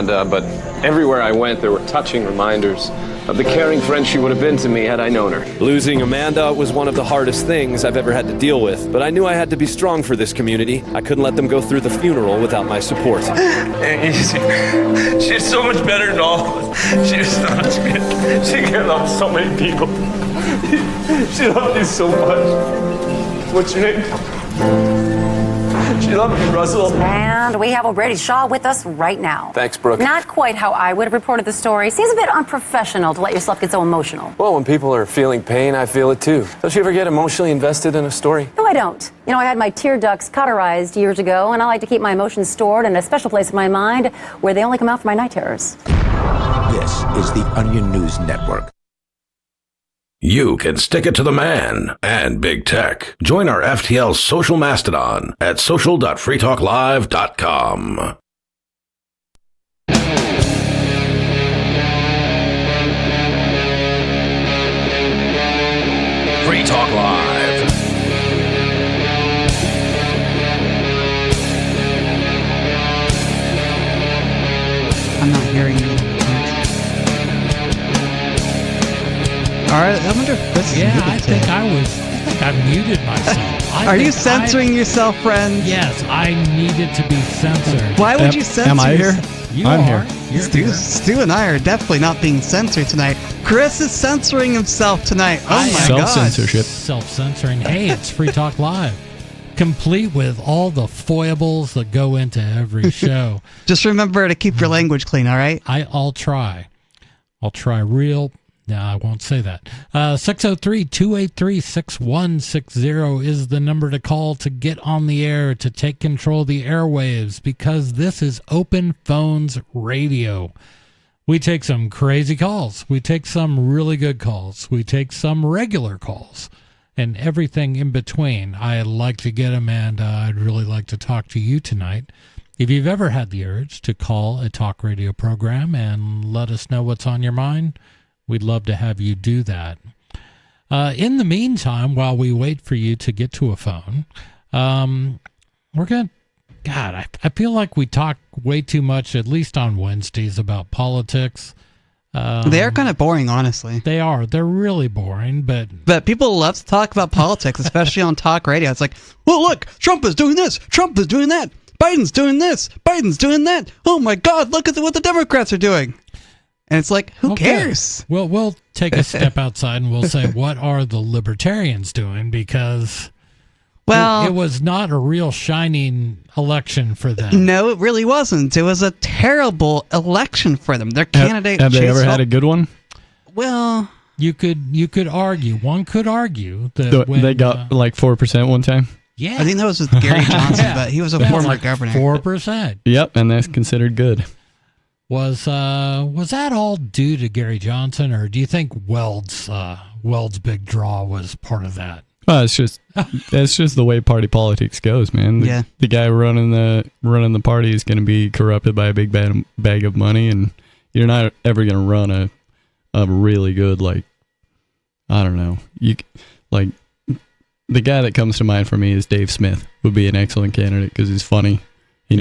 Amanda, but everywhere I went, there were touching reminders of the caring friend she would have been to me had I known her. Losing Amanda was one of the hardest things I've ever had to deal with, but I knew I had to be strong for this community. I couldn't let them go through the funeral without my support. She's so much better than all of us. She was so much good. She cared about so many people. She loved you so much. What's your name? She loved you, Russell. And we have O'Brady Shaw with us right now. Thanks, Brooke. Not quite how I would have reported the story. Seems a bit unprofessional to let yourself get so emotional. Well, when people are feeling pain, I feel it too. Don't you ever get emotionally invested in a story? No, I don't. You know, I had my tear ducts cauterized years ago, and I like to keep my emotions stored in a special place in my mind where they only come out for my night terrors. This is the Onion News Network. You can stick it to the man and big tech. Join our FTL social mastodon at social.freetalklive.com. Free Talk Live. I'm not hearing you. All right, I wonder if Chris is muted I think I muted myself. Are you censoring yourself, friend? Yes, I needed to be censored. Why would you censor Am I here? I'm here. Stu and I are definitely not being censored tonight. Chris is censoring himself tonight. Oh my God. Self-censorship. Self-censoring. Hey, it's Free Talk Live. Complete with all the foibles that go into every show. Just remember to keep your language clean, all right? I'll try. I'll try real... No, I won't say that. 603-283-6160 is the number to call to get on the air, to take control of the airwaves, because this is Open Phones Radio. We take some crazy calls. We take some really good calls. We take some regular calls and everything in between. I'd like to get them, and I'd really like to talk to you tonight. If you've ever had the urge to call a talk radio program and let us know what's on your mind, we'd love to have you do that. In the meantime, while we wait for you to get to a phone, we're going to... God, I feel like we talk way too much, at least on Wednesdays, about politics. They're kind of boring, honestly. They are. They're really boring, But people love to talk about politics, especially on talk radio. It's like, well, look, Trump is doing this. Trump is doing that. Biden's doing this. Biden's doing that. Oh, my God, look at what the Democrats are doing. And it's like, who cares? Well, we'll take a step outside and we'll say, what are the Libertarians doing? Because it was not a real shining election for them. No, it really wasn't. It was a terrible election for them. Their candidate... Have they ever had a good one? Well... You could argue. One could argue that they got like 4% one time. Yeah. I think that was with Gary Johnson, but he was a former governor. 4%. Yep, and that's considered good. Was that all due to Gary Johnson, or do you think Weld's big draw was part of that? Well, it's just the way party politics goes, man. The guy running the party is going to be corrupted by a big bag of money, and you're not ever going to run a really good, like, I don't know, the guy that comes to mind for me is Dave Smith. Would be an excellent candidate because he's funny. He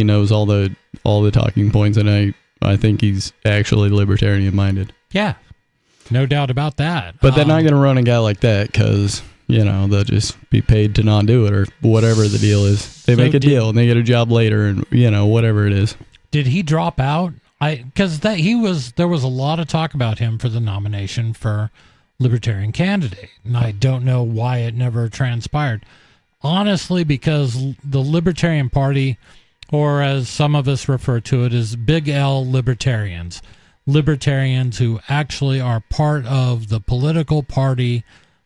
knows all the talking points, and I think he's actually libertarian minded. Yeah, no doubt about that. But they're not going to run a guy like that because they'll just be paid to not do it or whatever the deal is. They make a deal and they get a job later, and whatever it is. Did he drop out? Because there was a lot of talk about him for the nomination for Libertarian candidate, and I don't know why it never transpired. Honestly, because the Libertarian Party, or as some of us refer to it as Big L Libertarians, libertarians who actually are part of the political party,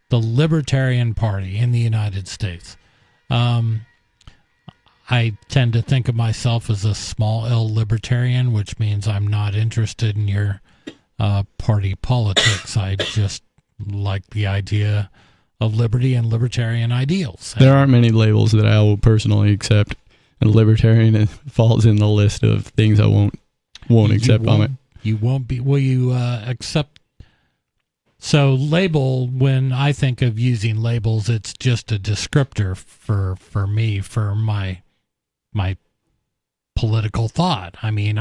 the Libertarian Party in the United States. I tend to think of myself as a small L libertarian, which means I'm not interested in your party politics. I just like the idea of liberty and libertarian ideals. There aren't many labels that I will personally accept, and libertarian falls in the list of things I won't accept on it. You won't be. Will you accept? So label, when I think of using labels, it's just a descriptor for me, for my political thought. I mean,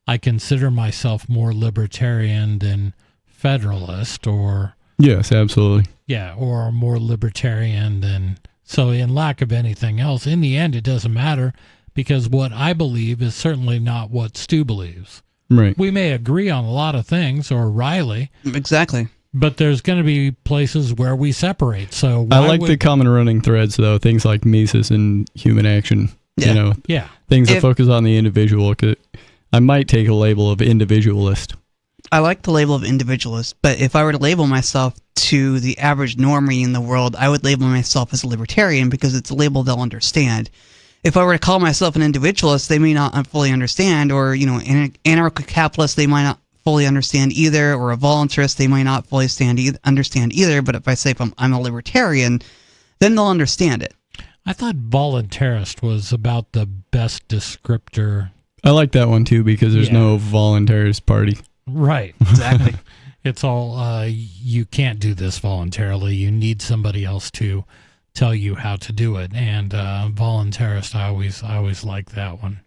I consider myself more libertarian than federalist, or Yes, absolutely. yeah, or more libertarian than. So, in lack of anything else, in the end, it doesn't matter, because what I believe is certainly not what Stu believes. Right. We may agree on a lot of things, or Riley, Exactly. but there's going to be places where we separate. So I like the common running threads, though, things like Mises and human action. Yeah. You know, Yeah. things that focus on the individual. 'Cause I might take a label of individualist. I like the label of individualist, but if I were to label myself to the average normie in the world, I would label myself as a libertarian because it's a label they'll understand. If I were to call myself an individualist, they may not fully understand, or, you know, an anarcho-capitalist, they might not fully understand either, or a voluntarist, they might not fully understand either. But if I say I'm a libertarian, then they'll understand it. I thought voluntarist was about the best descriptor. I like that one, too, because there's no voluntarist party. Right. Exactly. It's all, you can't do this voluntarily. You need somebody else to tell you how to do it. And voluntarist, I always like that one.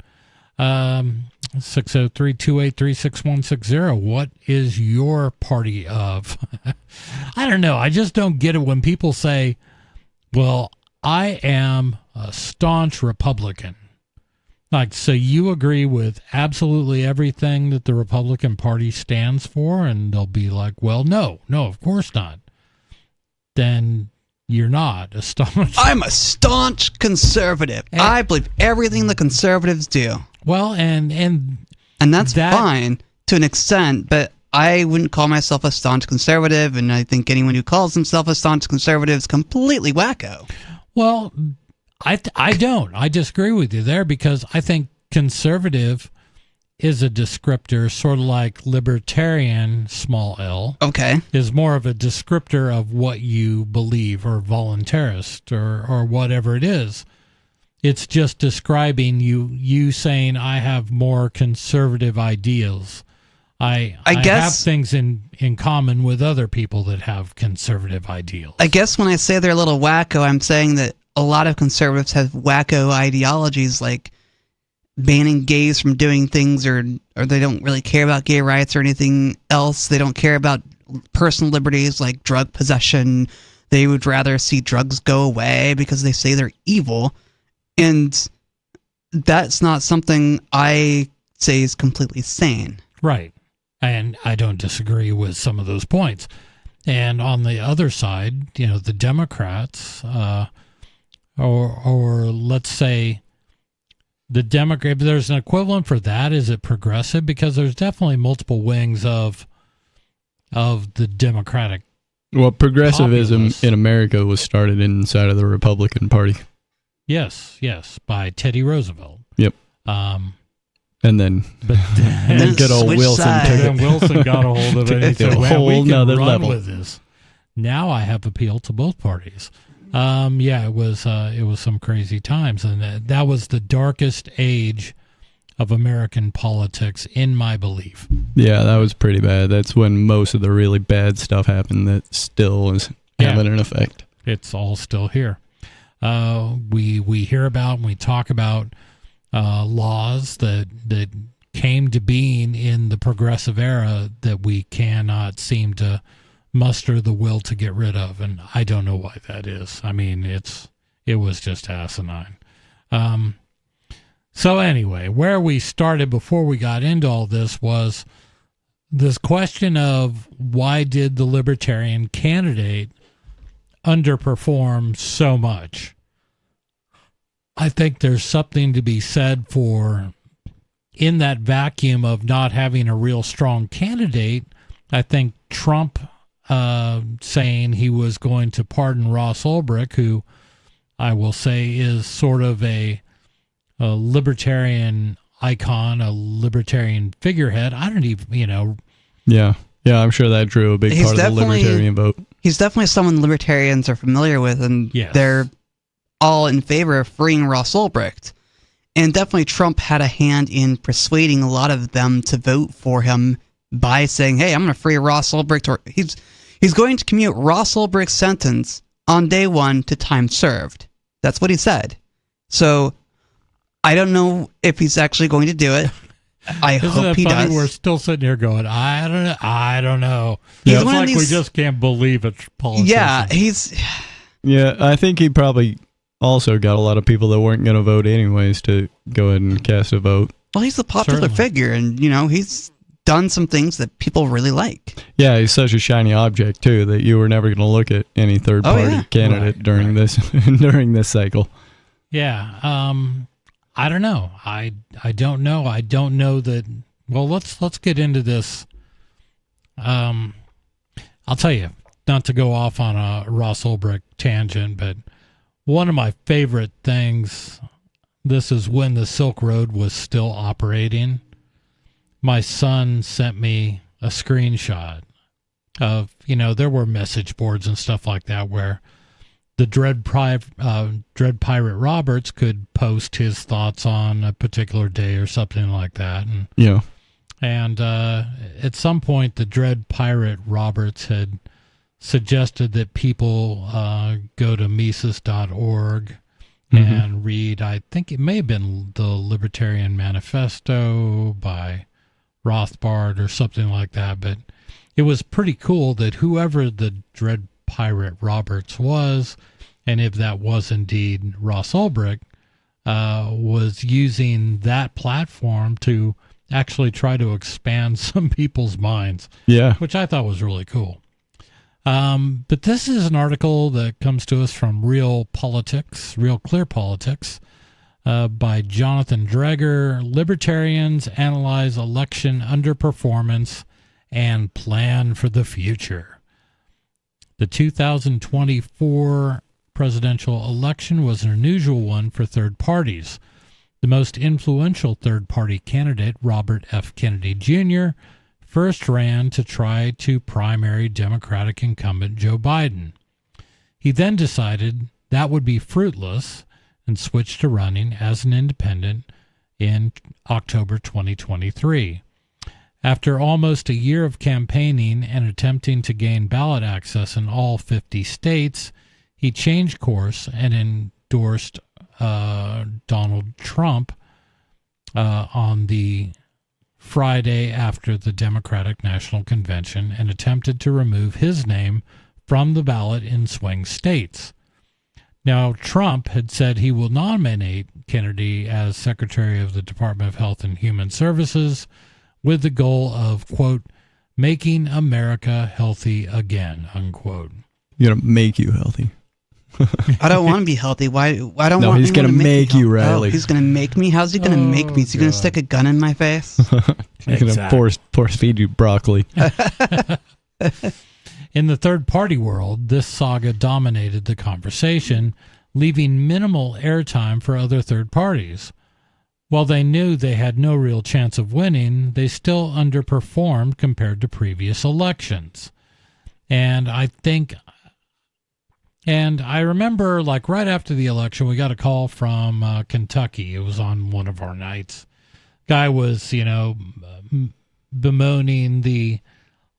603-283-6160. What is your party of? I don't know. I just don't get it when people say, well, I am a staunch Republican. Like, so you agree with absolutely everything that the Republican Party stands for? And they'll be like, well, no, of course not. Then you're not a staunch. I'm a staunch conservative. I believe everything the conservatives do. Well, and that's fine to an extent, but I wouldn't call myself a staunch conservative, and I think anyone who calls himself a staunch conservative is completely wacko. Well, I don't. I disagree with you there, because I think conservative is a descriptor, sort of like libertarian, small l. Okay. Is more of a descriptor of what you believe, or voluntarist, or whatever it is. It's just describing you saying, I have more conservative ideals. I guess, have things in common with other people that have conservative ideals. I guess when I say they're a little wacko, I'm saying that a lot of conservatives have wacko ideologies, like banning gays from doing things, or they don't really care about gay rights or anything else. They don't care about personal liberties like drug possession. They would rather see drugs go away because they say they're evil. And that's not something I say is completely sane. Right. And I don't disagree with some of those points. And on the other side, you know, the Democrats, or let's say the Democrat, there's an equivalent for that. Is it progressive? Because there's definitely multiple wings of the Democratic. Well, progressivism in America was started inside of the Republican Party. Yes, by Teddy Roosevelt. Yep. And then, good old Wilson took it. And Wilson got a hold of it. And said, a whole nother level with this. Now I have appealed to both parties. It was some crazy times, and that was the darkest age of American politics, in my belief. Yeah, that was pretty bad. That's when most of the really bad stuff happened. That still is having an effect. It's all still here. We hear about and we talk about laws that came to being in the progressive era that we cannot seem to muster the will to get rid of, and I don't know why that is. I mean, it was just asinine. So anyway, where we started before we got into all this was this question of why did the Libertarian candidate underperform so much? I think there's something to be said for, in that vacuum of not having a real strong candidate, I think Trump saying he was going to pardon Ross Ulbricht, who I will say is sort of a libertarian icon, a libertarian figurehead. I don't even, Yeah, I'm sure that drew a big part of the libertarian vote. He's definitely someone libertarians are familiar with, and they're all in favor of freeing Ross Ulbricht. And definitely Trump had a hand in persuading a lot of them to vote for him by saying, hey, I'm going to free Ross Ulbricht, or he's going to commute Ross Ulbricht's sentence on day one to time served. That's what he said. So I don't know if he's actually going to do it. I Isn't hope that he funny? does. We're still sitting here going, I don't know. He's It's one of like we these- just can't believe it's politics. Yeah, he's. Yeah, I think he probably also got a lot of people that weren't going to vote anyways to go ahead and cast a vote. Well, he's a popular Certainly. figure, and he's done some things that people really like. Yeah, he's such a shiny object too that you were never going to look at any third party candidate during this during this cycle. Yeah. I don't know. I don't know. I don't know that. Well, let's get into this. I'll tell you, not to go off on a Ross Ulbricht tangent, but one of my favorite things, this is when the Silk Road was still operating. My son sent me a screenshot of, there were message boards and stuff like that where the Dread Pirate Roberts could post his thoughts on a particular day or something like that. And at some point, the Dread Pirate Roberts had suggested that people go to Mises.org and read, I think it may have been the Libertarian Manifesto by Rothbard or something like that. But it was pretty cool that whoever the Dread Pirate Roberts was, and if that was indeed Ross Ulbricht, was using that platform to actually try to expand some people's minds. Yeah. Which I thought was really cool. But this is an article that comes to us from Real Politics, Real Clear Politics, by Jonathan Dreger. Libertarians analyze election underperformance and plan for the future. The 2024 presidential election was an unusual one for third parties. The most influential third-party candidate, Robert F. Kennedy Jr., first ran to try to primary Democratic incumbent Joe Biden. He then decided that would be fruitless and switched to running as an independent in October 2023. After almost a year of campaigning and attempting to gain ballot access in all 50 states, he changed course and endorsed Donald Trump on the Friday after the Democratic National Convention and attempted to remove his name from the ballot in swing states. Now, Trump had said he will nominate Kennedy as Secretary of the Department of Health and Human Services with the goal of, quote, making America healthy again, unquote. He's going to make you healthy. I don't want to be healthy. Why? I don't No, want he's anyone gonna to make me you, healthy. Riley. Oh, he's going to make me? How's he going to make me? Is he going to stick a gun in my face? He's going to force feed you broccoli. In the third-party world, this saga dominated the conversation, leaving minimal airtime for other third parties. While they knew they had no real chance of winning, they still underperformed compared to previous elections. And I remember, like, right after the election, we got a call from Kentucky. It was on one of our nights. Guy was, bemoaning the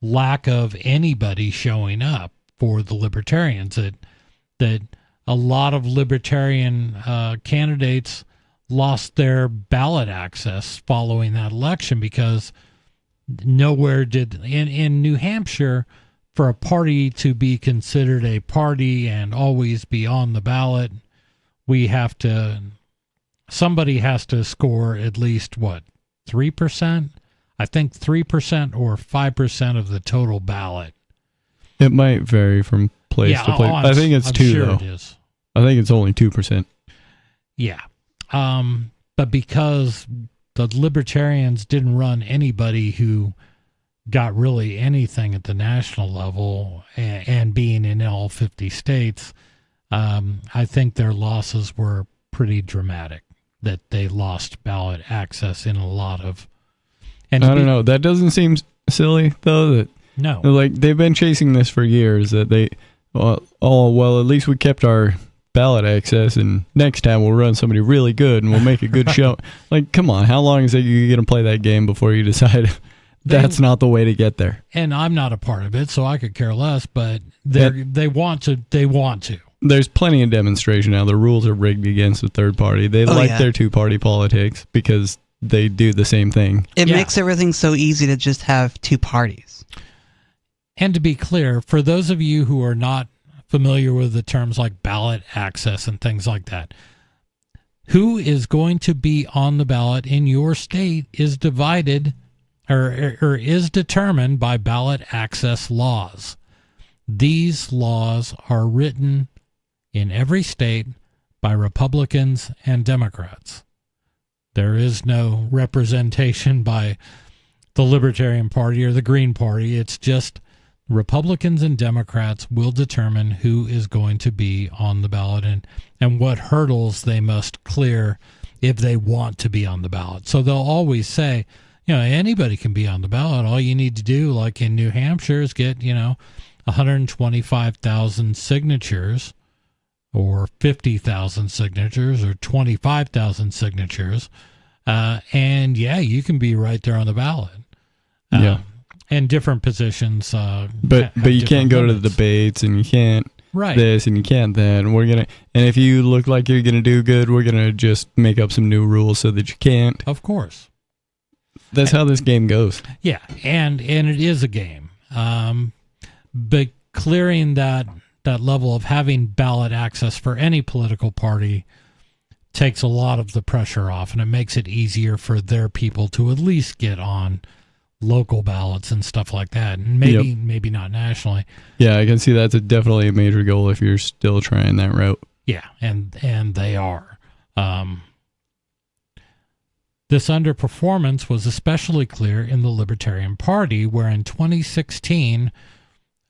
lack of anybody showing up for the Libertarians. That a lot of Libertarian candidates lost their ballot access following that election because nowhere did in New Hampshire, for a party to be considered a party and always be on the ballot, somebody has to score at least, 3%? I think 3% or 5% of the total ballot. It might vary from place to place. I think it's 2, sure though. It is. I think it's only 2%. Yeah. But because the Libertarians didn't run anybody who got really anything at the national level and being in all 50 states, I think their losses were pretty dramatic, that they lost ballot access in a lot of... I don't know. That doesn't seem silly, though. No. Like, they've been chasing this for years, that at least we kept our ballot access, and next time we'll run somebody really good, and we'll make a good show. Like, come on. How long is it you're going to play that game before you decide... That's not the way to get there. And I'm not a part of it, so I could care less, but they want to. They want to. There's plenty of demonstration now. The rules are rigged against the third party. They like their two-party politics because they do the same thing. It makes everything so easy to just have two parties. And to be clear, for those of you who are not familiar with the terms like ballot access and things like that, who is going to be on the ballot in your state is divided or is determined by ballot access laws. These laws are written in every state by Republicans and Democrats. There is no representation by the Libertarian Party or the Green Party. It's just Republicans and Democrats will determine who is going to be on the ballot and what hurdles they must clear if they want to be on the ballot. So they'll always say, anybody can be on the ballot. All you need to do, like in New Hampshire, is get, 125,000 signatures or 50,000 signatures or 25,000 signatures. And you can be right there on the ballot. And different positions. But you can't go to the debates, and you can't this, and you can't that. And if you look like you're gonna do good, we're gonna just make up some new rules so that you can't. Of course. That's how this game goes. Yeah, and it is a game. But clearing that level of having ballot access for any political party takes a lot of the pressure off, and it makes it easier for their people to at least get on local ballots and stuff like that, and maybe not nationally. Yeah, I can see that's definitely a major goal if you're still trying that route. Yeah, and they are. This underperformance was especially clear in the Libertarian Party, where in 2016,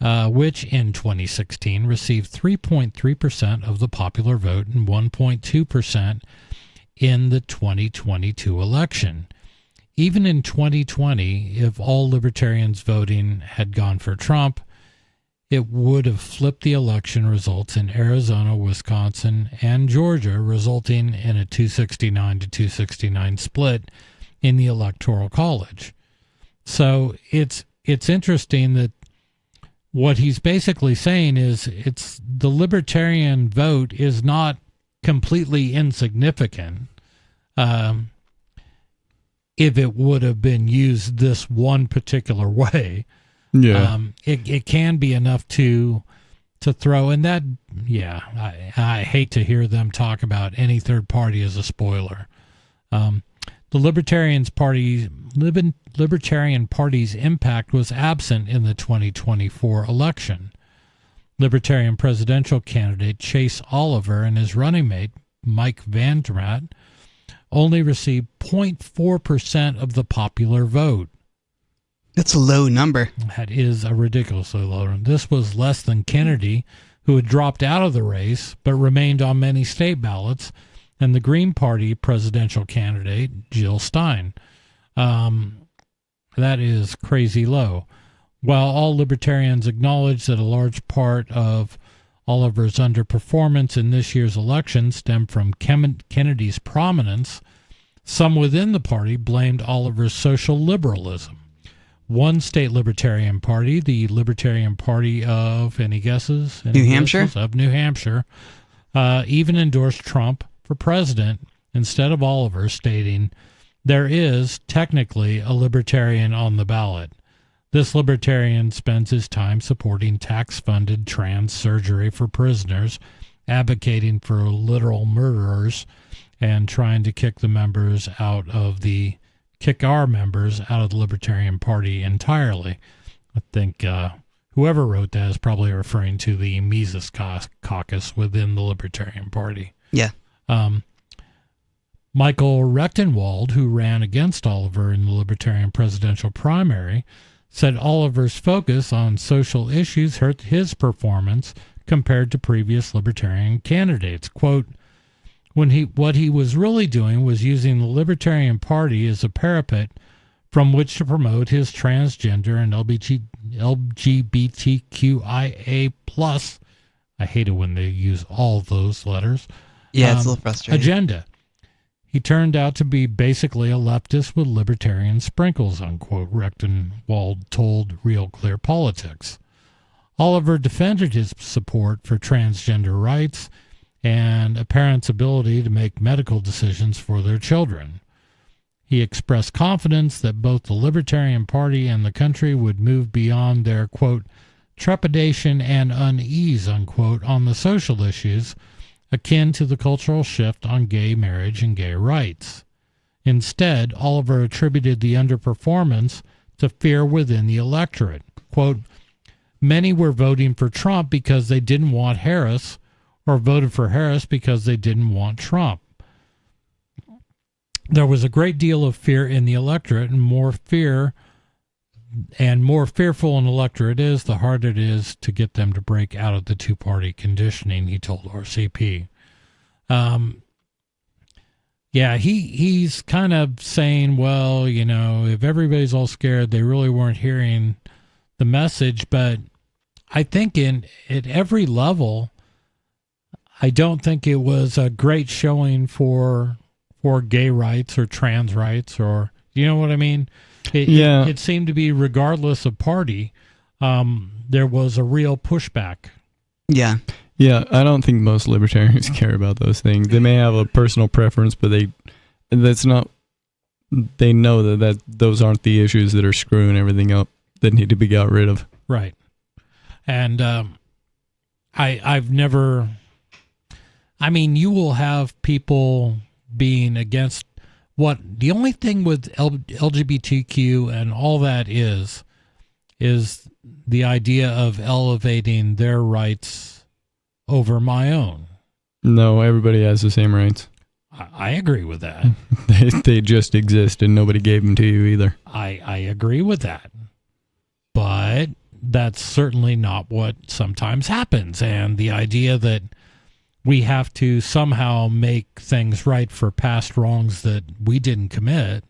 which in 2016 received 3.3% of the popular vote and 1.2% in the 2022 election. Even in 2020, if all libertarians voting had gone for Trump, it would have flipped the election results in Arizona, Wisconsin, and Georgia, resulting in a 269 to 269 split in the Electoral College. So it's interesting that what he's basically saying is it's the libertarian vote is not completely insignificant. If it would have been used this one particular way, it can be enough to throw. And that, I hate to hear them talk about any third party as a spoiler. The Libertarian Party's impact was absent in the 2024 election. Libertarian presidential candidate Chase Oliver and his running mate Mike Vanderat only received 0.4% of the popular vote. That's a low number. That is a ridiculously low number. This was less than Kennedy, who had dropped out of the race but remained on many state ballots, and the Green Party presidential candidate Jill Stein. That is crazy low. While all libertarians acknowledge that a large part of Oliver's underperformance in this year's election stemmed from Kennedy's prominence, some within the party blamed Oliver's social liberalism. One state Libertarian Party, the Libertarian Party of, any guesses? New Hampshire? Of New Hampshire, even endorsed Trump for president instead of Oliver, stating, "There is technically a libertarian on the ballot. This libertarian spends his time supporting tax-funded trans surgery for prisoners, advocating for literal murderers, and trying to kick our members out of the Libertarian Party entirely." I think whoever wrote that is probably referring to the Mises caucus within the Libertarian Party. Yeah. Michael Rechtenwald, who ran against Oliver in the Libertarian presidential primary, said Oliver's focus on social issues hurt his performance compared to previous Libertarian candidates. Quote, what he was really doing was using the Libertarian Party as a parapet from which to promote his transgender and LGBTQIA+, I hate it when they use all those letters, it's a little frustrating, agenda. He turned out to be basically a leftist with libertarian sprinkles, unquote, Rechtenwald told Real Clear Politics. Oliver defended his support for transgender rights and a parent's ability to make medical decisions for their children. He expressed confidence that both the Libertarian Party and the country would move beyond their, quote, trepidation and unease, unquote, on the social issues akin to the cultural shift on gay marriage and gay rights. Instead, Oliver attributed the underperformance to fear within the electorate. Quote, many were voting for Trump because they didn't want Harris, or voted for Harris because they didn't want Trump. There was a great deal of fear in the electorate, and more fearful an electorate is, the harder it is to get them to break out of the two-party conditioning, he told RCP. Yeah, he's kind of saying, well, you know, if everybody's all scared, they really weren't hearing the message. But I think at every level, I don't think it was a great showing for gay rights or trans rights, or, you know what I mean? It seemed to be, regardless of party, there was a real pushback. Yeah. Yeah, I don't think most libertarians care about those things. They may have a personal preference, but they know that those aren't the issues that are screwing everything up that need to be got rid of. Right. And I've never, I mean, you will have people being against what the only thing with LGBTQ and all that is the idea of elevating their rights over my own. No, everybody has the same rights. I agree with that. They just exist and nobody gave them to you either. I agree with that. But that's certainly not what sometimes happens. And the idea that we have to somehow make things right for past wrongs that we didn't commit,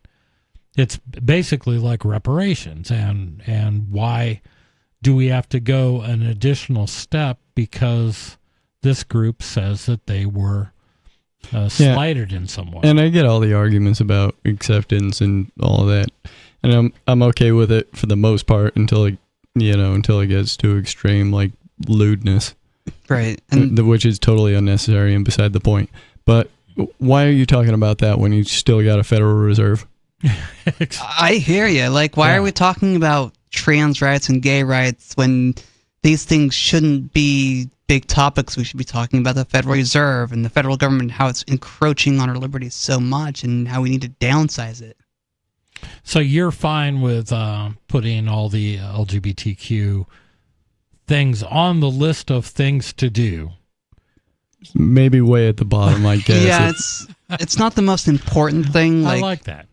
it's basically like reparations. And why do we have to go an additional step because this group says that they were slighted in some way? And I get all the arguments about acceptance and all of that, and I'm okay with it for the most part until it gets too extreme, like lewdness, right? And which is totally unnecessary and beside the point. But why are you talking about that when you still got a Federal Reserve? I hear you. Like, why are we talking about trans rights and gay rights when these things shouldn't be big topics? We should be talking about the Federal Reserve and the federal government, how it's encroaching on our liberties so much and how we need to downsize it. So you're fine with putting all the LGBTQ things on the list of things to do? Maybe way at the bottom, I guess. Yeah, it's not the most important thing. I like that.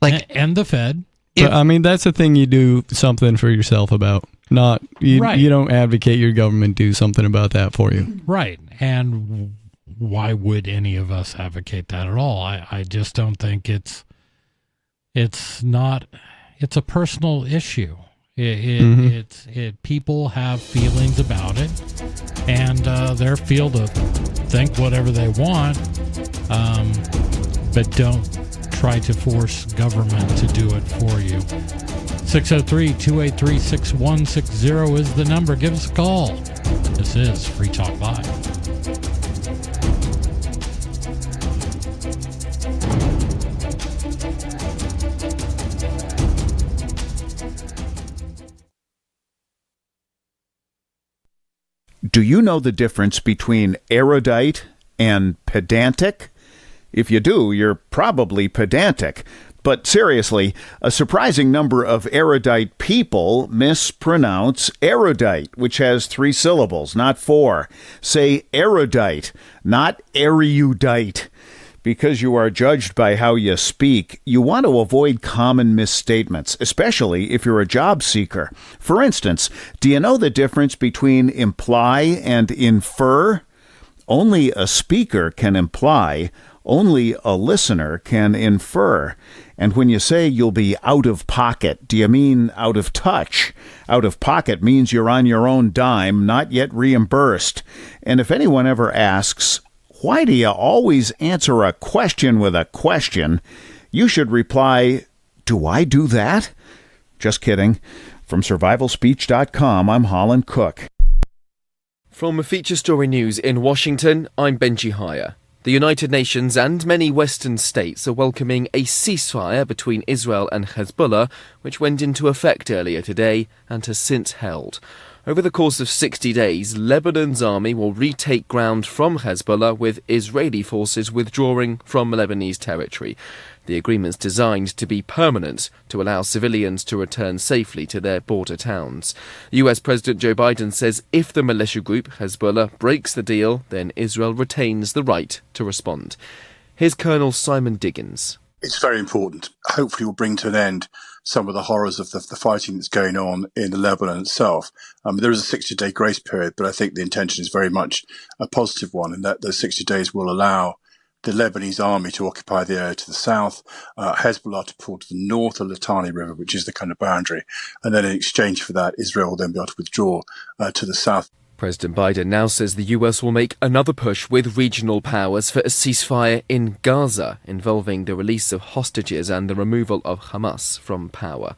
Like, and the Fed. But, I mean, that's the thing you do something for yourself about. Not you. Right. You don't advocate your government do something about that for you. Right. And why would any of us advocate that at all? I just don't think it's a personal issue. People have feelings about it, and they're free to think whatever they want, but don't try to force government to do it for you. 603-283-6160 is the number. Give us a call. This is Free Talk Live. Do you know the difference between erudite and pedantic? If you do, you're probably pedantic. But seriously, a surprising number of erudite people mispronounce erudite, which has 3 syllables, not 4. Say erudite, not erudite. Because you are judged by how you speak, you want to avoid common misstatements, especially if you're a job seeker. For instance, do you know the difference between imply and infer? Only a speaker can imply. Only a listener can infer. And when you say you'll be out of pocket, do you mean out of touch? Out of pocket means you're on your own dime, not yet reimbursed. And if anyone ever asks, why do you always answer a question with a question? You should reply, do I do that? Just kidding. From survivalspeech.com, I'm Holland Cook. From Feature Story News in Washington, I'm Benji Hire. The United Nations and many Western states are welcoming a ceasefire between Israel and Hezbollah, which went into effect earlier today and has since held. Over the course of 60 days, Lebanon's army will retake ground from Hezbollah, with Israeli forces withdrawing from Lebanese territory. The agreement's designed to be permanent, to allow civilians to return safely to their border towns. US President Joe Biden says if the militia group Hezbollah breaks the deal, then Israel retains the right to respond. Here's Colonel Simon Diggins. It's very important. Hopefully will bring to an end some of the horrors of the fighting that's going on in Lebanon itself. There is a 60-day grace period, but I think the intention is very much a positive one, in that those 60 days will allow the Lebanese army to occupy the area to the south, Hezbollah to pull to the north of the Litani River, which is the kind of boundary. And then in exchange for that, Israel will then be able to withdraw to the south. President Biden now says the US will make another push with regional powers for a ceasefire in Gaza, involving the release of hostages and the removal of Hamas from power.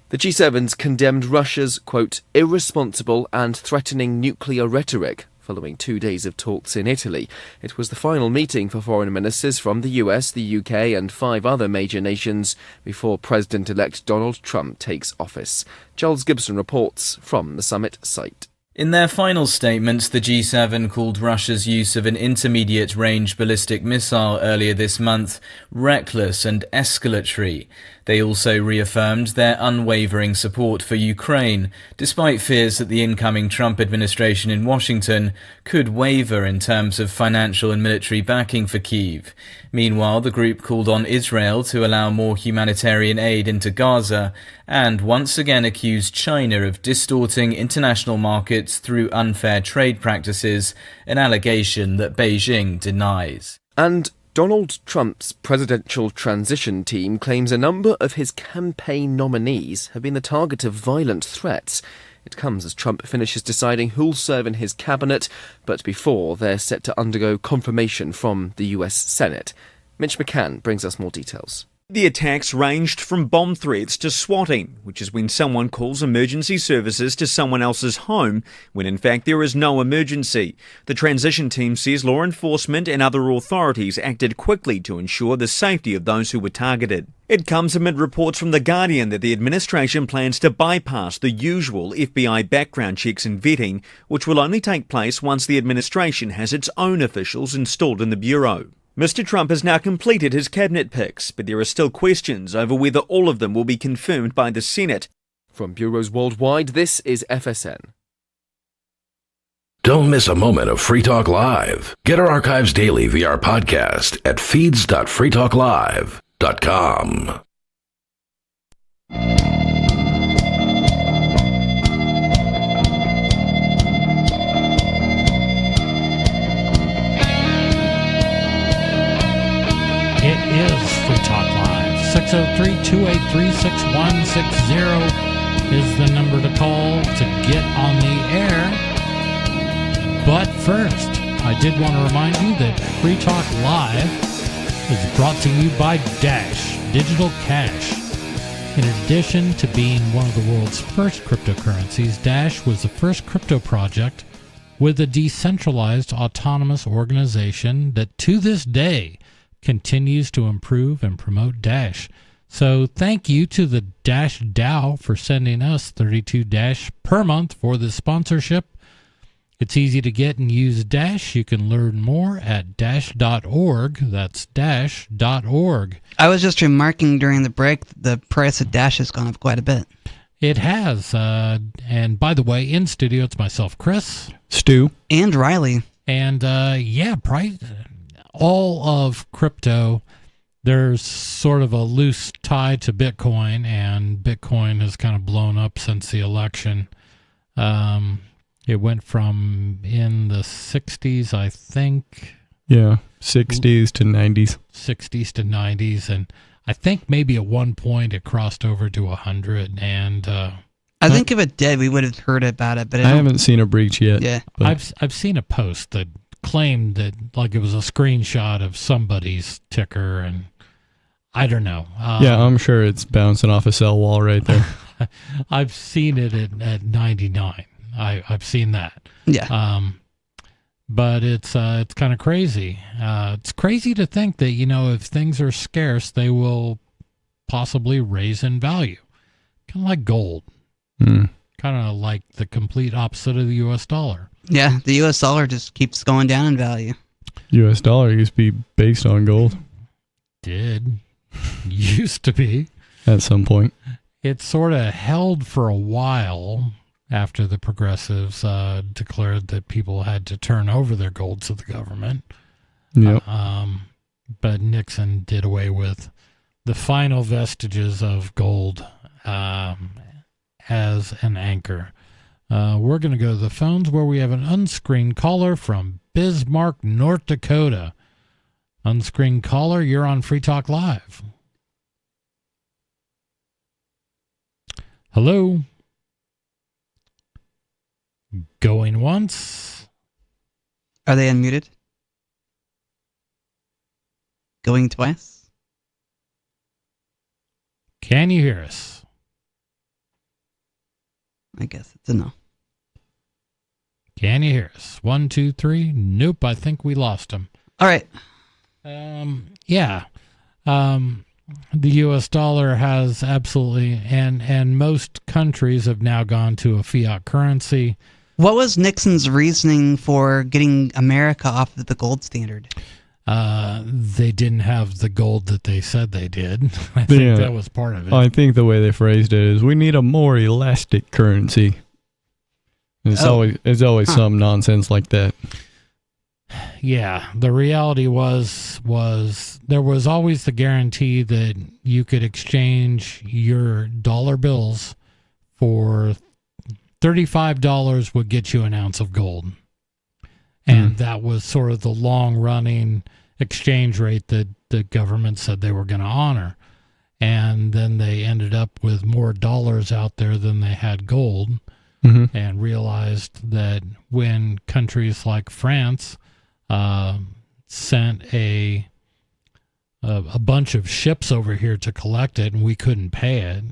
The G7's condemned Russia's, quote, irresponsible and threatening nuclear rhetoric following 2 days of talks in Italy. It was the final meeting for foreign ministers from the US, the UK and 5 other major nations before President-elect Donald Trump takes office. Charles Gibson reports from the summit site. In their final statements, the G7 called Russia's use of an intermediate-range ballistic missile earlier this month reckless and escalatory. They also reaffirmed their unwavering support for Ukraine, despite fears that the incoming Trump administration in Washington could waver in terms of financial and military backing for Kyiv. Meanwhile, the group called on Israel to allow more humanitarian aid into Gaza and once again accused China of distorting international markets through unfair trade practices, an allegation that Beijing denies. And Donald Trump's presidential transition team claims a number of his campaign nominees have been the target of violent threats. It comes as Trump finishes deciding who'll serve in his cabinet, but before they're set to undergo confirmation from the US Senate. Mitch McCann brings us more details. The attacks ranged from bomb threats to swatting, which is when someone calls emergency services to someone else's home when in fact there is no emergency. The transition team says law enforcement and other authorities acted quickly to ensure the safety of those who were targeted. It comes amid reports from The Guardian that the administration plans to bypass the usual FBI background checks and vetting, which will only take place once the administration has its own officials installed in the bureau. Mr. Trump has now completed his cabinet picks, but there are still questions over whether all of them will be confirmed by the Senate. From bureaus worldwide, this is FSN. Don't miss a moment of Free Talk Live. Get our archives daily via our podcast at feeds.freetalklive.com. It is Free Talk Live. 603-283-6160 is the number to call to get on the air. But first, I did want to remind you that Free Talk Live is brought to you by Dash Digital Cash. In addition to being one of the world's first cryptocurrencies, Dash was the first crypto project with a decentralized autonomous organization that to this day continues to improve and promote Dash. So thank you to the Dash DAO for sending us 32 Dash per month for this sponsorship. It's easy to get and use Dash. You can learn more at dash.org. That's dash.org. I was just remarking during the break, the price of Dash has gone up quite a bit. It has. And by the way, in studio, it's myself, Chris. Stu. And Riley. And price. All of crypto, there's sort of a loose tie to Bitcoin, and Bitcoin has kind of blown up since the election. It went from in the 60s, I think. Yeah, 60s to 90s. 60s to 90s, and I think maybe at one point it crossed over to 100, and I think if it did, we would have heard about it, but I haven't seen a breach yet. Yeah, I've seen a post that claimed that like it was a screenshot of somebody's ticker, and I don't know. Yeah, I'm sure it's bouncing off a cell wall right there. I've seen it at 99. I've seen that. Yeah. But it's kind of crazy. It's crazy to think that, if things are scarce, they will possibly raise in value. Kind of like gold. Kind of like the complete opposite of the U.S. dollar. Yeah, the U.S. dollar just keeps going down in value. U.S. dollar used to be based on gold. Used to be. At some point. It sort of held for a while after the progressives declared that people had to turn over their gold to the government. Yep. But Nixon did away with the final vestiges of gold as an anchor. We're going to go to the phones where we have an unscreened caller from Bismarck, North Dakota. Unscreened caller, you're on Free Talk Live. Hello? Going once. Are they unmuted? Going twice? Can you hear us? I guess it's a no. Can you hear us? 1, 2, 3. Nope, I think we lost him. All right. Yeah. The U.S. dollar has absolutely, and most countries have now gone to a fiat currency. What was Nixon's reasoning for getting America off of the gold standard? They didn't have the gold that they said they did. I think that was part of it. I think the way they phrased it is, we need a more elastic currency. It's always some nonsense like that. Yeah, the reality was there was always the guarantee that you could exchange your dollar bills for $35 would get you an ounce of gold. And that was sort of the long-running exchange rate that the government said they were going to honor. And then they ended up with more dollars out there than they had gold, and realized that when countries like France sent a bunch of ships over here to collect it, and we couldn't pay it.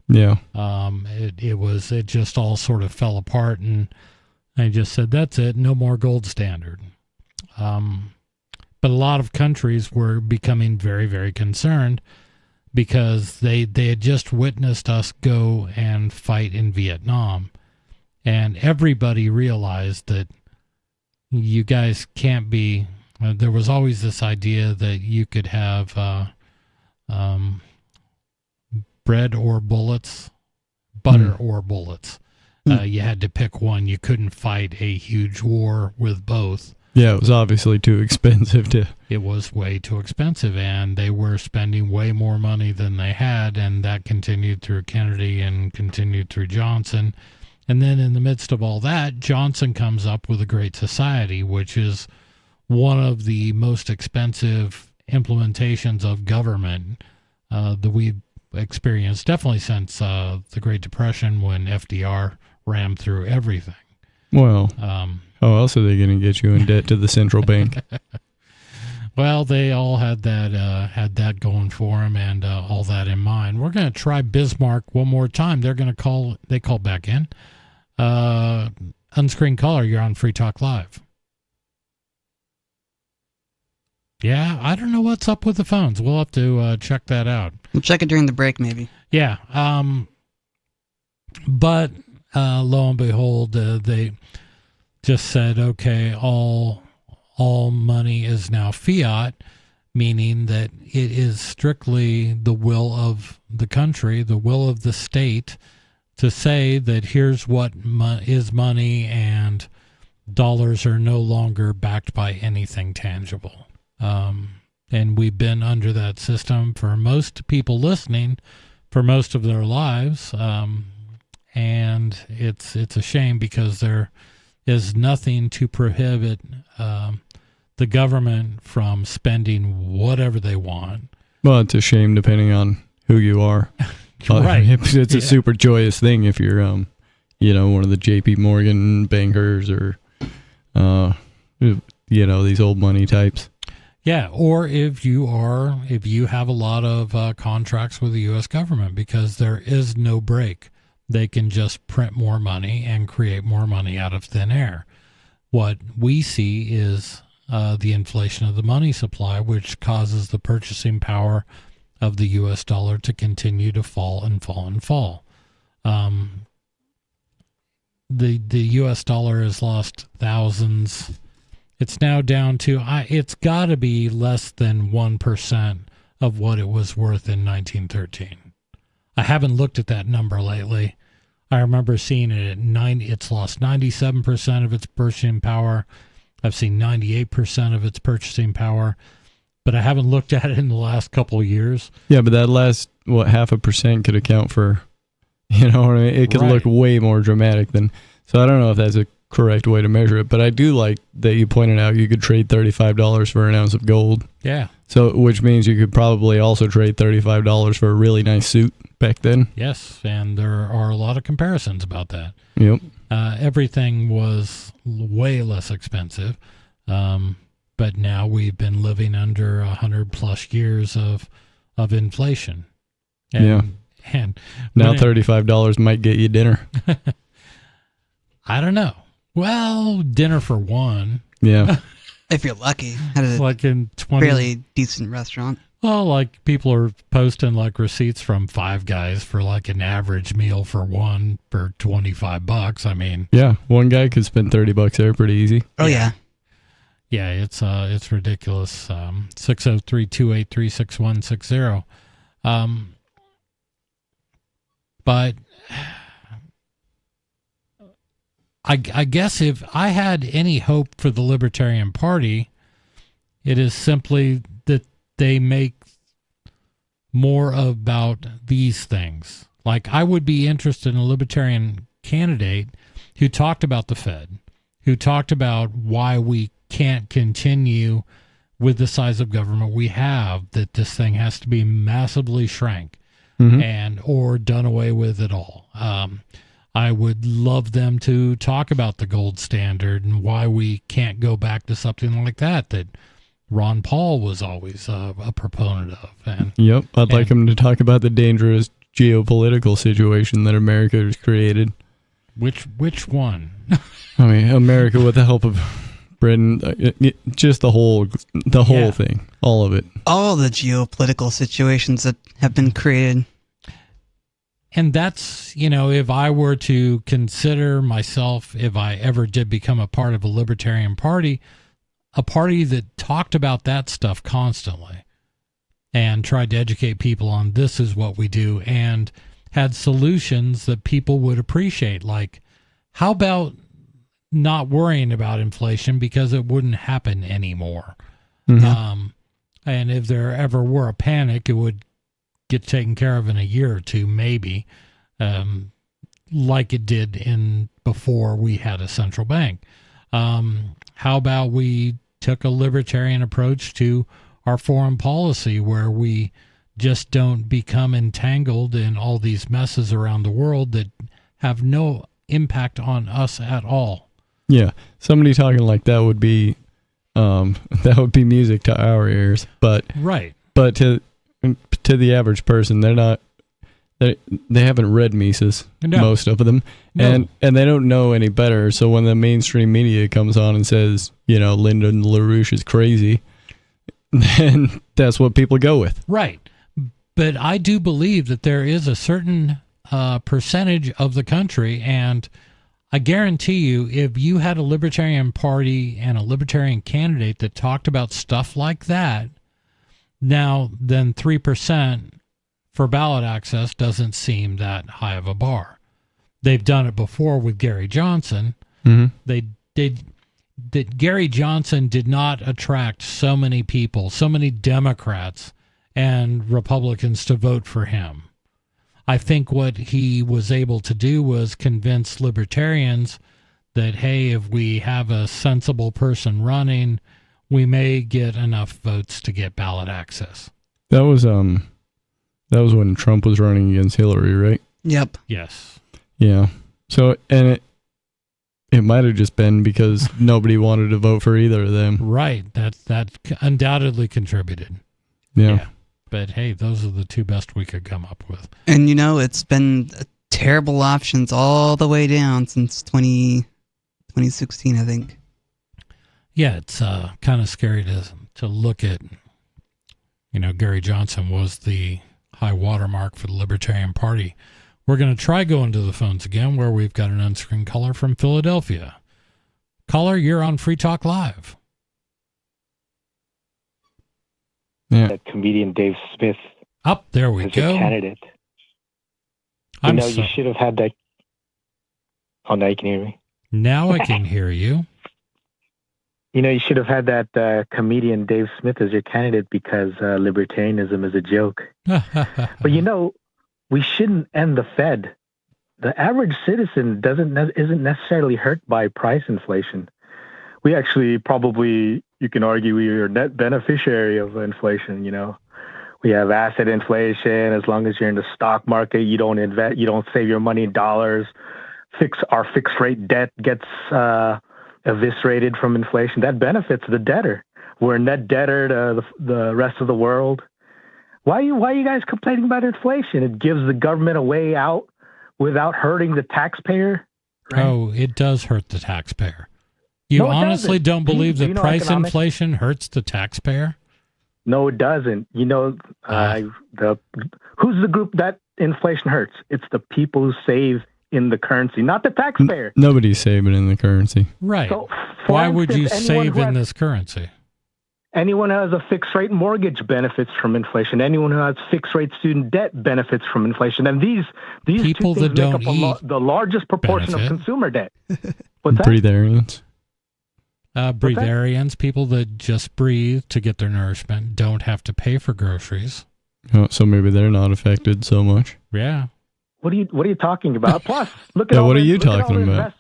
Yeah. It just all sort of fell apart, and they just said, that's it, no more gold standard. But a lot of countries were becoming very, very concerned because they had just witnessed us go and fight in Vietnam, and everybody realized that you guys can't be. There was always this idea that you could have bread or bullets, butter or bullets. You had to pick one. You couldn't fight a huge war with both. Yeah, it was obviously too expensive to. It was way too expensive, and they were spending way more money than they had, and that continued through Kennedy and continued through Johnson. And then in the midst of all that, Johnson comes up with a Great Society, which is one of the most expensive implementations of government that we've experienced, definitely since the Great Depression, when FDR rammed through everything. Well, how else are they going to get you in debt to the central bank? Well, they all had that going for them, and all that in mind. We're going to try Bismarck one more time. They're going to call. They called back in. Unscreened caller, you're on Free Talk Live. Yeah, I don't know what's up with the phones. We'll have to check that out. We'll check it during the break, maybe. Yeah. But lo and behold, they just said, okay, all money is now fiat, meaning that it is strictly the will of the country, the will of the state, to say that here's what is money, and dollars are no longer backed by anything tangible. And we've been under that system for most people listening for most of their lives. And it's a shame, because there is nothing to prohibit the government from spending whatever they want. Well, it's a shame depending on who you are. Right. It's a super joyous thing if you're, one of the JP Morgan bankers or, these old money types. Yeah, or if you have a lot of contracts with the U.S. government, because there is no break. They can just print more money and create more money out of thin air. What we see is the inflation of the money supply, which causes the purchasing power of the U.S. dollar to continue to fall and fall and fall. The U.S. dollar has lost thousands. It's now down to, it's got to be less than 1% of what it was worth in 1913. I haven't looked at that number lately. I remember seeing it at 90. It's lost 97% of its purchasing power. I've seen 98% of its purchasing power, but I haven't looked at it in the last couple of years. Yeah, but that last, 0.5% could account for, you know what I mean? It could look way more dramatic than, so I don't know if that's a correct way to measure it, but I do like that you pointed out you could trade $35 for an ounce of gold. Yeah. So, which means you could probably also trade $35 for a really nice suit back then. Yes, and there are a lot of comparisons about that. Yep. Everything was way less expensive, but now we've been living under 100+ years of inflation. And now $35 might get you dinner. I don't know. Well, dinner for one. Yeah. If you're lucky. At a like in 20 fairly decent restaurant. Well, like people are posting like receipts from Five Guys for like an average meal for one for $25. I mean, yeah, one guy could spend $30 there pretty easy. Oh yeah. Yeah, it's ridiculous. 603-283-6160. But I guess if I had any hope for the Libertarian Party, it is simply that they make more about these things. Like, I would be interested in a Libertarian candidate who talked about the Fed, who talked about why we can't continue with the size of government we have, that this thing has to be massively shrank and or done away with at all. I would love them to talk about the gold standard and why we can't go back to something like that Ron Paul was always a proponent of. And yep, I'd like him to talk about the dangerous geopolitical situation that America has created. Which one? I mean, America with the help of Britain, just the whole thing, all of it. All the geopolitical situations that have been created. And that's, if I were to consider myself, if I ever did become a part of a Libertarian Party, a party that talked about that stuff constantly and tried to educate people on this is what we do and had solutions that people would appreciate. Like, how about not worrying about inflation because it wouldn't happen anymore? And if there ever were a panic, it would get taken care of in a year or two, maybe, like it did before we had a central bank. How about we took a libertarian approach to our foreign policy where we just don't become entangled in all these messes around the world that have no impact on us at all? Yeah, somebody talking like that would be music to our ears. But but to the average person, they haven't read Mises, most of them, and they don't know any better. So when the mainstream media comes on and says, Lyndon LaRouche is crazy, then that's what people go with. Right. But I do believe that there is a certain percentage of the country, and I guarantee you, if you had a Libertarian Party and a Libertarian candidate that talked about stuff like that, now then 3% for ballot access doesn't seem that high of a bar. They've done it before with Gary Johnson. Gary Johnson did not attract so many people, so many Democrats and Republicans to vote for him. I think what he was able to do was convince libertarians that, hey, if we have a sensible person running, we may get enough votes to get ballot access. That was when Trump was running against Hillary, right? Yep. Yes. Yeah. So, and it might have just been because nobody wanted to vote for either of them. Right. That undoubtedly contributed. Yeah. But hey, those are the two best we could come up with. And it's been terrible options all the way down since 2016, I think. Yeah, it's kind of scary to look at. Gary Johnson was the high watermark for the Libertarian Party. We're going to try going to the phones again, where we've got an unscreened caller from Philadelphia. Caller, you're on Free Talk Live. Yeah. That comedian Dave Smith. Up there we go. A candidate. You should have had that. Oh, now you can hear me. Now I can hear you. You should have had that comedian Dave Smith as your candidate because libertarianism is a joke. But we shouldn't end the Fed. The average citizen isn't necessarily hurt by price inflation. We actually probably, you can argue, we are net beneficiary of inflation. We have asset inflation. As long as you're in the stock market, you don't invest, you don't save your money in dollars. Our fixed rate debt gets eviscerated from inflation. That benefits the debtor. We're a net debtor to the rest of the world. Why are you guys complaining about inflation? It gives the government a way out without hurting the taxpayer. Right? Oh, it does hurt the taxpayer. You honestly don't believe that price inflation hurts the taxpayer? No, it doesn't. Who's the group that inflation hurts? It's the people who save in the currency, not the taxpayer. Nobody's saving in the currency. Right. So, why would you save in this currency? Anyone who has a fixed rate mortgage benefits from inflation. Anyone who has fixed rate student debt benefits from inflation. And these people two things that don't make up the largest proportion of consumer debt. What's that? Breatharians. Breatharians, people that just breathe to get their nourishment, don't have to pay for groceries. Oh, so maybe they're not affected so much. Yeah. What are you talking about? Plus, look at yeah, all what this, are you talking about?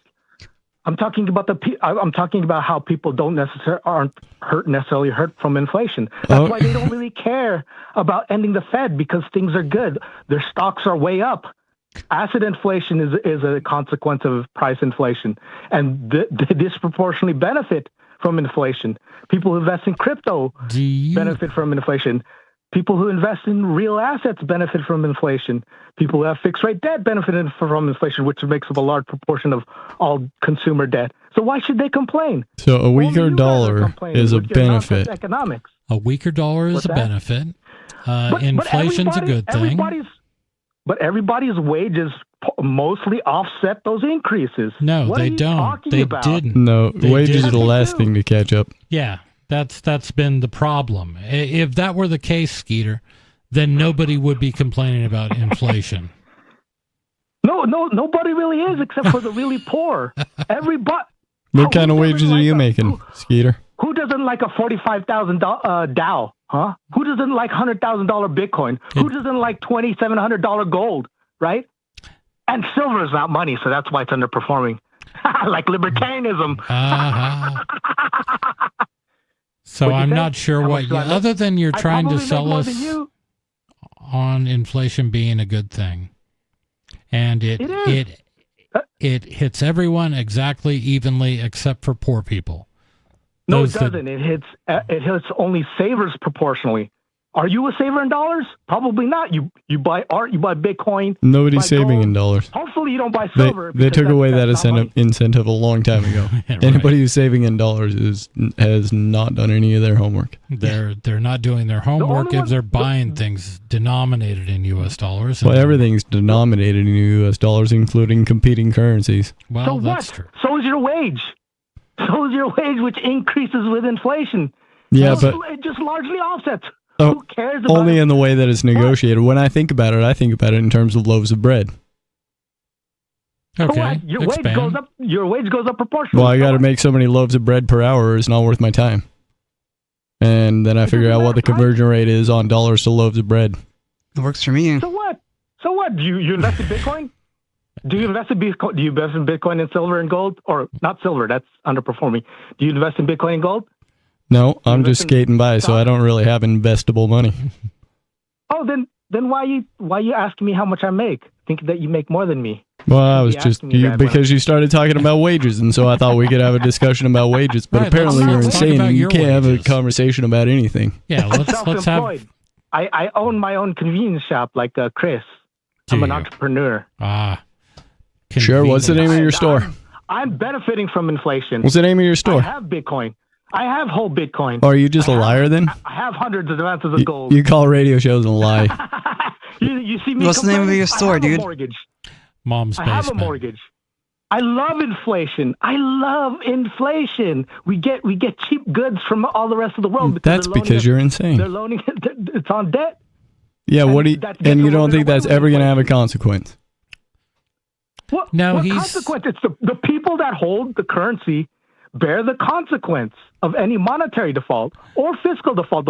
I'm talking about how people aren't necessarily hurt from inflation. That's why they don't really care about ending the Fed, because things are good. Their stocks are way up. Asset inflation is a consequence of price inflation, and they disproportionately benefit from inflation. People who invest in crypto benefit from inflation. People who invest in real assets benefit from inflation. People who have fixed rate debt benefit from inflation, which makes up a large proportion of all consumer debt. So why should they complain? So a weaker dollar is a benefit. Economics. A weaker dollar is a benefit. Inflation's a good thing. But everybody's wages mostly offset those increases. No, they don't. They didn't. No, wages are the last thing to catch up. Yeah. That's been the problem. If that were the case, Skeeter, then nobody would be complaining about inflation. No, nobody really is, except for the really poor. Everybody. What kind of wages are you making, Skeeter? Who doesn't like a $45,000 Dow? Huh? Who doesn't like $100,000 Bitcoin? Who doesn't like $2,700 gold? Right? And silver is not money, so that's why it's underperforming. Like libertarianism. So I'm not sure what other than you're trying to sell us on inflation being a good thing. And it hits everyone exactly evenly except for poor people. No, it doesn't. It hits only savers proportionally. Are you a saver in dollars? Probably not. You buy art, you buy Bitcoin. Nobody's saving in dollars. Hopefully you don't buy silver. They took away that incentive a long time ago. Right. Anybody who's saving in dollars has not done any of their homework. They're not doing their homework if they're buying things denominated in U.S. dollars. Well, everything's denominated in U.S. dollars, including competing currencies. Well, so that's what? True. So is your wage. So is your wage, which increases with inflation. Yeah, so it just largely offsets. Oh, who cares about only in the way that it's negotiated. When I think about it in terms of loaves of bread. Okay, your wage goes up. Your wage goes up proportionally. Well, I got to make so many loaves of bread per hour. It's not worth my time. And then I figure out what the conversion rate is on dollars to loaves of bread. It works for me. So what? Do you invest in Bitcoin? Do you invest in Bitcoin and silver and gold, or not silver? That's underperforming. Do you invest in Bitcoin and gold? No, I'm just skating by, so I don't really have investable money. Oh, then why you asking me how much I make? Think that you make more than me. Well, I was just because you started talking about wages, and so I thought we could have a discussion about wages. But apparently, you're insane, and you can't have a conversation about anything. Yeah, let's have. I own my own convenience shop, like Chris. I'm an entrepreneur. Sure. What's the name of your store? I'm benefiting from inflation. What's the name of your store? I have Bitcoin. I have whole Bitcoin. Or are you just a liar then? I have hundreds of ounces of gold. You call radio shows and lie. You see me. What's the name of your store, dude? Mortgage. Mom's I have a basement. mortgage. I love inflation. We get cheap goods from all the rest of the world. That's because you're insane. They're loaning it's on debt. Yeah, and you don't think that's ever going to have a consequence? What consequence? It's the people that hold the currency bear the consequence of any monetary default or fiscal default.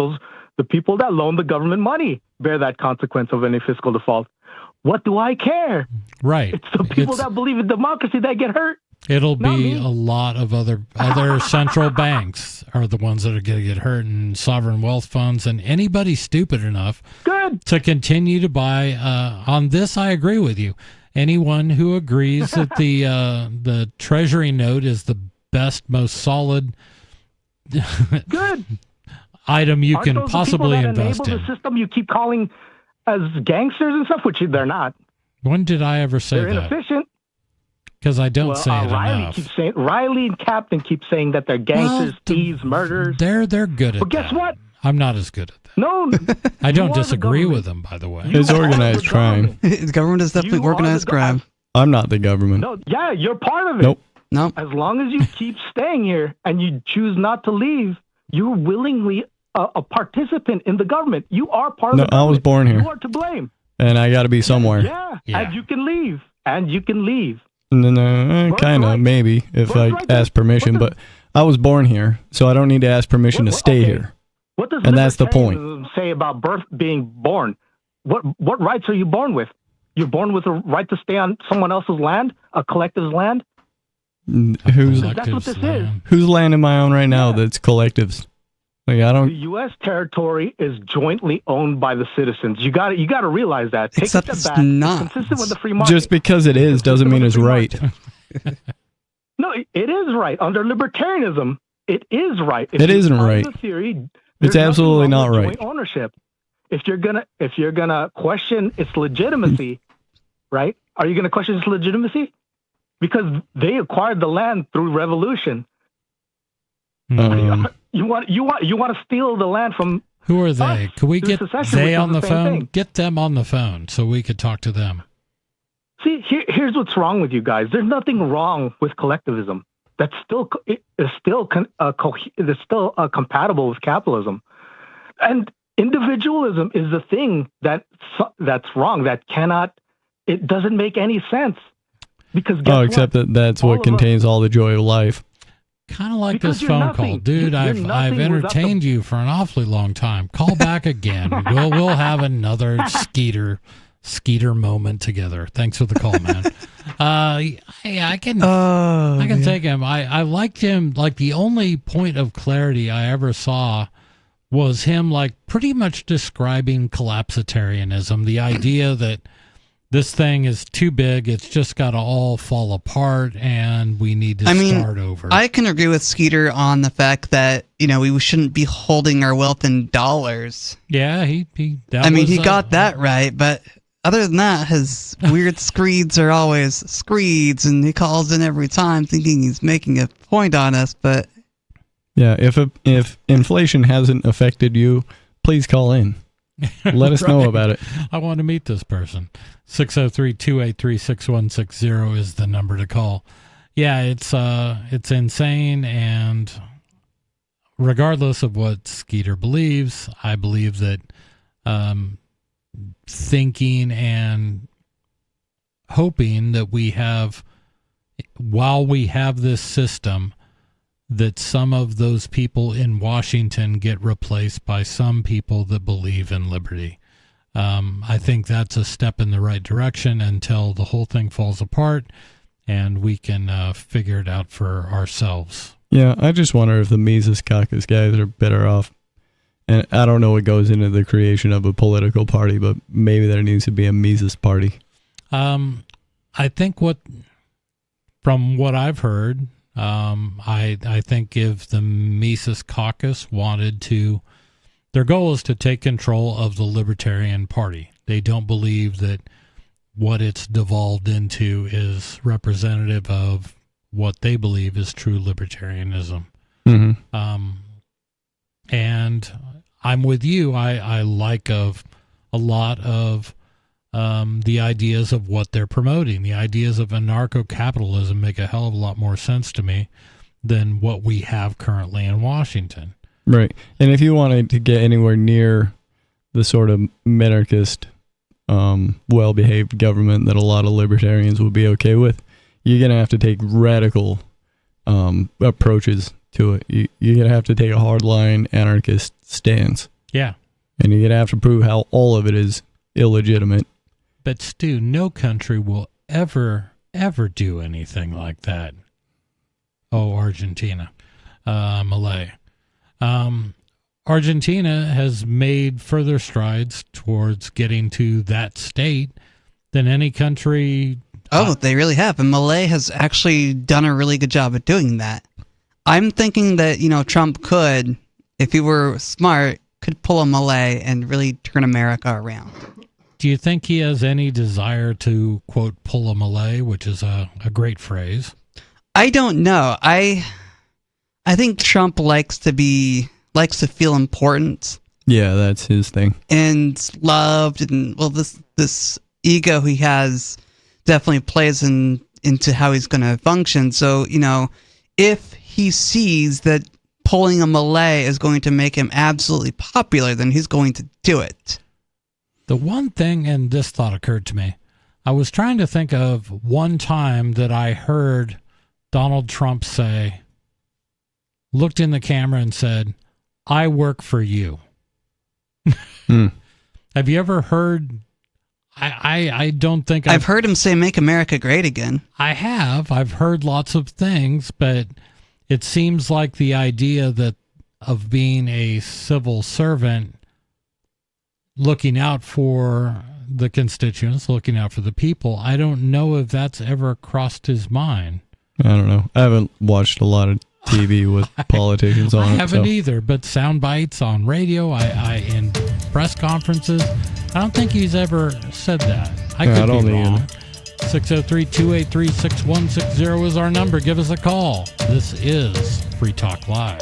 The people that loan the government money bear that consequence of any fiscal default. What do I care? Right. It's the people that believe in democracy that get hurt. It'll be a lot of other central banks are the ones that are going to get hurt, and sovereign wealth funds, and anybody stupid enough to continue to buy. On this, I agree with you. Anyone who agrees that the Treasury note is the best, most solid item you can possibly invest in. The system you keep calling as gangsters and stuff, which they're not. When did I ever say they're that? inefficient. Because I don't say it enough. Riley and Captain keep saying that they're gangsters, thieves, murderers. They're good at that. But guess what? I'm not as good at that. No. I don't disagree with them, by the way. It's organized crime. The government is definitely organized crime. I'm not the government. No, yeah, you're part of it. Nope. No. As long as you keep staying here and you choose not to leave, you're willingly a participant in the government. You are part of the government. I was born here. You are to blame. And I got to be somewhere. Yeah, and you can leave. Kind of, maybe, if I ask permission. But I was born here, so I don't need to ask permission to stay here. What does and that's the point. Say about being born? What rights are you born with? You're born with a right to stay on someone else's land, a collective's land? Whose that's what this is. Whose land am I on right now that's collectives? Like, I don't. The U.S. territory is jointly owned by the citizens. You got to realize that. Take Except a it's step back. not. It's consistent with the free market. Just because it is doesn't mean it's right. No, it is right. Under libertarianism, it is right. It isn't right. The theory, it's absolutely not right. Joint ownership. If you're gonna question its legitimacy, right? Are you gonna question its legitimacy? Because they acquired the land through revolution. You want to steal the land from? Who are they? Could we get they on the phone? Thing. Get them on the phone so we could talk to them. See, here's what's wrong with you guys. There's nothing wrong with collectivism. That's still compatible with capitalism, and individualism is the thing that's wrong. That cannot. It doesn't make any sense. Because except that's what contains all the joy of life. Kind of like this phone call, dude. I've entertained you for an awfully long time. Call back again. We'll have another Skeeter moment together. Thanks for the call, man. I can take him. I liked him. Like, the only point of clarity I ever saw was him like pretty much describing collapsitarianism, the idea that this thing is too big, it's just got to all fall apart, and we need to start over. I can agree with Skeeter on the fact that, we shouldn't be holding our wealth in dollars. Yeah, he got that right, but other than that, his weird screeds are always screeds, and he calls in every time thinking he's making a point on us, but... Yeah, if inflation hasn't affected you, please call in. Let us know about it. I want to meet this person. 603-283-6160 is the number to call. Yeah, it's insane, and regardless of what Skeeter believes, I believe that thinking and hoping that while we have this system, that some of those people in Washington get replaced by some people that believe in liberty. I think that's a step in the right direction until the whole thing falls apart and we can figure it out for ourselves. Yeah, I just wonder if the Mises Caucus guys are better off. And I don't know what goes into the creation of a political party, but maybe there needs to be a Mises party. I think from what I've heard, I think if the Mises Caucus wanted to, their goal is to take control of the Libertarian Party. They don't believe that what it's devolved into is representative of what they believe is true libertarianism. And I'm with you. I like a lot of the ideas of what they're promoting. The ideas of anarcho-capitalism make a hell of a lot more sense to me than what we have currently in Washington. Right. And if you wanted to get anywhere near the sort of minarchist, well-behaved government that a lot of libertarians will be okay with, you're going to have to take radical approaches to it. You're going to have to take a hardline anarchist stance. Yeah. And you're going to have to prove how all of it is illegitimate. But Stu, no country will ever do anything like that. Oh, Argentina. Malay. Argentina has made further strides towards getting to that state than any country. Oh, they really have. And Malay has actually done a really good job at doing that. I'm thinking that, Trump could, if he were smart, could pull a Malay and really turn America around. Do you think he has any desire to, quote, pull a Malay, which is a great phrase? I don't know. I think Trump likes to feel important. Yeah, that's his thing. And loved, and this ego he has definitely plays into how he's going to function. So, if he sees that pulling a Malay is going to make him absolutely popular, then he's going to do it. The one thing, and this thought occurred to me, I was trying to think of one time that I heard Donald Trump looked in the camera and said, "I work for you." Have you ever heard? I don't think I've heard him say, "Make America Great Again." I have. I've heard lots of things, but it seems like the idea of being a civil servant, looking out for the constituents, looking out for the people, I don't know if that's ever crossed his mind. I don't know. I haven't watched a lot of TV with politicians on it. I haven't either, but sound bites on radio, I in press conferences, I don't think he's ever said that. I could be wrong. 603-283-6160 is our number. Give us a call. This is Free Talk Live.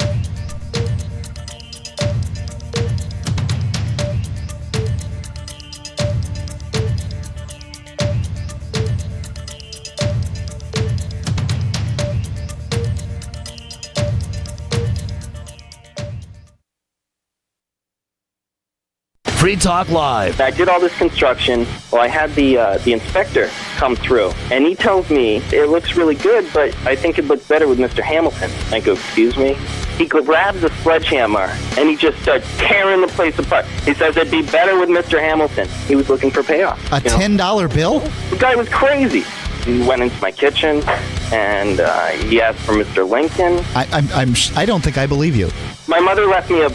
Free Talk Live. I did all this construction. Well, I had the inspector come through, and he tells me it looks really good, but I think it looks better with Mr. Hamilton. I go, excuse me? He grabs a sledgehammer, and he just starts tearing the place apart. He says it'd be better with Mr. Hamilton. He was looking for payoff. A $10 bill? The guy was crazy. He went into my kitchen, and he asked for Mr. Lincoln. I don't think I believe you. My mother left me a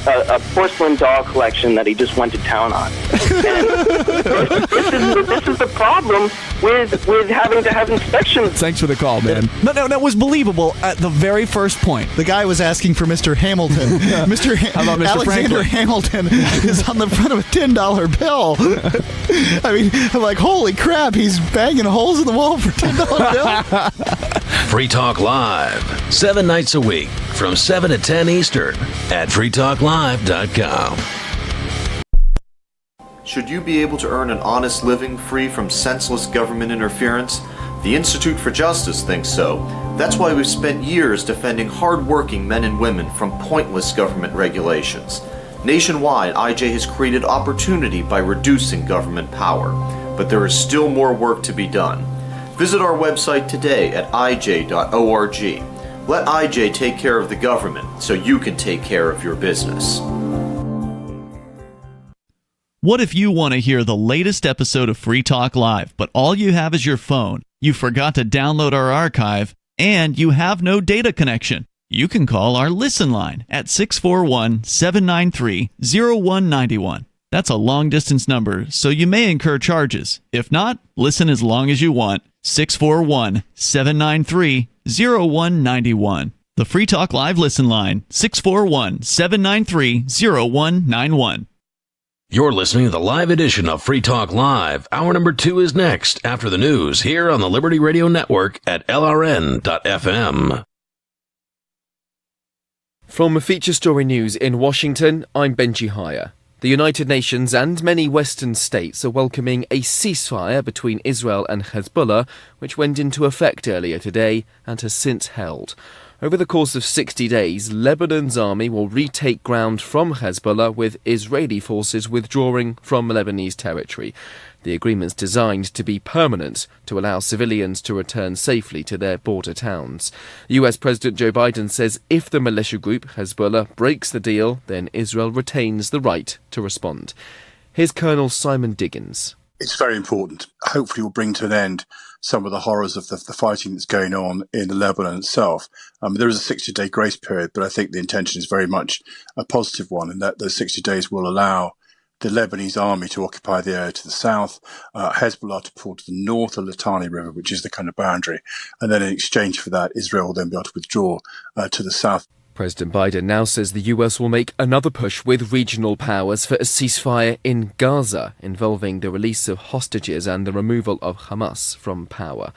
porcelain doll collection that he just went to town on. And this is the problem with having to have inspections. Thanks for the call, man. No, that was believable at the very first point. The guy was asking for Mr. Hamilton. How about Mr. Alexander Franklin? Hamilton is on the front of a $10 bill. I mean, I'm like, holy crap, he's banging holes in the wall for $10 bill. Free Talk Live, 7 nights a week from 7 to 10 Eastern at freetalklive.com. Should you be able to earn an honest living free from senseless government interference? The Institute for Justice thinks so. That's why we've spent years defending hard-working men and women from pointless government regulations. Nationwide, IJ has created opportunity by reducing government power, but there is still more work to be done. Visit our website today at ij.org. Let IJ take care of the government so you can take care of your business. What if you want to hear the latest episode of Free Talk Live, but all you have is your phone, you forgot to download our archive, and you have no data connection? You can call our Listen line at 641-793-0191. That's a long-distance number, so you may incur charges. If not, listen as long as you want. 641-793-0191. The Free Talk Live Listen line, 641-793-0191. You're listening to the live edition of Free Talk Live. Hour number 2 is next after the news here on the Liberty Radio Network at LRN.FM. From Feature Story News in Washington, I'm Benji Hire. The United Nations and many Western states are welcoming a ceasefire between Israel and Hezbollah, which went into effect earlier today and has since held. Over the course of 60 days, Lebanon's army will retake ground from Hezbollah, with Israeli forces withdrawing from Lebanese territory. The agreement's designed to be permanent, to allow civilians to return safely to their border towns. US President Joe Biden says if the militia group Hezbollah breaks the deal, then Israel retains the right to respond. Here's Colonel Simon Diggins. It's very important. Hopefully will bring to an end some of the horrors of the fighting that's going on in Lebanon itself. There is a 60-day grace period, but I think the intention is very much a positive one, in that those 60 days will allow the Lebanese army to occupy the area to the south, Hezbollah to pull to the north of the Litani River, which is the kind of boundary. And then in exchange for that, Israel will then be able to withdraw to the south. President Biden now says the US will make another push with regional powers for a ceasefire in Gaza, involving the release of hostages and the removal of Hamas from power.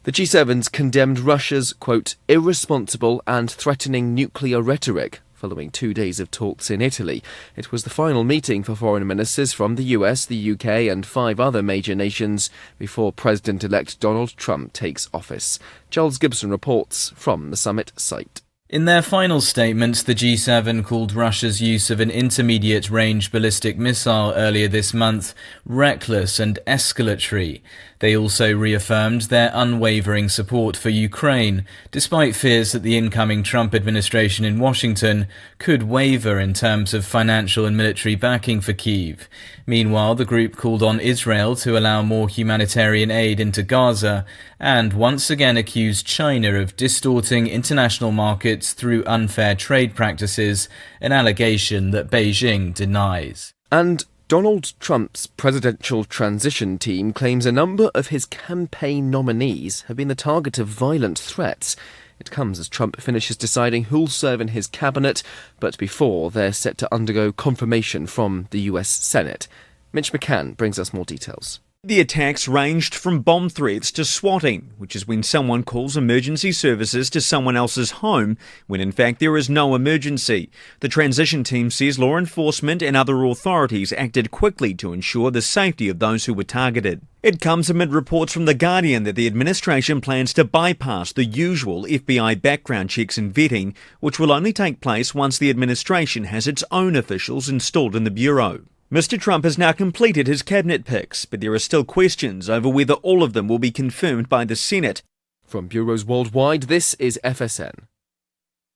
The G7's condemned Russia's, quote, irresponsible and threatening nuclear rhetoric following 2 days of talks in Italy. It was the final meeting for foreign ministers from the US, the UK and 5 other major nations before President-elect Donald Trump takes office. Charles Gibson reports from the summit site. In their final statements, the G7 called Russia's use of an intermediate-range ballistic missile earlier this month reckless and escalatory. They also reaffirmed their unwavering support for Ukraine, despite fears that the incoming Trump administration in Washington could waver in terms of financial and military backing for Kyiv. Meanwhile, the group called on Israel to allow more humanitarian aid into Gaza and once again accused China of distorting international markets through unfair trade practices, an allegation that Beijing denies. And Donald Trump's presidential transition team claims a number of his campaign nominees have been the target of violent threats. It comes as Trump finishes deciding who'll serve in his cabinet, but before they're set to undergo confirmation from the US Senate. Mitch McCann brings us more details. The attacks ranged from bomb threats to swatting, which is when someone calls emergency services to someone else's home when in fact there is no emergency. The transition team says law enforcement and other authorities acted quickly to ensure the safety of those who were targeted. It comes amid reports from The Guardian that the administration plans to bypass the usual FBI background checks and vetting, which will only take place once the administration has its own officials installed in the bureau. Mr. Trump has now completed his cabinet picks, but there are still questions over whether all of them will be confirmed by the Senate. From bureaus worldwide, this is FSN.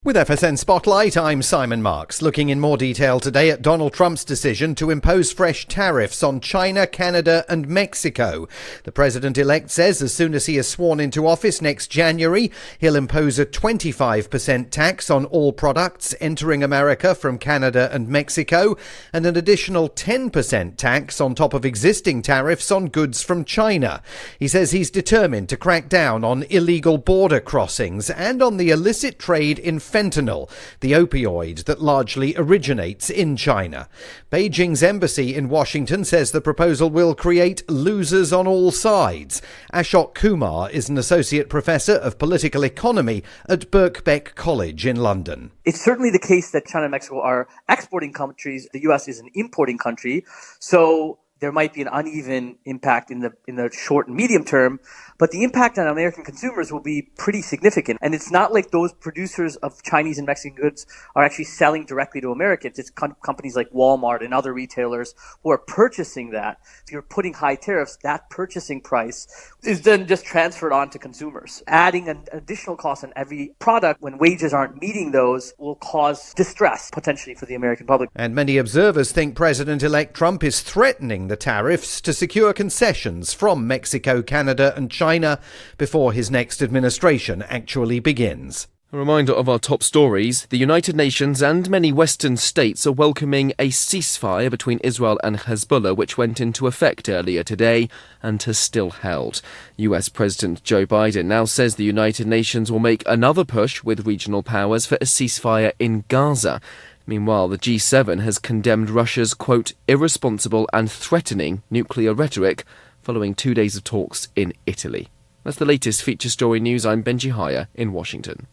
With FSN Spotlight, I'm Simon Marks, looking in more detail today at Donald Trump's decision to impose fresh tariffs on China, Canada and Mexico. The president-elect says as soon as he is sworn into office next January, he'll impose a 25% tax on all products entering America from Canada and Mexico, and an additional 10% tax on top of existing tariffs on goods from China. He says he's determined to crack down on illegal border crossings and on the illicit trade in fentanyl, the opioid that largely originates in China. Beijing's embassy in Washington says the proposal will create losers on all sides. Ashok Kumar is an associate professor of political economy at Birkbeck College in London. It's certainly the case that China and Mexico are exporting countries. The U.S. is an importing country. So there might be an uneven impact in the short and medium term, but the impact on American consumers will be pretty significant. And it's not like those producers of Chinese and Mexican goods are actually selling directly to Americans. It's companies like Walmart and other retailers who are purchasing that. If you're putting high tariffs, that purchasing price is then just transferred on to consumers. Adding an additional cost on every product when wages aren't meeting those will cause distress potentially for the American public. And many observers think President-elect Trump is threatening the tariffs to secure concessions from Mexico, Canada and China before his next administration actually begins. A reminder of our top stories. The United Nations and many Western states are welcoming a ceasefire between Israel and Hezbollah, which went into effect earlier today and has still held. US President Joe Biden now says the United Nations will make another push with regional powers for a ceasefire in Gaza. Meanwhile, the G7 has condemned Russia's, quote, irresponsible and threatening nuclear rhetoric following 2 days of talks in Italy. That's the latest feature story news. I'm Benji Hire in Washington.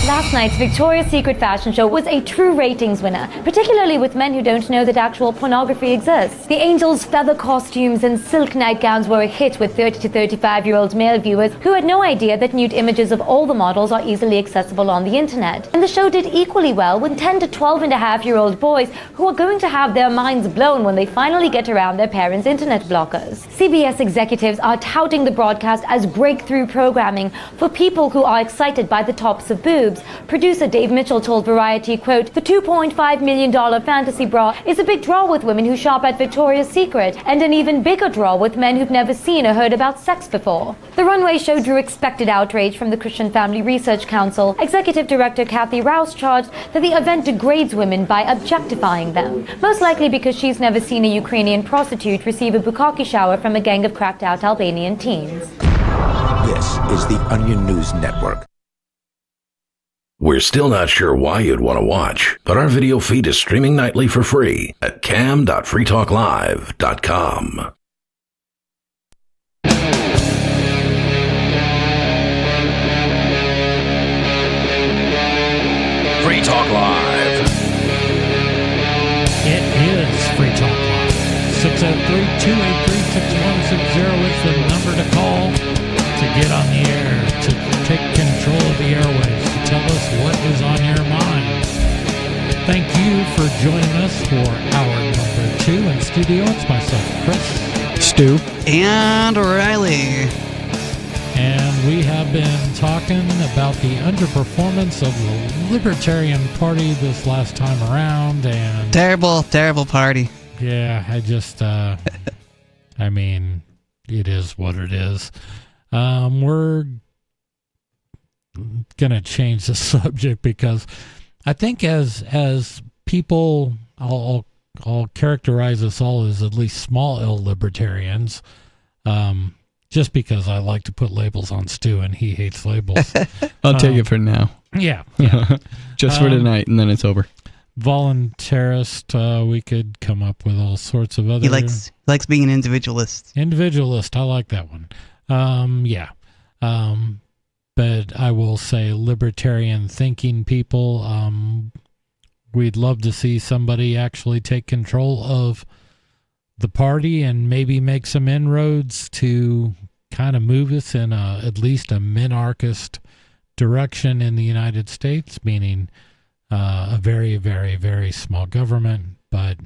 Last night's Victoria's Secret fashion show was a true ratings winner, particularly with men who don't know that actual pornography exists. The angels' feather costumes and silk nightgowns were a hit with 30 to 35-year-old male viewers who had no idea that nude images of all the models are easily accessible on the internet. And the show did equally well with 10 to 12-and-a-half-year-old boys who are going to have their minds blown when they finally get around their parents' internet blockers. CBS executives are touting the broadcast as breakthrough programming for people who are excited by the tops of boobs. Producer Dave Mitchell told Variety, quote, "The $2.5 million fantasy bra is a big draw with women who shop at Victoria's Secret, and an even bigger draw with men who've never seen or heard about sex before." The runway show drew expected outrage from the Christian Family Research Council. Executive Director Kathy Rouse charged that the event degrades women by objectifying them, most likely because she's never seen a Ukrainian prostitute receive a bukkake shower from a gang of cracked-out Albanian teens. This is the Onion News Network. We're still not sure why you'd want to watch, but our video feed is streaming nightly for free at cam.freetalklive.com. Free Talk Live. It is Free Talk Live. 603-283-6160 is the number to call to get on the air, to take control of the airwaves, to tell us what is on your mind. Thank you for joining us for hour number 2 in studio. It's myself, Chris. Stu. And Riley. And we have been talking about the underperformance of the Libertarian Party this last time around. And terrible party. Yeah, I just, I mean, it is what it is. We're gonna change the subject because I think as people, I'll characterize us all as at least small L libertarians, just because I like to put labels on Stu and he hates labels. I'll take it for now. Yeah. Just for tonight, and then it's over. Voluntarist, we could come up with all sorts of other. He likes being an individualist. Individualist, I like that one. But I will say libertarian thinking people, we'd love to see somebody actually take control of the party and maybe make some inroads to kind of move us in at least a minarchist direction in the United States, meaning a very, very, very small government. But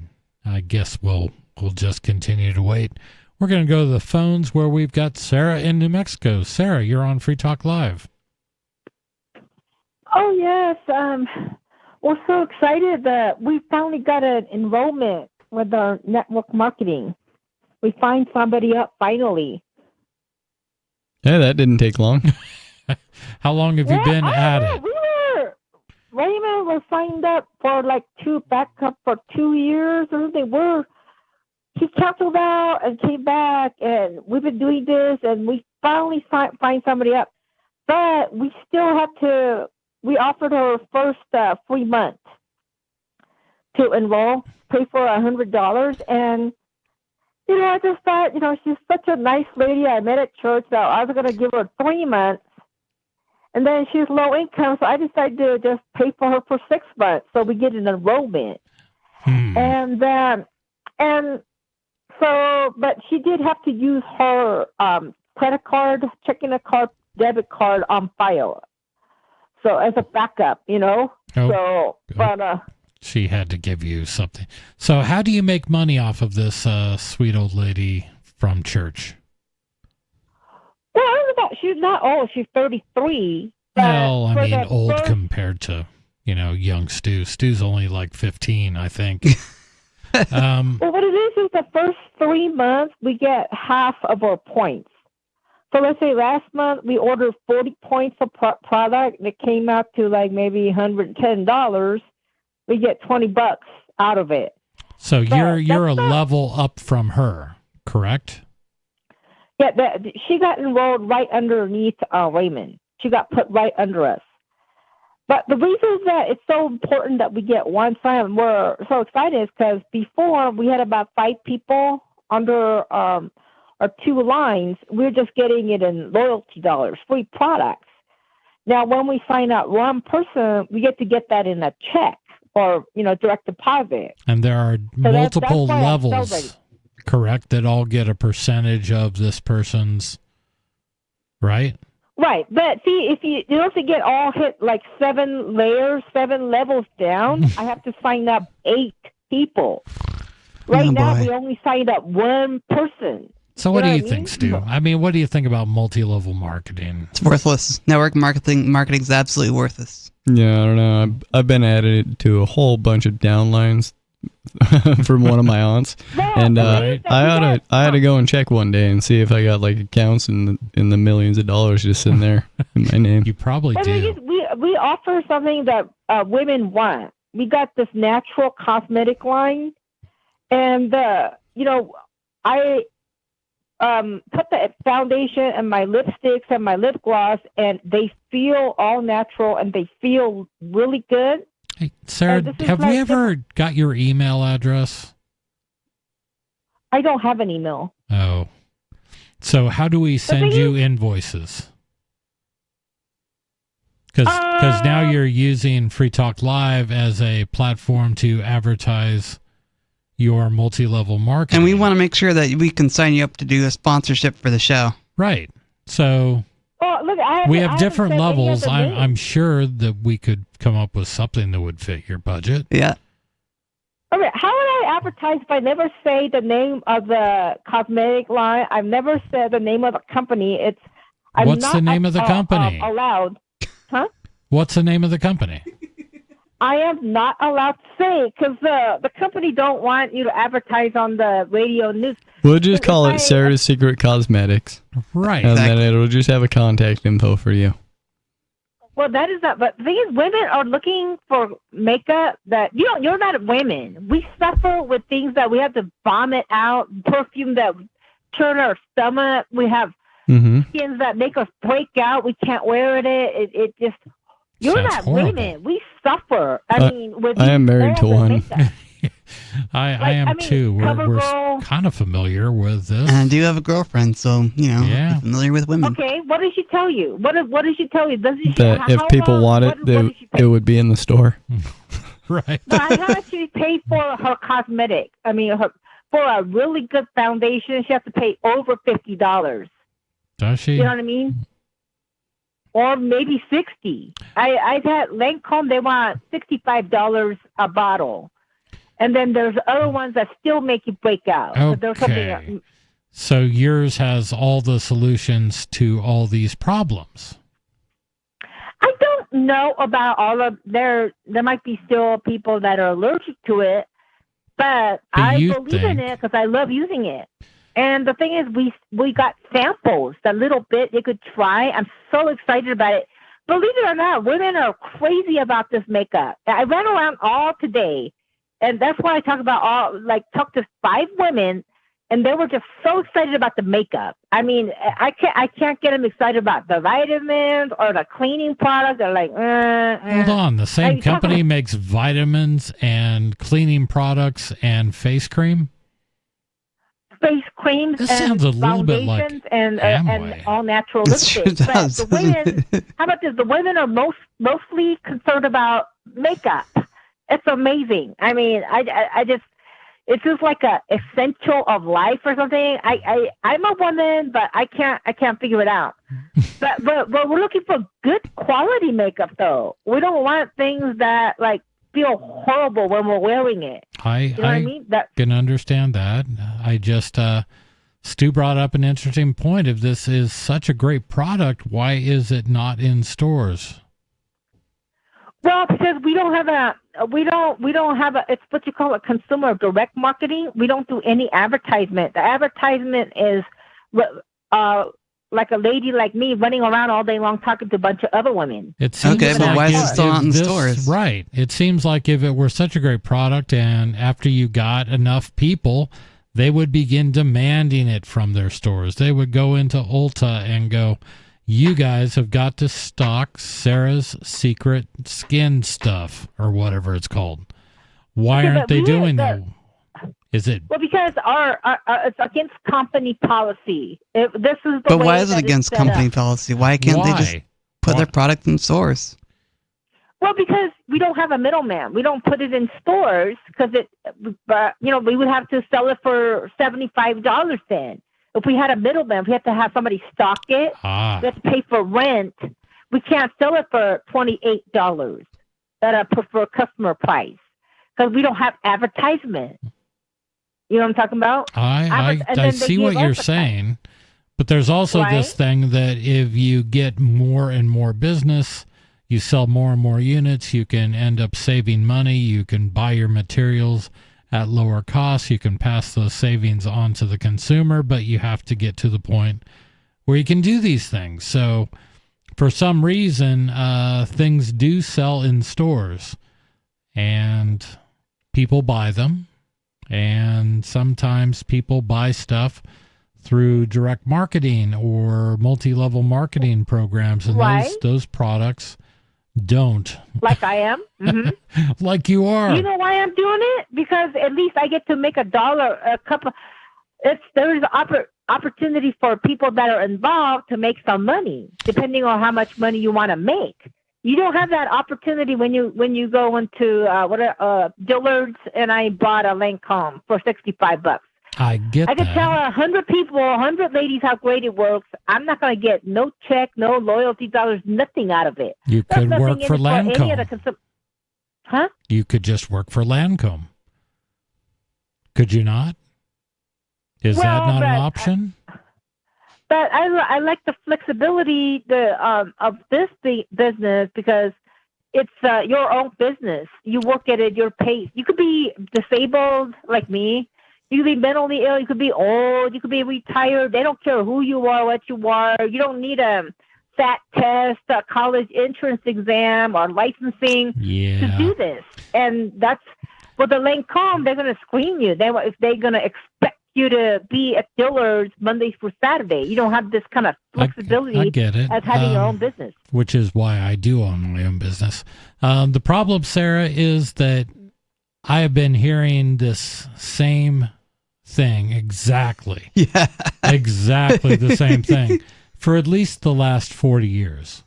I guess we'll just continue to wait. We're going to go to the phones where we've got Sarah in New Mexico. Sarah, you're on Free Talk Live. Oh, yes. We're so excited that we finally got an enrollment with our network marketing. We find somebody up finally. Yeah, that didn't take long. How long have you been at it? Raymond was signed up for backup for 2 years or something. He canceled out and came back, and we've been doing this, and we finally find somebody up. But we still have to, we offered her first free month to enroll, pay for $100. And, I just thought, she's such a nice lady I met at church that I was going to give her 3 months. And then she's low income, so I decided to just pay for her for 6 months so we get an enrollment. And so, but she did have to use her credit card, checking account, debit card on file. So as a backup, She had to give you something. So how do you make money off of this sweet old lady from church? Well, she's not old. She's 33. Well, I mean, old compared to, young Stu. Stu's only like 15, I think. Well, what it is the first 3 months, we get half of our points. So let's say last month we ordered 40 points of product, and it came out to maybe $110. We get $20 out of it. So you're a level up from her, correct? Yeah, she got enrolled right underneath Raymond. She got put right under us. But the reason that it's so important that we get one sign, we're so excited, is because before we had about 5 people under our 2 lines. We're just getting it in loyalty dollars, free products. Now, when we sign up one person, we get to get that in a check or, direct deposit. And there are So multiple that's why I'm levels, celebrating. correct, that all get a percentage of this person's, right? Right. But see, if you don't get all hit like 7 layers, 7 levels down, I have to sign up 8 people. Right now, we only signed up one person. So what do you think, Stu? I mean, what do you think about multi-level marketing? It's worthless. Network marketing is absolutely worthless. Yeah, I don't know. I've been added to a whole bunch of downlines from one of my aunts, and I had to go and check one day and see if I got like accounts in the millions of dollars just sitting there in my name. You probably do. We offer something that women want. We got this natural cosmetic line, and I put the foundation and my lipsticks and my lip gloss, and they feel all natural and they feel really good. Hey, Sarah, have we ever got your email address? I don't have an email. Oh. So how do we send you invoices? Because now you're using Free Talk Live as a platform to advertise your multi-level marketing. And we want to make sure that we can sign you up to do a sponsorship for the show. Right. So we have different levels. I'm sure that we could come up with something that would fit your budget. Yeah. Okay, how would I advertise if I never say the name of the cosmetic line? I've never said the name of the company. What's the name of the company? Allowed. Huh? What's the name of the company? I am not allowed to say because the company don't want you to advertise on the radio news. We'll just call it Sarah's Secret Cosmetics. Right. And then it'll just have a contact info for you. Well, that is not. But the thing is, women are looking for makeup that you're not women. We suffer with things that we have to vomit out, perfume that turn our stomach. We have skins that make us break out. We can't wear it. It just. You're Sounds not horrible. women. We suffer. I mean, with I am married to one. I am too. We're kind of familiar with this. And I do have a girlfriend, so, Yeah. I'm familiar with women. Okay, what did she tell you? What did she tell you? That if people want it, it would be in the store. Right. No, how much she paid for her cosmetic? I mean, for a really good foundation, she has to pay over $50. Does she? You know what I mean? Or maybe $60. I've had Lancome, they want $65 a bottle. And then there's other ones that still make you break out. Okay. So yours has all the solutions to all these problems. I don't know about all of there might be still people that are allergic to it, but I believe in it because I love using it. And the thing is, we got samples, a little bit you could try. I'm so excited about it. Believe it or not, women are crazy about this makeup. I ran around all today, and that's why I talk to 5 women, and they were just so excited about the makeup. I mean, I can't get them excited about the vitamins or the cleaning product. They're like, Hold on, the same company makes vitamins and cleaning products and face cream? Face creams This and sounds a little bit like foundations and all natural lipsticks. But the women, how about this? The women are mostly concerned about makeup. It's amazing. I mean, I just, it's just like a essential of life or something. I'm a woman, but I can't figure it out. but we're looking for good quality makeup though. We don't want things that like feel horrible when we're wearing it. You know what I mean? Can understand that. I just Stu brought up an interesting point. If this is such a great product, why is it not in stores? Well, because we don't have it's what you call a consumer direct marketing. We don't do any advertisement. The advertisement is like a lady like me running around all day long talking to a bunch of other women. It seems but why is it still not in stores? Right. It seems like if it were such a great product and after you got enough people, they would begin demanding it from their stores. They would go into Ulta and go, you guys have got to stock Sarah's Secret Skin stuff or whatever it's called. Why aren't they doing that? Is it? Well, because our it's against company policy. This is the But way why is it that it's against set company up. policy? Why can't they just? put their product in stores? Well, because we don't have a middleman. We don't put it in stores because we would have to sell it for $75 then. If we had a middleman, we have to have somebody stock it. We have to pay for rent. We can't sell it for $28 at a preferred customer price because we don't have advertisement. You know what I'm talking about? I see what you're saying, but there's also this thing that if you get more and more business, you sell more and more units, you can end up saving money, you can buy your materials at lower costs, you can pass those savings on to the consumer, but you have to get to the point where you can do these things. So for some reason, things do sell in stores and people buy them. And sometimes people buy stuff through direct marketing or multi-level marketing programs, and those products don't. Like I am? Mm-hmm. Like you are. You know why I'm doing it? Because at least I get to make $1 a cup of... There's opportunity for people that are involved to make some money, depending on how much money you want to make. You don't have that opportunity when you go into Dillard's and I bought a Lancome for $65. I get I could that. tell 100 people, 100 ladies how great it works. I'm not going to get no check, no loyalty dollars, nothing out of it. You could work for Lancome. Huh? You could just work for Lancome. Could you not? Is that not an option? But I like the flexibility of this business because it's your own business. You work at it, you're paid. You could be disabled like me. You could be mentally ill. You could be old. You could be retired. They don't care who you are, what you are. You don't need a SAT test, a college entrance exam, or licensing to do this. And that's with the Lancome. They're going to screen you. They're going to expect you to be at Dillard's Monday through Saturday. You don't have this kind of flexibility I get it. as having your own business. Which is why I do own my own business. The problem, Sarah, is that I have been hearing this same thing exactly. Yeah. Exactly the same thing for at least the last 40 years.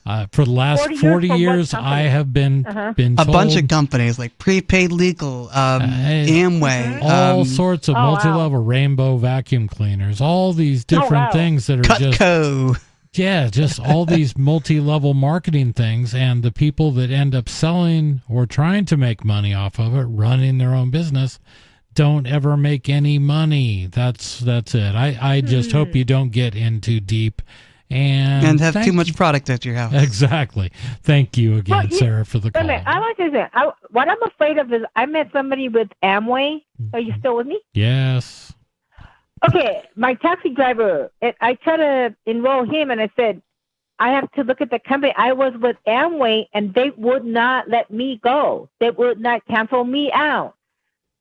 For the last 40 years, I have been told a bunch of companies like Prepaid Legal, Amway, all sorts of multi-level rainbow vacuum cleaners, all these different things that are Cutco. just all these multi-level marketing things, and the people that end up selling or trying to make money off of it, running their own business, don't ever make any money. That's it. I just hope you don't get in too deep and have too much product at your house. Exactly. Thank you again, Sarah, for the call. I like to say, what I'm afraid of is I met somebody with Amway. Are you still with me? Yes. Okay, my taxi driver, I tried to enroll him, and I said, I have to look at the company. I was with Amway, and they would not let me go. They would not cancel me out.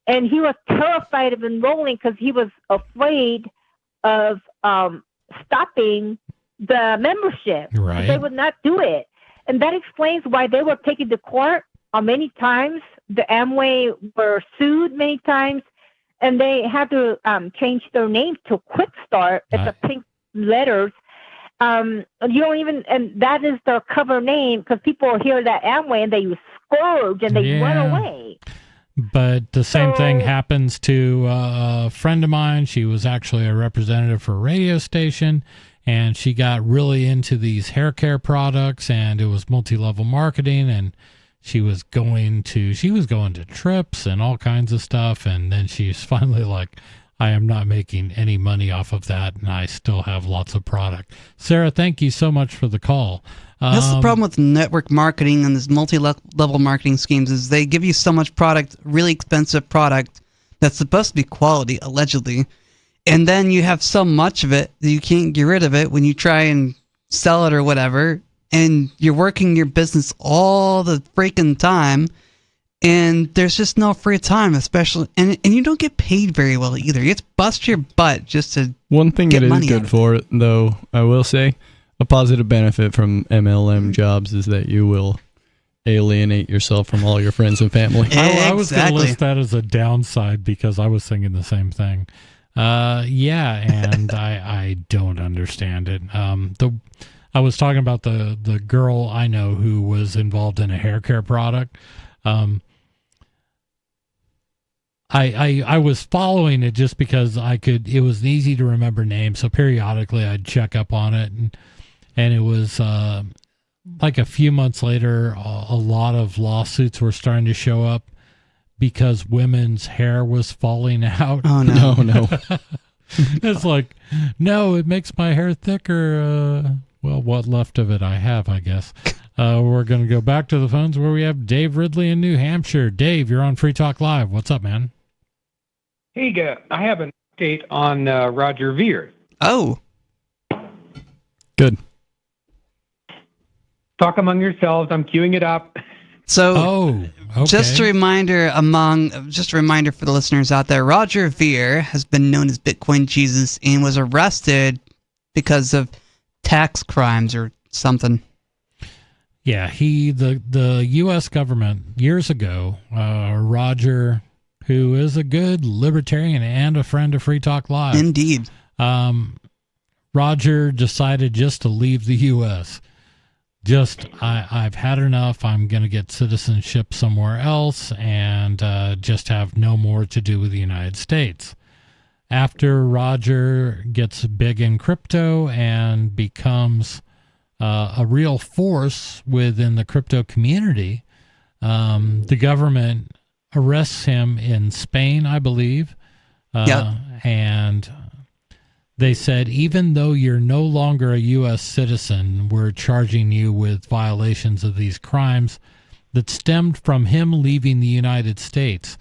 And he was terrified of enrolling because he was afraid of stopping the membership. Right. They would not do it. And that explains why they were taken to court many times. The Amway were sued many times, and they had to change their name to Quick Start. It's a pink letters. You don't even, and that is their cover name because people hear that Amway and they scourge and they run away. But the same thing happens to a friend of mine. She was actually a representative for a radio station, and she got really into these hair care products, and it was multi-level marketing, and she was going to trips and all kinds of stuff, and then she's finally like, I am not making any money off of that, and I still have lots of product. Sarah, thank you so much for the call. That's the problem with network marketing and this multi-level marketing schemes is they give you so much product, really expensive product that's supposed to be quality, allegedly, and then you have so much of it that you can't get rid of it when you try and sell it or whatever, and you're working your business all the freaking time, and there's just no free time, especially, and you don't get paid very well either. You have to bust your butt just to One thing get that is money good for it, though, I will say, a positive benefit from MLM jobs is that you will alienate yourself from all your friends and family. I was going to list that as a downside because I was thinking the same thing. And I don't understand it. I was talking about the girl I know who was involved in a hair care product. I was following it just because it was easy to remember names. So periodically I'd check up on it, and it was like a few months later, a lot of lawsuits were starting to show up because women's hair was falling out. Oh no. It's like, no, it makes my hair thicker. Well, what left of it I have, I guess. We're going to go back to the phones where we have Dave Ridley in New Hampshire. Dave, you're on Free Talk Live. What's up, man? Hey, I have an update on Roger Ver. Oh. Good. Talk among yourselves. I'm queuing it up. So, just a reminder for the listeners out there, Roger Ver has been known as Bitcoin Jesus and was arrested because of tax crimes or something. Yeah, the U.S. government, years ago, Roger, who is a good libertarian and a friend of Free Talk Live. Indeed. Roger decided just to leave the U.S., I've had enough. I'm going to get citizenship somewhere else and just have no more to do with the United States. After Roger gets big in crypto and becomes a real force within the crypto community, the government arrests him in Spain, I believe. And they said, even though you're no longer a U.S. citizen, we're charging you with violations of these crimes that stemmed from him leaving the United States.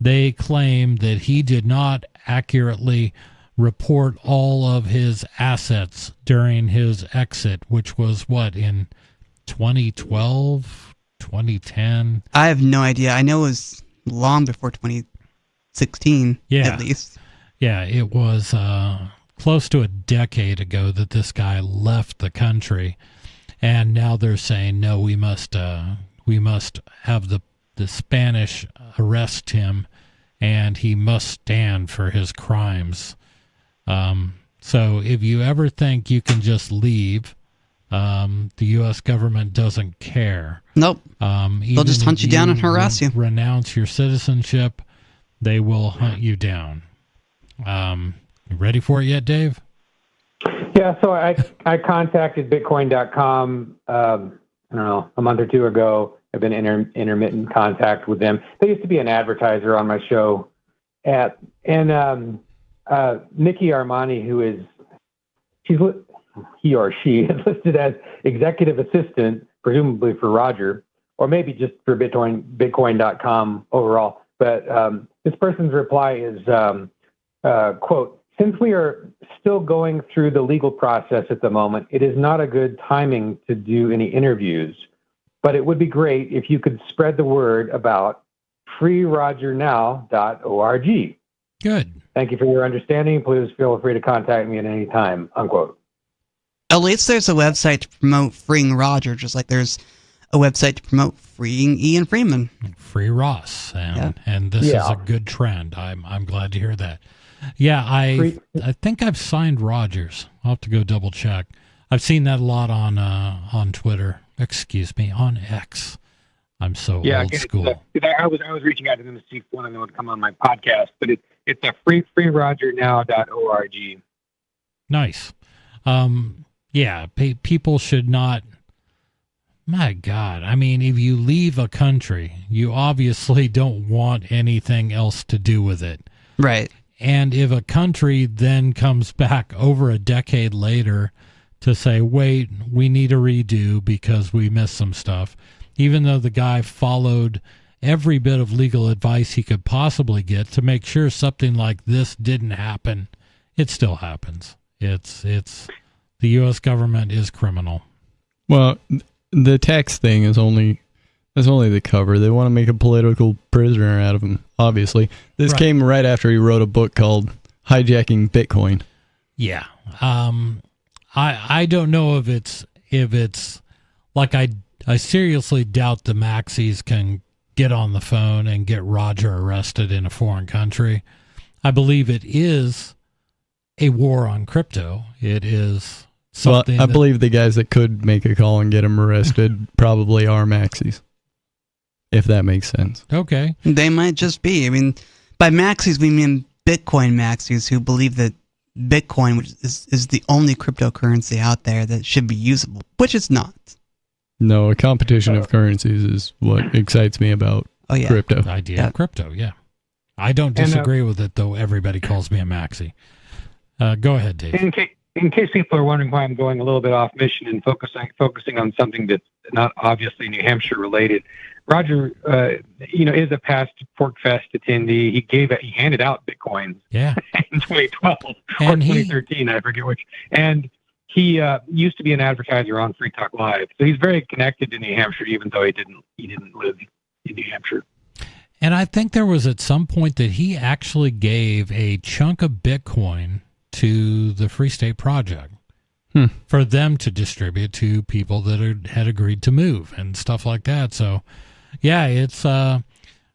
They claim that he did not accurately report all of his assets during his exit, which was in 2012, 2010? I have no idea. I know it was long before 2016, at least. Yeah, it was close to a decade ago that this guy left the country, and now they're saying, no, we must have the Spanish arrest him, and he must stand for his crimes. So if you ever think you can just leave, the U.S. government doesn't care. Nope. They'll just hunt you down and harass you. Renounce your citizenship, they will hunt you down. Ready for it yet, Dave? Yeah, so I contacted Bitcoin.com, I don't know, a month or two ago. I've been in intermittent contact with them. They used to be an advertiser on my show. Nikki Armani, he or she is listed as executive assistant, presumably for Roger, or maybe just for Bitcoin.com overall. But this person's reply is, quote, since we are still going through the legal process at the moment, it is not a good timing to do any interviews, but it would be great if you could spread the word about freerogernow.org. Good. Thank you for your understanding. Please feel free to contact me at any time, unquote. At least there's a website to promote freeing Roger, just like there's a website to promote freeing Ian Freeman. Free Ross. And this is a good trend. I'm glad to hear that. Yeah, I think I've signed Rogers. I'll have to go double check. I've seen that a lot on Twitter. Excuse me, on X. I'm so old school. I was reaching out to them to see if one of them would come on my podcast, but it's a freerogernow.org. Nice. People should not. My God, I mean, if you leave a country, you obviously don't want anything else to do with it. Right. And if a country then comes back over a decade later to say, wait, we need a redo because we missed some stuff, even though the guy followed every bit of legal advice he could possibly get to make sure something like this didn't happen, it still happens. It's the U.S. government is criminal. Well, the tax thing is only the cover. They want to make a political prisoner out of him, obviously. This came right after he wrote a book called Hijacking Bitcoin. Yeah. I don't know if it's like I seriously doubt the Maxis can get on the phone and get Roger arrested in a foreign country. I believe it is a war on crypto. It is something. Well, I believe the guys that could make a call and get him arrested probably are maxis, if that makes sense. Okay. They might just be. I mean, by maxis, we mean Bitcoin maxis who believe that Bitcoin, which is the only cryptocurrency out there that should be usable, which it's not. No, a competition of currencies is what excites me about crypto. The idea of crypto, yeah. I don't disagree with it, though everybody calls me a maxi. Go ahead, Dave. In case people are wondering why I'm going a little bit off mission and focusing on something that's not obviously New Hampshire related, Roger, is a past PorcFest attendee. He handed out Bitcoins in 2012 or 2013, I forget which. And he used to be an advertiser on Free Talk Live, so he's very connected to New Hampshire, even though he didn't live in New Hampshire. And I think there was at some point that he actually gave a chunk of Bitcoin to the Free State Project for them to distribute to people that had agreed to move and stuff like that. So, yeah, it's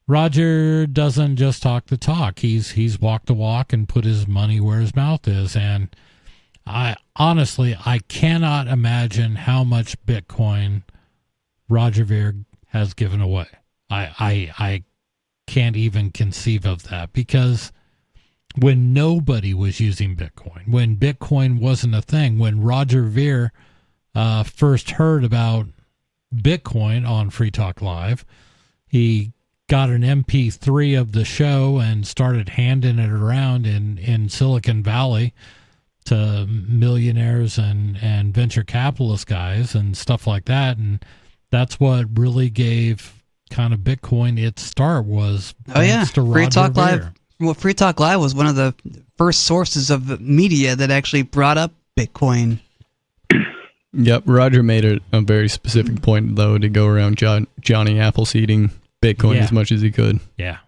Roger doesn't just talk the talk. He's walked the walk and put his money where his mouth is. And I cannot imagine how much Bitcoin Roger Ver has given away. I can't even conceive of that, because when nobody was using Bitcoin, when Bitcoin wasn't a thing, when Roger Ver first heard about Bitcoin on Free Talk Live, he got an MP3 of the show and started handing it around in Silicon Valley to millionaires and venture capitalist guys and stuff like that. And that's what really gave kind of Bitcoin its start, was to Free Talk Roger Live. Ver. Well, Free Talk Live was one of the first sources of media that actually brought up Bitcoin. Yep, Roger made a very specific point, though, to go around Johnny Appleseeding Bitcoin as much as he could. Yeah.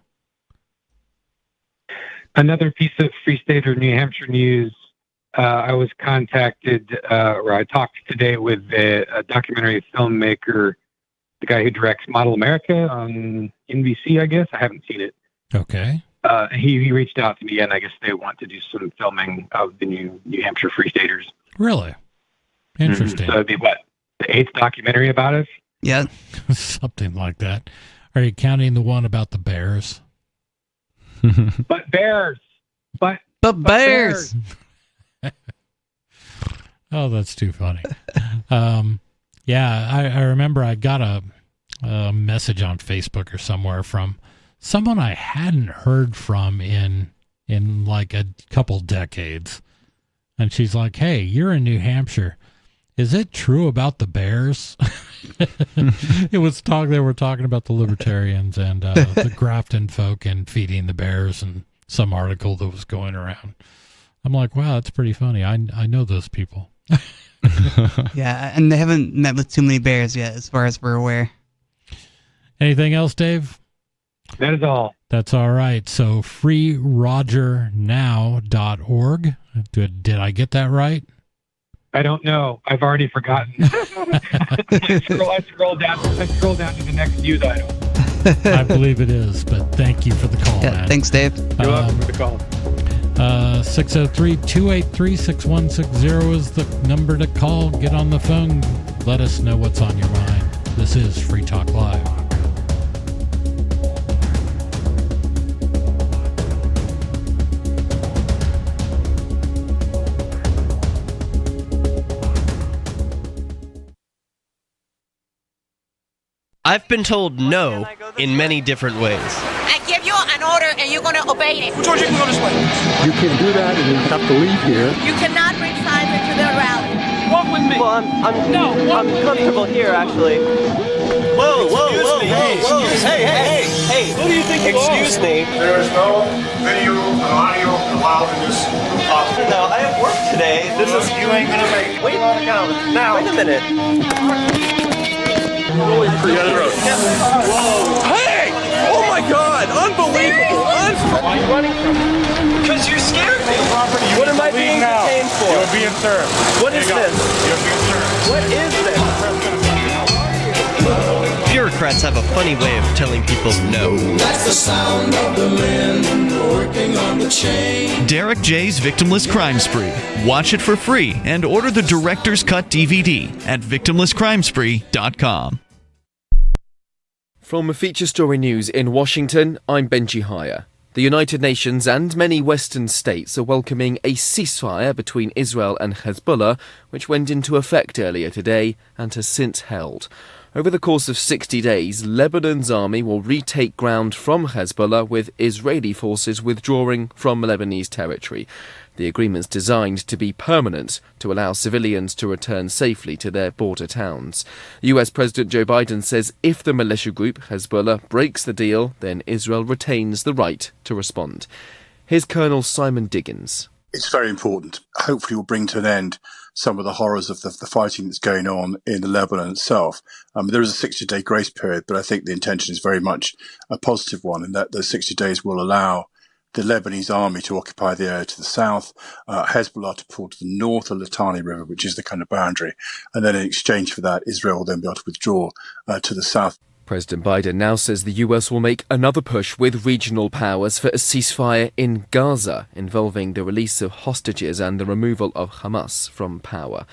Another piece of Free State or New Hampshire news, I was contacted, or I talked today with a documentary filmmaker, the guy who directs Model America on NBC, I guess. I haven't seen it. Okay. He reached out to me, and I guess they want to do some filming of the New Hampshire Free Staters. Really? Interesting. So it'd be, the 8th documentary about it? Yeah. Something like that. Are you counting the one about the bears? But bears! But bears! Oh, that's too funny. Yeah, I remember I got a message on Facebook or somewhere from someone I hadn't heard from in like a couple decades. And she's like, "Hey, you're in New Hampshire. Is it true about the bears?" They were talking about the Libertarians and the Grafton folk and feeding the bears, and some article that was going around. I'm like, wow, that's pretty funny. I know those people. Yeah, and they haven't met with too many bears yet, as far as we're aware. Anything else, Dave? That is all. That's all right. So freerogernow.org. Did I get that right? I don't know. I've already forgotten. I scroll down to the next news item. I believe it is, but thank you for the call, man. Thanks, Dave. You're welcome for the call. 603-283-6160 is the number to call. Get on the phone. Let us know what's on your mind. This is Free Talk Live. I've been told no in many different ways. I give you an order and you're going to obey it. George, you can go this way. You can't do that and you have to leave here. You cannot bring signs into the rally. Walk with me. Well, I'm comfortable here, actually. Whoa, hey, Who do you think excuse me. There is no video and audio allowed in this office. No, I have work today. You ain't going to make it. Wait a minute. Hey! Oh my God! Unbelievable! Why are you running from me? Because you scared me. What am I being detained for? You're being served. What is this? You're being served. What is this? You're Democrats have a funny way of telling people no. That's the sound of the men working on the chain. Derek J's Victimless Crime Spree. Watch it for free and order the Director's Cut DVD at victimlesscrimespree.com. From Feature Story News in Washington, I'm Benji Hire. The United Nations and many Western states are welcoming a ceasefire between Israel and Hezbollah, which went into effect earlier today and has since held. Over the course of 60 days, Lebanon's army will retake ground from Hezbollah, with Israeli forces withdrawing from Lebanese territory. The agreement's designed to be permanent, to allow civilians to return safely to their border towns. US President Joe Biden says if the militia group Hezbollah breaks the deal, then Israel retains the right to respond. Here's Colonel Simon Diggins. It's very important. Hopefully will bring to an end some of the horrors of the fighting that's going on in the Lebanon itself. There is a 60-day grace period, but I think the intention is very much a positive one, in that those 60 days will allow the Lebanese army to occupy the area to the south, Hezbollah to pull to the north of the Litani River, which is the kind of boundary, and then in exchange for that, Israel will then be able to withdraw to the south. President Biden now says the US will make another push with regional powers for a ceasefire in Gaza, involving the release of hostages and the removal of Hamas from power.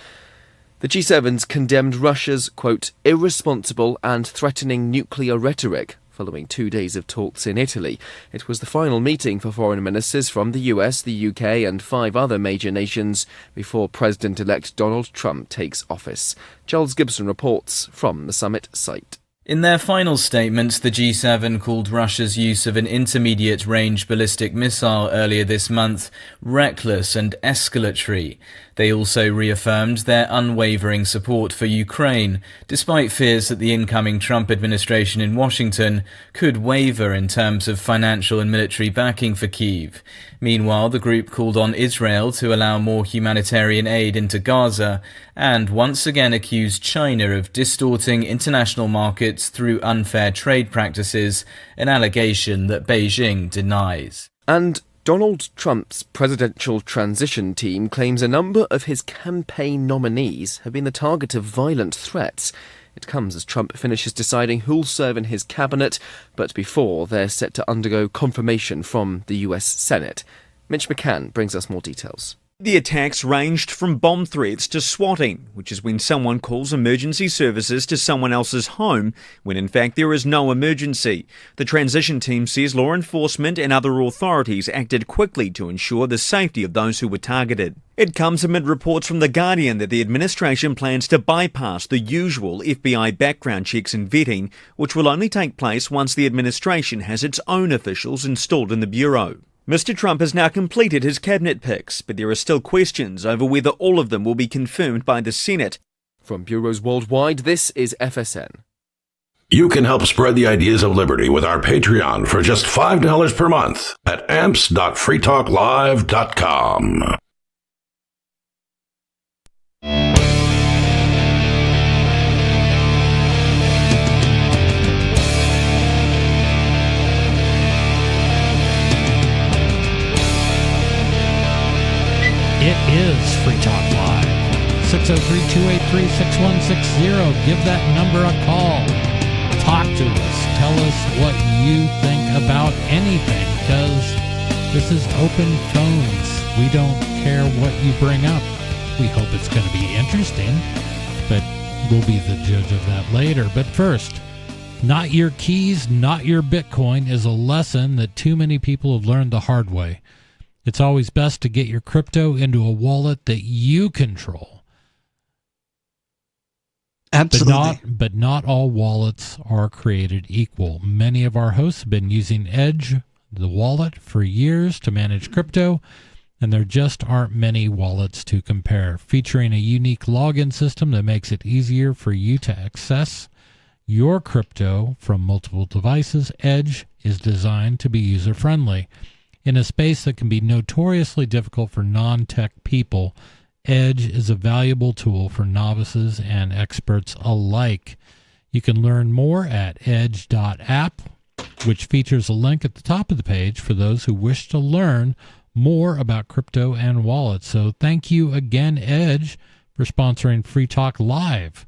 The G7's condemned Russia's, quote, irresponsible and threatening nuclear rhetoric following 2 days of talks in Italy. It was the final meeting for foreign ministers from the US, the UK and 5 other major nations before President-elect Donald Trump takes office. Charles Gibson reports from the summit site. In their final statements, the G7 called Russia's use of an intermediate-range ballistic missile earlier this month reckless and escalatory. They also reaffirmed their unwavering support for Ukraine, despite fears that the incoming Trump administration in Washington could waver in terms of financial and military backing for Kyiv. Meanwhile, the group called on Israel to allow more humanitarian aid into Gaza and once again accused China of distorting international markets through unfair trade practices, an allegation that Beijing denies. And Donald Trump's presidential transition team claims a number of his campaign nominees have been the target of violent threats. It comes as Trump finishes deciding who'll serve in his cabinet, but before they're set to undergo confirmation from the US Senate. Mitch McCann brings us more details. The attacks ranged from bomb threats to swatting, which is when someone calls emergency services to someone else's home, when in fact there is no emergency. The transition team says law enforcement and other authorities acted quickly to ensure the safety of those who were targeted. It comes amid reports from The Guardian that the administration plans to bypass the usual FBI background checks and vetting, which will only take place once the administration has its own officials installed in the bureau. Mr. Trump has now completed his cabinet picks, but there are still questions over whether all of them will be confirmed by the Senate. From bureaus worldwide, this is FSN. You can help spread the ideas of liberty with our Patreon for just $5 per month at amps.freetalklive.com. It is Free Talk Live. 603-283-6160. Give that number a call. Talk to us. Tell us what you think about anything, because this is open phones. We don't care what you bring up. We hope it's going to be interesting, but we'll be the judge of that later. But first, not your keys, not your Bitcoin is a lesson that too many people have learned the hard way. It's always best to get your crypto into a wallet that you control. Absolutely. But not all wallets are created equal. Many of our hosts have been using Edge, the wallet, for years to manage crypto, and there just aren't many wallets to compare. Featuring a unique login system that makes it easier for you to access your crypto from multiple devices, Edge is designed to be user-friendly. In a space that can be notoriously difficult for non-tech people, Edge is a valuable tool for novices and experts alike. You can learn more at edge.app, which features a link at the top of the page for those who wish to learn more about crypto and wallets. So thank you again, Edge, for sponsoring Free Talk Live.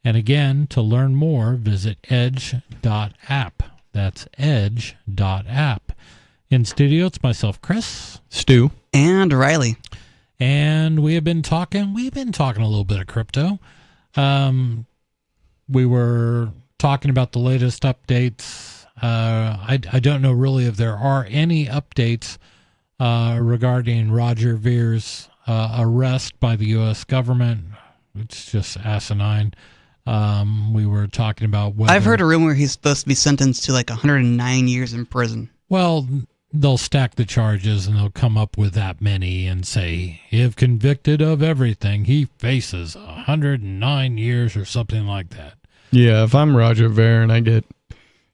And again, to learn more, visit edge.app. That's edge.app. In studio, it's myself, Chris, Stu, and Riley. And we've been talking a little bit of crypto. We were talking about the latest updates. I don't know really if there are any updates regarding Roger Vere's arrest by the U.S. government. It's just asinine. We were talking about whether... I've heard a rumor he's supposed to be sentenced to like 109 years in prison. Well, they'll stack the charges and they'll come up with that many and say, if convicted of everything, he faces 109 years or something like that. Yeah, if I'm Roger Ver and I get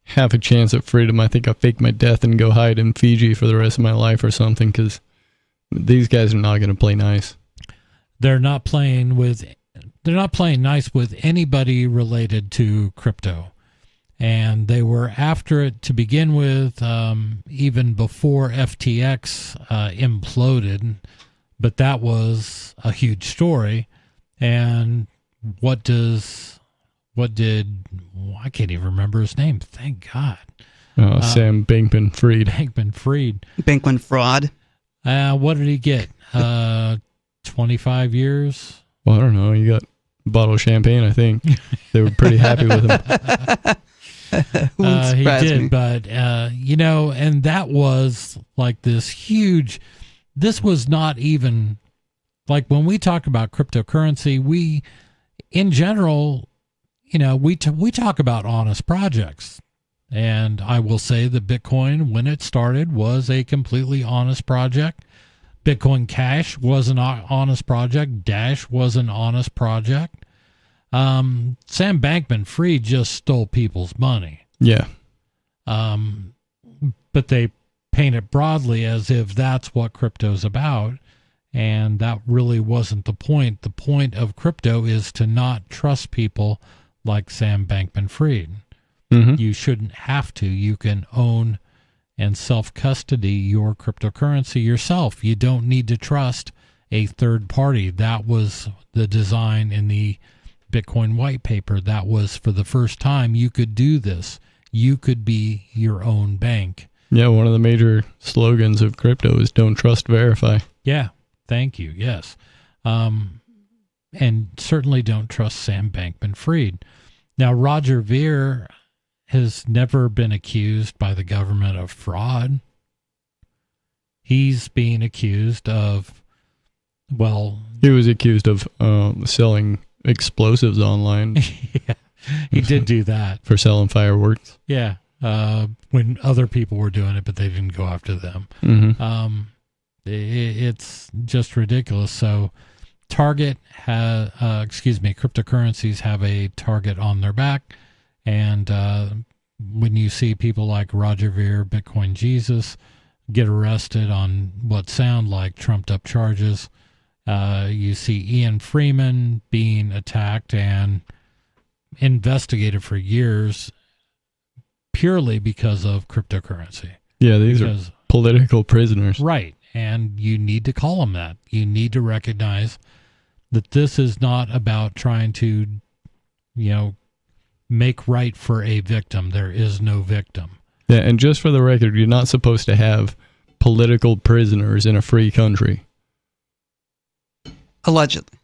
half a chance at freedom, I think I'll fake my death and go hide in Fiji for the rest of my life or something, because these guys are not going to play nice. They're not playing nice with anybody related to crypto. And they were after it to begin with, even before FTX imploded. But that was a huge story. And I can't even remember his name. Thank God. Sam Bankman-Fried. Bankman-Fraud. What did he get? 25 years? Well, I don't know. He got a bottle of champagne, I think. They were pretty happy with him. He did, but and that was like this huge. This was not even like when we talk about cryptocurrency. We, in general, we talk about honest projects, and I will say that Bitcoin, when it started, was a completely honest project. Bitcoin Cash was an honest project. Dash was an honest project. Sam Bankman-Fried just stole people's money. Yeah. But they paint it broadly as if that's what crypto's about, and that really wasn't the point. The point of crypto is to not trust people like Sam Bankman-Fried. Mm-hmm. You shouldn't have to. You can own and self-custody your cryptocurrency yourself. You don't need to trust a third party. That was the design in the Bitcoin white paper. That was for the first time you could do this. You could be your own bank. Yeah, one of the major slogans of crypto is don't trust, verify. Yeah, thank you, yes. And certainly don't trust Sam Bankman-Fried. Now, Roger Ver has never been accused by the government of fraud. He's being accused of, he was accused of selling explosives online. Yeah, he did do that. For selling fireworks. Yeah, when other people were doing it, but they didn't go after them. Mm-hmm. It's just ridiculous. So Target cryptocurrencies have a target on their back. And when you see people like Roger Ver, Bitcoin Jesus, get arrested on what sound like trumped up charges, you see Ian Freeman being attacked and investigated for years purely because of cryptocurrency. Yeah, these are political prisoners. Right. And you need to call them that. You need to recognize that this is not about trying to, make right for a victim. There is no victim. Yeah, and just for the record, you're not supposed to have political prisoners in a free country. Allegedly.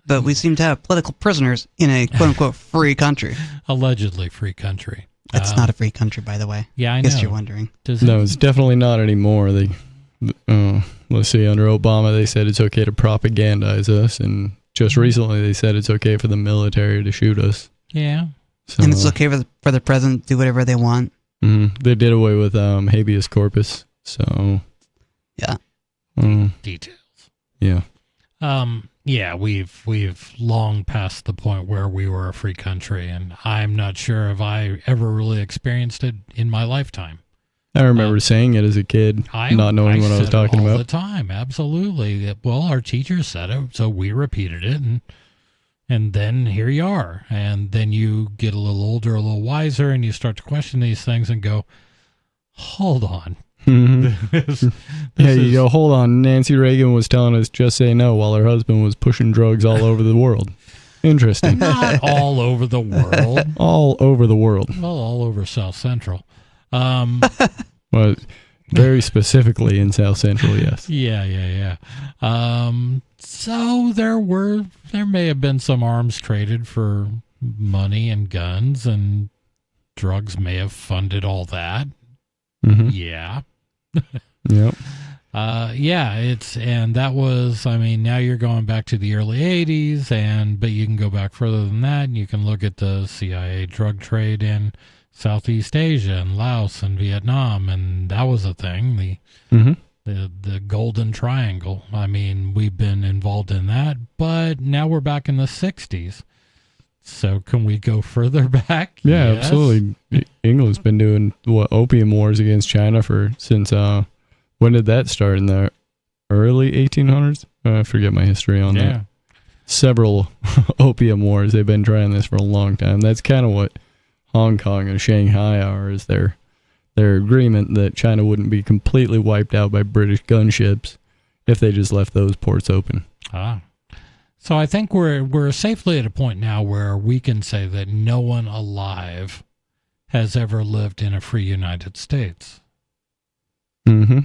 But we seem to have political prisoners in a quote-unquote free country. Allegedly free country. It's not a free country, by the way. Yeah, I know. Guess you're wondering. No, it's definitely not anymore. Let's see, under Obama, they said it's okay to propagandize us, and just recently they said it's okay for the military to shoot us. Yeah. So, and it's okay for the president to do whatever they want. Mm-hmm. They did away with habeas corpus, so... Yeah. Details. Yeah. Yeah, we've long passed the point where we were a free country, and I'm not sure if I ever really experienced it in my lifetime. I remember saying it as a kid, not knowing what I was talking about. All the time, absolutely. Well, our teachers said it, so we repeated it, and then here you are. And then you get a little older, a little wiser, and you start to question these things and go, hold on. Mm-hmm. You go, hold on. Nancy Reagan was telling us just say no while her husband was pushing drugs all over the world. Interesting. Not all over the world. All over the world. Well, all over South Central. Well, very specifically in South Central, yes. Yeah. So there may have been some arms traded for money and guns, and drugs may have funded all that. Mm-hmm. Yeah. Yep. And that was, I mean, now you're going back to the early 80s, but you can go back further than that, and you can look at the CIA drug trade in Southeast Asia and Laos and Vietnam, and that was a thing, the Golden Triangle. I mean, we've been involved in that, but now we're back in the 60s. So can we go further back? Yeah, Yes. absolutely. England's been doing opium wars against China since when did that start? In the early 1800s? I forget my history on that. Several opium wars. They've been trying this for a long time. That's kind of what Hong Kong and Shanghai are, is their agreement that China wouldn't be completely wiped out by British gunships if they just left those ports open. So I think we're safely at a point now where we can say that no one alive has ever lived in a free United States. Mm-hmm.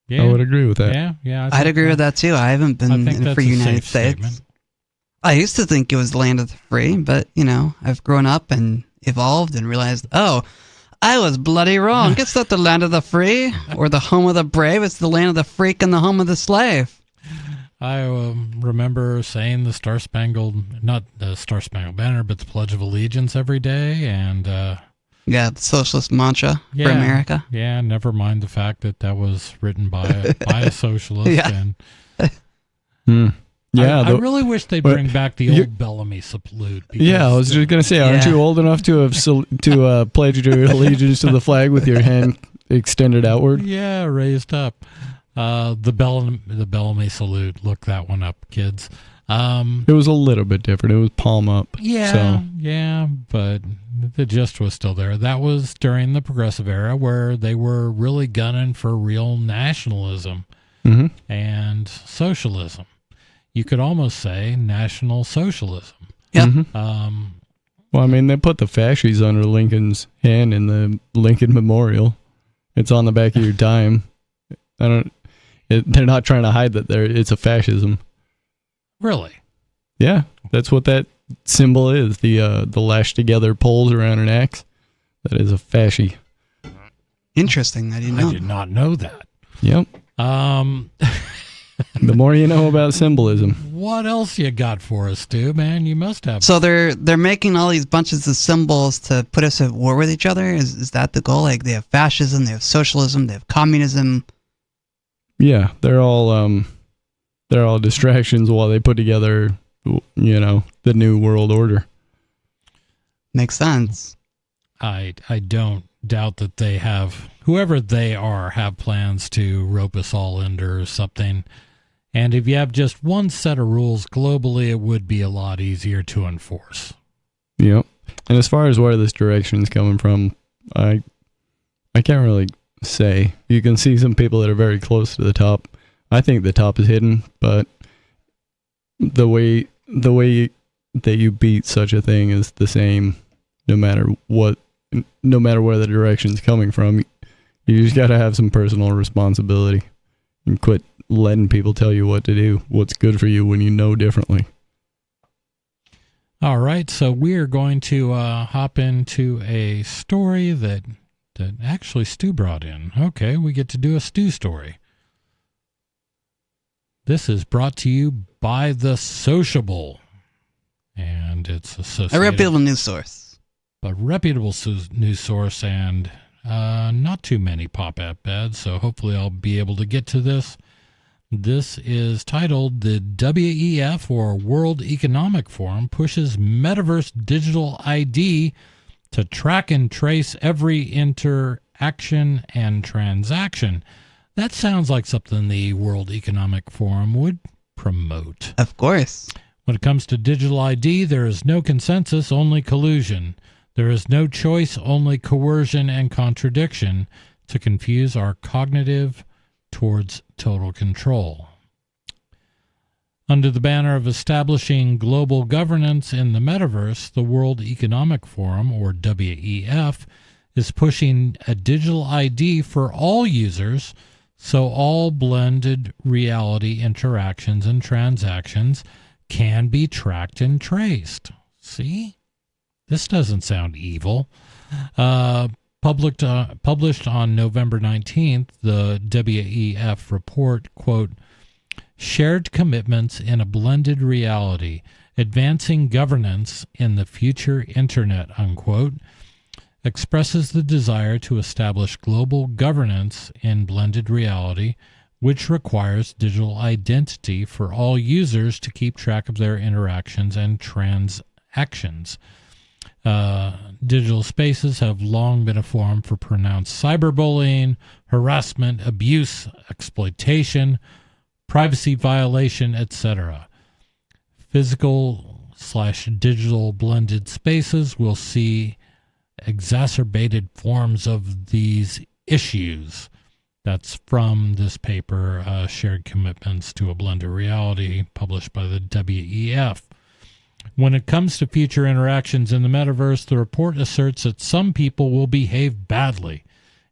Yeah. I would agree with that. Yeah. I'd agree with that too. I haven't been in a free United States. Statement. I used to think it was the land of the free, but, I've grown up and evolved and realized, I was bloody wrong. It's not the land of the free or the home of the brave. It's the land of the freak and the home of the slave. I remember saying not the Star Spangled Banner, but the Pledge of Allegiance every day. And the socialist mantra for America. Yeah, never mind the fact that was written by a socialist. Yeah. I really wish they'd bring back the old Bellamy salute. Yeah, I was just going to say, aren't you old enough to have pledged your allegiance to the flag with your hand extended outward? Yeah, raised up. The Bellamy salute. Look that one up, kids. It was a little bit different. It was palm up. Yeah, but the gist was still there. That was during the Progressive Era, where they were really gunning for real nationalism and socialism. You could almost say National Socialism. Yeah. Well, I mean, they put the fasces under Lincoln's hand in the Lincoln Memorial. It's on the back of your dime. They're not trying to hide that it's a fascism. Really? Yeah, that's what that symbol is. The lashed together poles around an axe. That is a fascie. Interesting. I did not know that. Yep. The more you know about symbolism. What else you got for us, Stu, man? You must have. So they're making all these bunches of symbols to put us at war with each other? Is that the goal? Like, they have fascism, they have socialism, they have communism. Yeah, they're all distractions while they put together, the new world order. Makes sense. I don't doubt that they have, whoever they are, have plans to rope us all into something. And if you have just one set of rules globally, it would be a lot easier to enforce. Yep. And as far as where this direction is coming from, I can't really say. You can see some people that are very close to the top. I think the top is hidden, but the way that you beat such a thing is the same no matter where the direction's coming from. You just got to have some personal responsibility and quit letting people tell you what to do, what's good for you when you know differently. All right, so we are going to hop into a story that actually Stu brought in. Okay, we get to do a Stu story. This is brought to you by The Sociable, and it's associated... A reputable news source. A reputable news source, and not too many pop-up ads, so hopefully I'll be able to get to this. This is titled, "The WEF, or World Economic Forum, pushes Metaverse Digital ID to track and trace every interaction and transaction." That sounds like something the World Economic Forum would promote. Of course. When it comes to digital ID, there is no consensus, only collusion. There is no choice, only coercion and contradiction to confuse our cognitive towards total control. Under the banner of establishing global governance in the metaverse, the World Economic Forum, or WEF, is pushing a digital ID for all users, so all blended reality interactions and transactions can be tracked and traced. See? This doesn't sound evil. Published on November 19th, the WEF report, quote, Shared Commitments in a Blended Reality, Advancing Governance in the Future Internet, unquote, expresses the desire to establish global governance in blended reality, which requires digital identity for all users to keep track of their interactions and transactions. Digital spaces have long been a forum for pronounced cyberbullying, harassment, abuse, exploitation, privacy violation, etc. Physical/digital blended spaces will see exacerbated forms of these issues. That's from this paper, Shared Commitments to a Blended Reality, published by the WEF. When it comes to future interactions in the metaverse, the report asserts that some people will behave badly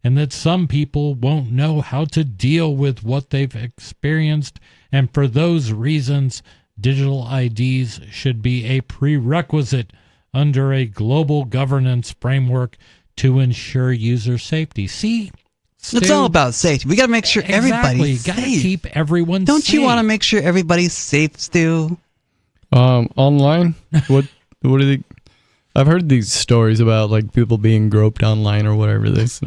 and that some people won't know how to deal with what they've experienced, and for those reasons, digital IDs should be a prerequisite under a global governance framework to ensure user safety. See? Stu, it's all about safety. We got to make sure everybody's safe. Got to safe. keep everyone Don't safe. you want to make sure everybody's safe, Stu? Online? What are they? I've heard these stories about like people being groped online or whatever this.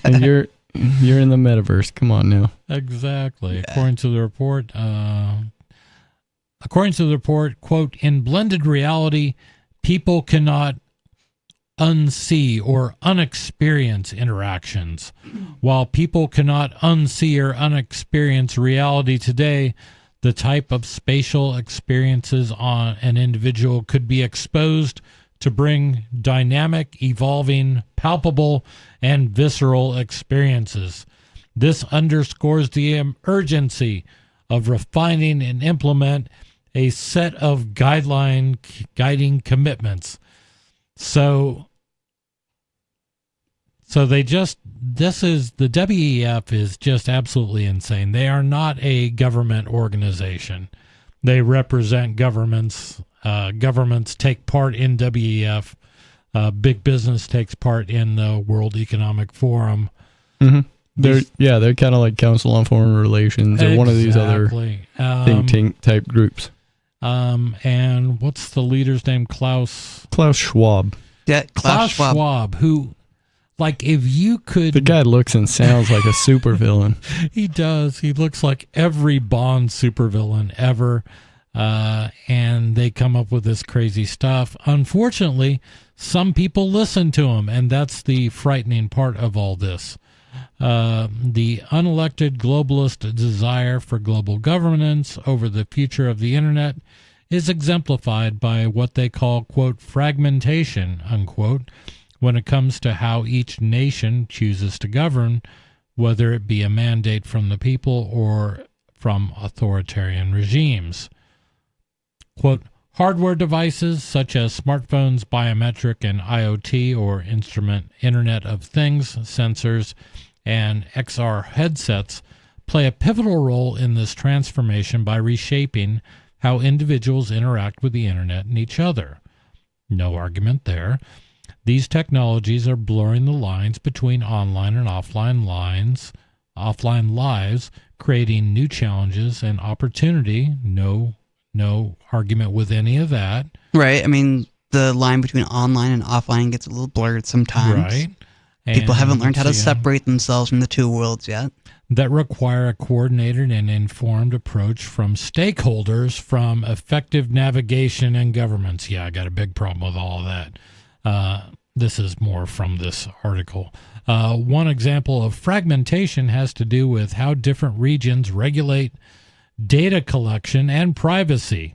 And you're in the metaverse. Come on now. Exactly. Yeah. According to the report, quote, in blended reality, people cannot unsee or unexperience interactions. While people cannot unsee or unexperience reality today, the type of spatial experiences on an individual could be exposed to bring dynamic, evolving, palpable, and visceral experiences. This underscores the urgency of refining and implement a set of guiding commitments. So the WEF is just absolutely insane. They are not a government organization. They represent governments. Governments take part in WEF. Big business takes part in the World Economic Forum. Mm-hmm. They're kind of like Council on Foreign Relations or one of these other think tank type groups. And what's the leader's name? Klaus Schwab. Yeah, Klaus Schwab, who, like, if you could... The guy looks and sounds like a supervillain. He does. He looks like every Bond supervillain ever. And they come up with this crazy stuff. Unfortunately, some people listen to him, and that's the frightening part of all this. The unelected globalist desire for global governance over the future of the internet is exemplified by what they call, quote, fragmentation, unquote, when it comes to how each nation chooses to govern, whether it be a mandate from the people or from authoritarian regimes. Quote, hardware devices such as smartphones, biometric and IoT or Internet of Things sensors and XR headsets play a pivotal role in this transformation by reshaping how individuals interact with the internet and each other. No argument there. These technologies are blurring the lines between online and offline lives, creating new challenges and opportunity. No argument with any of that. Right. I mean, the line between online and offline gets a little blurred sometimes. Right. People haven't learned how to separate themselves from the two worlds yet. That require a coordinated and informed approach from stakeholders, from effective navigation and governments. Yeah, I got a big problem with all of that. This is more from this article. One example of fragmentation has to do with how different regions regulate data collection and privacy,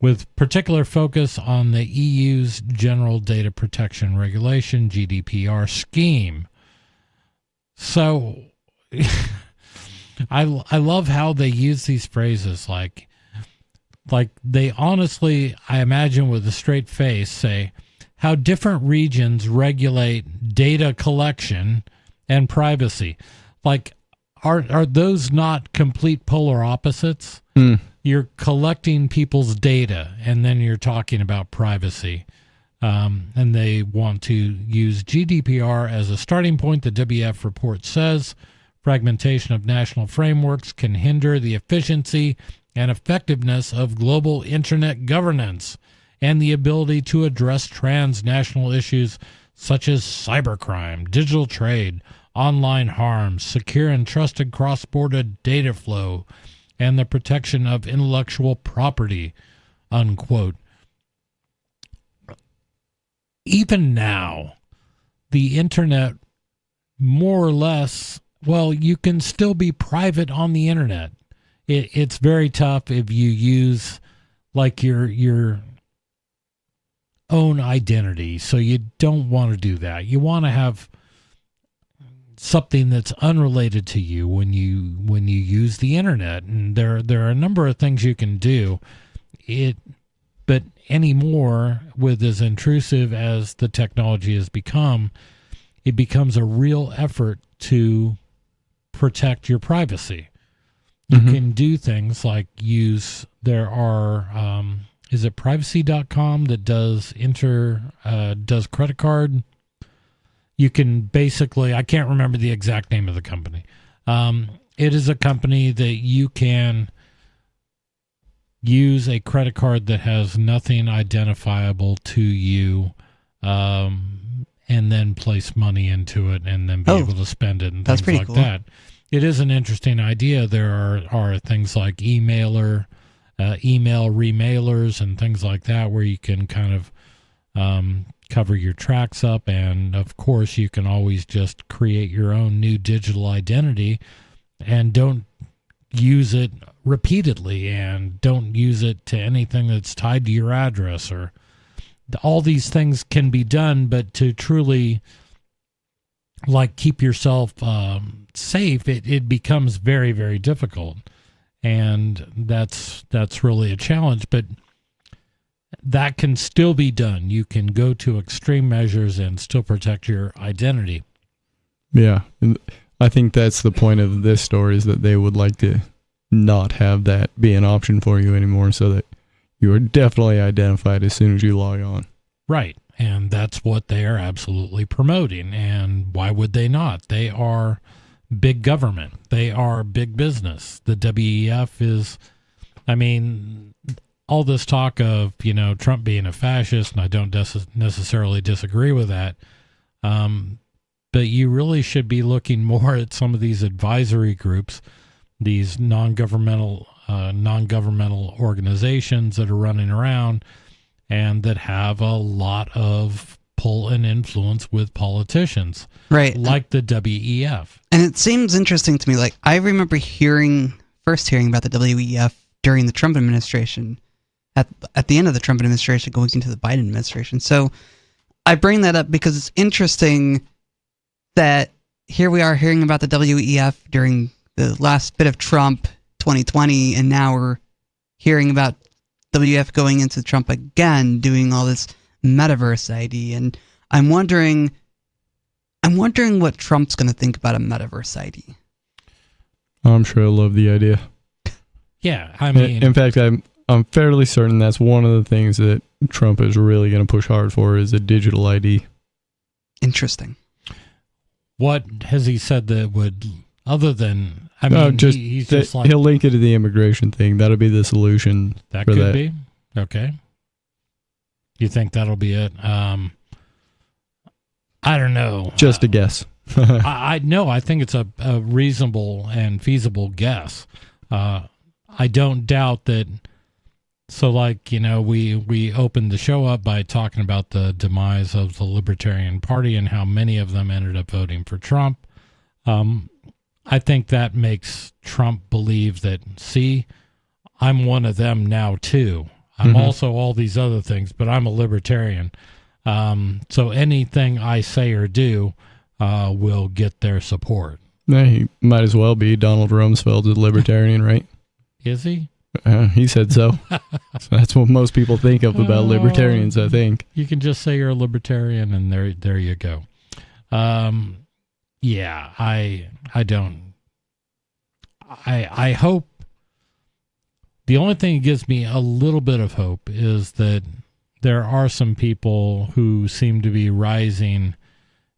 with particular focus on the EU's General Data Protection Regulation, GDPR scheme. So I love how they use these phrases like like they honestly, I imagine with a straight face, say how different regions regulate data collection and privacy. Like, are those not complete polar opposites? You're collecting people's data, and then you're talking about privacy. And they want to use GDPR as a starting point. The WEF report says fragmentation of national frameworks can hinder the efficiency and effectiveness of global internet governance and the ability to address transnational issues such as cybercrime, digital trade, online harms, secure and trusted cross-border data flow, and the protection of intellectual property, unquote. Even now, the internet, more or less, well, you can still be private on the internet. It's very tough if you use like your own identity. So you don't want to do that. You want to have something that's unrelated to you when you use the internet. And there are a number of things you can do. But anymore, with as intrusive as the technology has become, it becomes a real effort to protect your privacy. You can do things like there are, is it privacy.com that does credit card? You can basically, I can't remember the exact name of the company. It is a company that you can use a credit card that has nothing identifiable to you, and then place money into it and then be able to spend it and things like that. It is an interesting idea. There are things like email remailers and things like that where you can kind of cover your tracks up. And of course, you can always just create your own new digital identity and don't use it repeatedly and don't use it to anything that's tied to your address. Or all these things can be done, but to truly like keep yourself safe, it becomes very, very difficult. And that's really a challenge, but that can still be done. You can go to extreme measures and still protect your identity. Yeah. I think that's the point of this story, is that they would like to not have that be an option for you anymore, so that you are definitely identified as soon as you log on. Right. And that's what they are absolutely promoting. And why would they not? They are big government. They are big business. The WEF is, I mean, all this talk of, Trump being a fascist, and I don't necessarily disagree with that. But you really should be looking more at some of these advisory groups, these non-governmental organizations that are running around and that have a lot of pull and influence with politicians, right? Like the WEF. And it seems interesting to me. Like, I remember first hearing about the WEF during the Trump administration, at the end of the Trump administration, going into the Biden administration. So I bring that up because it's interesting that here we are hearing about the WEF during the last bit of Trump 2020, and now we're hearing about WEF going into Trump again, doing all this metaverse ID. And I'm wondering what Trump's going to think about a metaverse ID. I'm sure he'll love the idea. Yeah, I mean, in fact, I'm fairly certain that's one of the things that Trump is really going to push hard for, is a digital ID. Interesting. What has he said that would, other than, I mean, he's just like, he'll link it to the immigration thing. That'll be the solution. That could be. Okay. You think that'll be it? I don't know. Just a guess. I think it's a reasonable and feasible guess. I don't doubt that. So, like, we opened the show up by talking about the demise of the Libertarian Party and how many of them ended up voting for Trump. I think that makes Trump believe that, see, I'm one of them now, too. I'm also all these other things, but I'm a libertarian. So anything I say or do will get their support. Yeah, he might as well be. Donald Rumsfeld's a libertarian, right? Is he? He said so. So that's what most people think of about libertarians, I think. You can just say you're a libertarian, and there you go. Yeah, I don't. I hope. The only thing that gives me a little bit of hope is that there are some people who seem to be rising,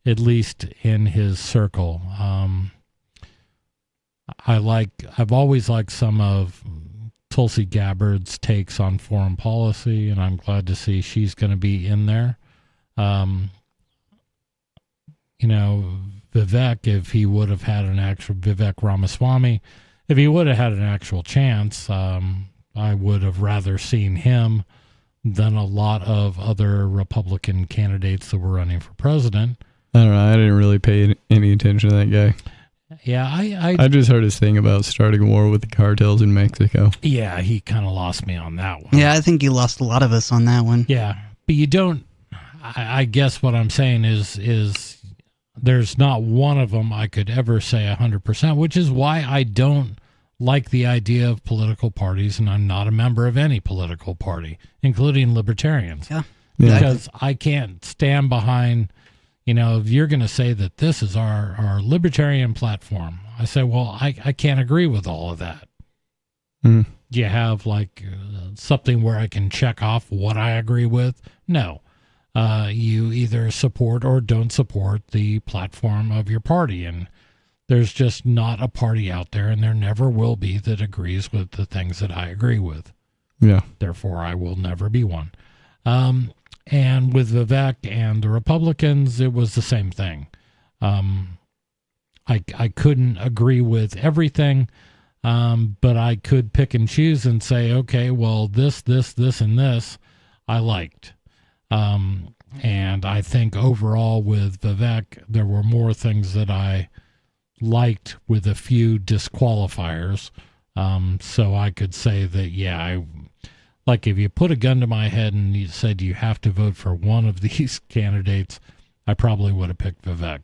at least in his circle. I've always liked some of Tulsi Gabbard's takes on foreign policy, and I'm glad to see she's going to be in there. Vivek, if he would have had an actual Vivek Ramaswamy, if he would have had an actual chance, I would have rather seen him than a lot of other Republican candidates that were running for president. I don't know. I didn't really pay any attention to that guy. Yeah, I just heard his thing about starting a war with the cartels in Mexico. Yeah, he kind of lost me on that one. Yeah, I think you lost a lot of us on that one. Yeah, but you don't. I guess what I'm saying is there's not one of them I could ever say 100%, which is why I don't like the idea of political parties, and I'm not a member of any political party, including libertarians. Yeah. Because I can't stand behind, if you're going to say that this is our libertarian platform, I say, well, I can't agree with all of that. Mm. Do you have something where I can check off what I agree with? No. You either support or don't support the platform of your party, and there's just not a party out there, and there never will be, that agrees with the things that I agree with. Yeah. Therefore, I will never be one. And with Vivek and the Republicans, it was the same thing. I couldn't agree with everything, but I could pick and choose and say, okay, well, this, and this I liked. And I think overall with Vivek, there were more things that I liked with a few disqualifiers. So I could say that, yeah, if you put a gun to my head and you said you have to vote for one of these candidates, I probably would have picked Vivek.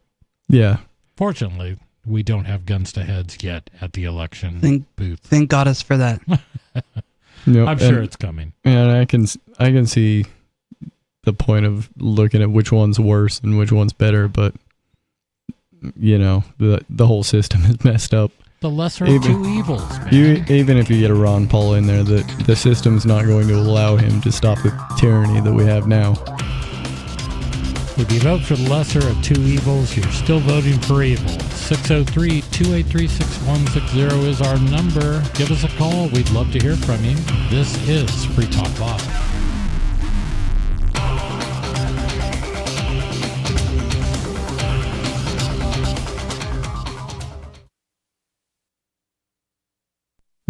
Yeah. Fortunately, we don't have guns to heads yet at the election booth. Thank goddess for that. Nope, I'm sure it's coming. And I can see the point of looking at which one's worse and which one's better, but the whole system is messed up. The lesser of two evils, man. Even if you get a Ron Paul in there, the system's not going to allow him to stop the tyranny that we have now. If you vote for the lesser of two evils, you're still voting for evil. 603-283-6160 is our number. Give us a call. We'd love to hear from you. This is Free Talk Live.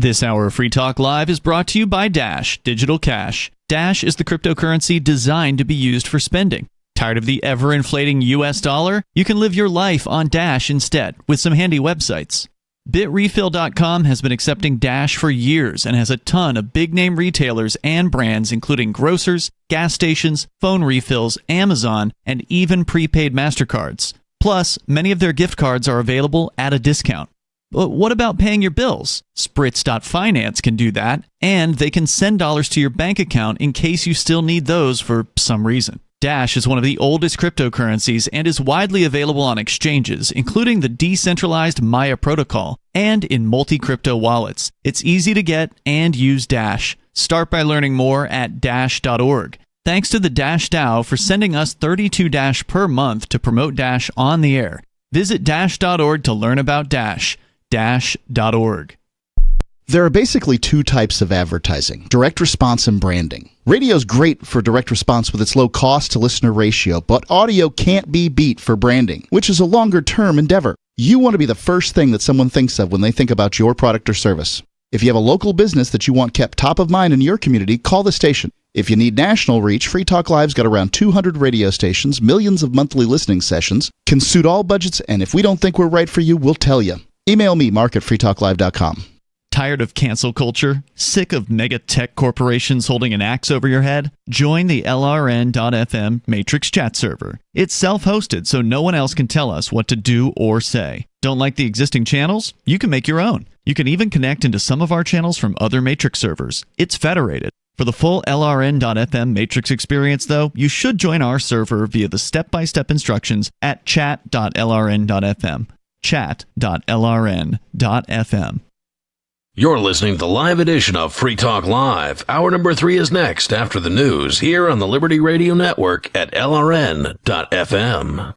This hour of Free Talk Live is brought to you by Dash Digital Cash. Dash is the cryptocurrency designed to be used for spending. Tired of the ever-inflating US dollar? You can live your life on Dash instead with some handy websites. BitRefill.com has been accepting Dash for years and has a ton of big-name retailers and brands including grocers, gas stations, phone refills, Amazon, and even prepaid MasterCards. Plus, many of their gift cards are available at a discount. But what about paying your bills? Spritz.finance can do that, and they can send dollars to your bank account in case you still need those for some reason. Dash is one of the oldest cryptocurrencies and is widely available on exchanges, including the decentralized Maya protocol, and in multi-crypto wallets. It's easy to get and use Dash. Start by learning more at dash.org. Thanks to the Dash DAO for sending us 32 Dash per month to promote Dash on the air. Visit dash.org to learn about Dash. Dash.org. There are basically two types of advertising, direct response and branding. Radio's great for direct response with its low cost to listener ratio, but audio can't be beat for branding, which is a longer term endeavor. You want to be the first thing that someone thinks of when they think about your product or service. If you have a local business that you want kept top of mind in your community, call the station. If you need national reach, Free Talk Live's got around 200 radio stations, millions of monthly listening sessions, can suit all budgets, and if we don't think we're right for you, we'll tell you. Email me, mark@freetalklive.com. Tired of cancel culture? Sick of mega tech corporations holding an axe over your head? Join the LRN.FM Matrix chat server. It's self-hosted, so no one else can tell us what to do or say. Don't like the existing channels? You can make your own. You can even connect into some of our channels from other Matrix servers. It's federated. For the full LRN.FM Matrix experience, though, you should join our server via the step-by-step instructions at chat.lrn.fm. Chat.lrn.fm. You're listening to the live edition of Free Talk Live. Hour number 3 is next after the news here on the Liberty Radio Network at LRN.FM.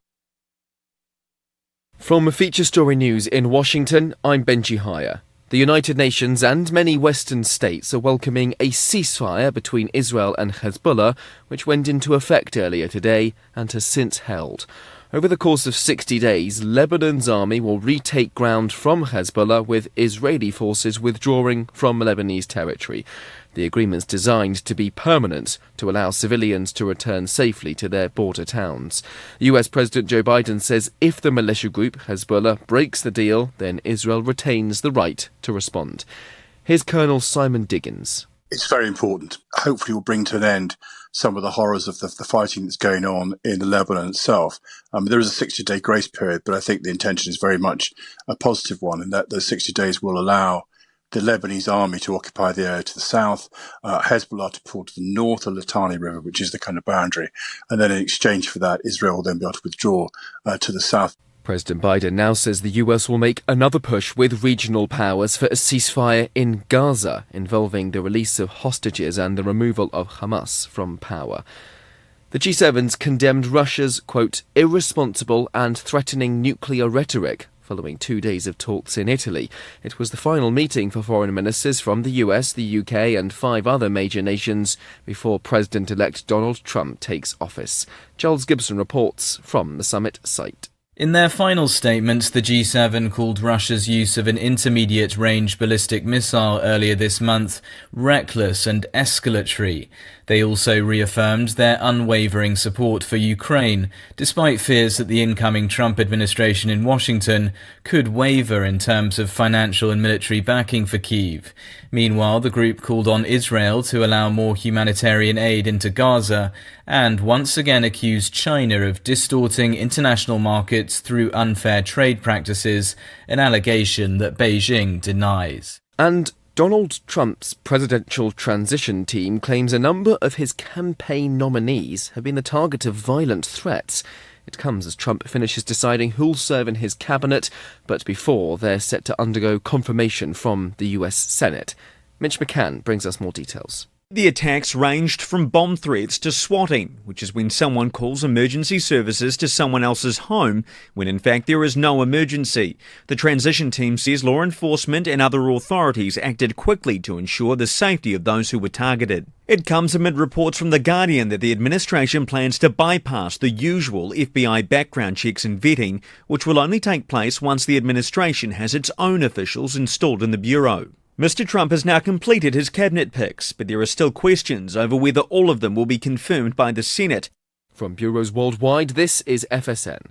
From Feature Story News in Washington, I'm Benji Hire. The United Nations and many Western states are welcoming a ceasefire between Israel and Hezbollah, which went into effect earlier today and has since held. Over the course of 60 days, Lebanon's army will retake ground from Hezbollah, with Israeli forces withdrawing from Lebanese territory. The agreement's designed to be permanent, to allow civilians to return safely to their border towns. US President Joe Biden says if the militia group Hezbollah breaks the deal, then Israel retains the right to respond. Here's Colonel Simon Diggins. It's very important. Hopefully will bring to an end some of the horrors of the fighting that's going on in the Lebanon itself. There is a 60-day grace period, but I think the intention is very much a positive one, in that those 60 days will allow the Lebanese army to occupy the area to the south, Hezbollah to pull to the north of the Litani River, which is the kind of boundary, and then in exchange for that, Israel will then be able to withdraw to the south. President Biden now says the US will make another push with regional powers for a ceasefire in Gaza, involving the release of hostages and the removal of Hamas from power. The G7's condemned Russia's, quote, irresponsible and threatening nuclear rhetoric following 2 days of talks in Italy. It was the final meeting for foreign ministers from the US, the UK and 5 other major nations before President-elect Donald Trump takes office. Charles Gibson reports from the summit site. In their final statements, the G7 called Russia's use of an intermediate-range ballistic missile earlier this month reckless and escalatory. They also reaffirmed their unwavering support for Ukraine, despite fears that the incoming Trump administration in Washington could waver in terms of financial and military backing for Kyiv. Meanwhile, the group called on Israel to allow more humanitarian aid into Gaza and once again accused China of distorting international markets through unfair trade practices, an allegation that Beijing denies. And Donald Trump's presidential transition team claims a number of his campaign nominees have been the target of violent threats. It comes as Trump finishes deciding who'll serve in his cabinet, but before they're set to undergo confirmation from the US Senate. Mitch McCann brings us more details. The attacks ranged from bomb threats to swatting, which is when someone calls emergency services to someone else's home when in fact there is no emergency. The transition team says law enforcement and other authorities acted quickly to ensure the safety of those who were targeted. It comes amid reports from The Guardian that the administration plans to bypass the usual FBI background checks and vetting, which will only take place once the administration has its own officials installed in the bureau. Mr. Trump has now completed his cabinet picks, but there are still questions over whether all of them will be confirmed by the Senate. From bureaus worldwide, this is FSN.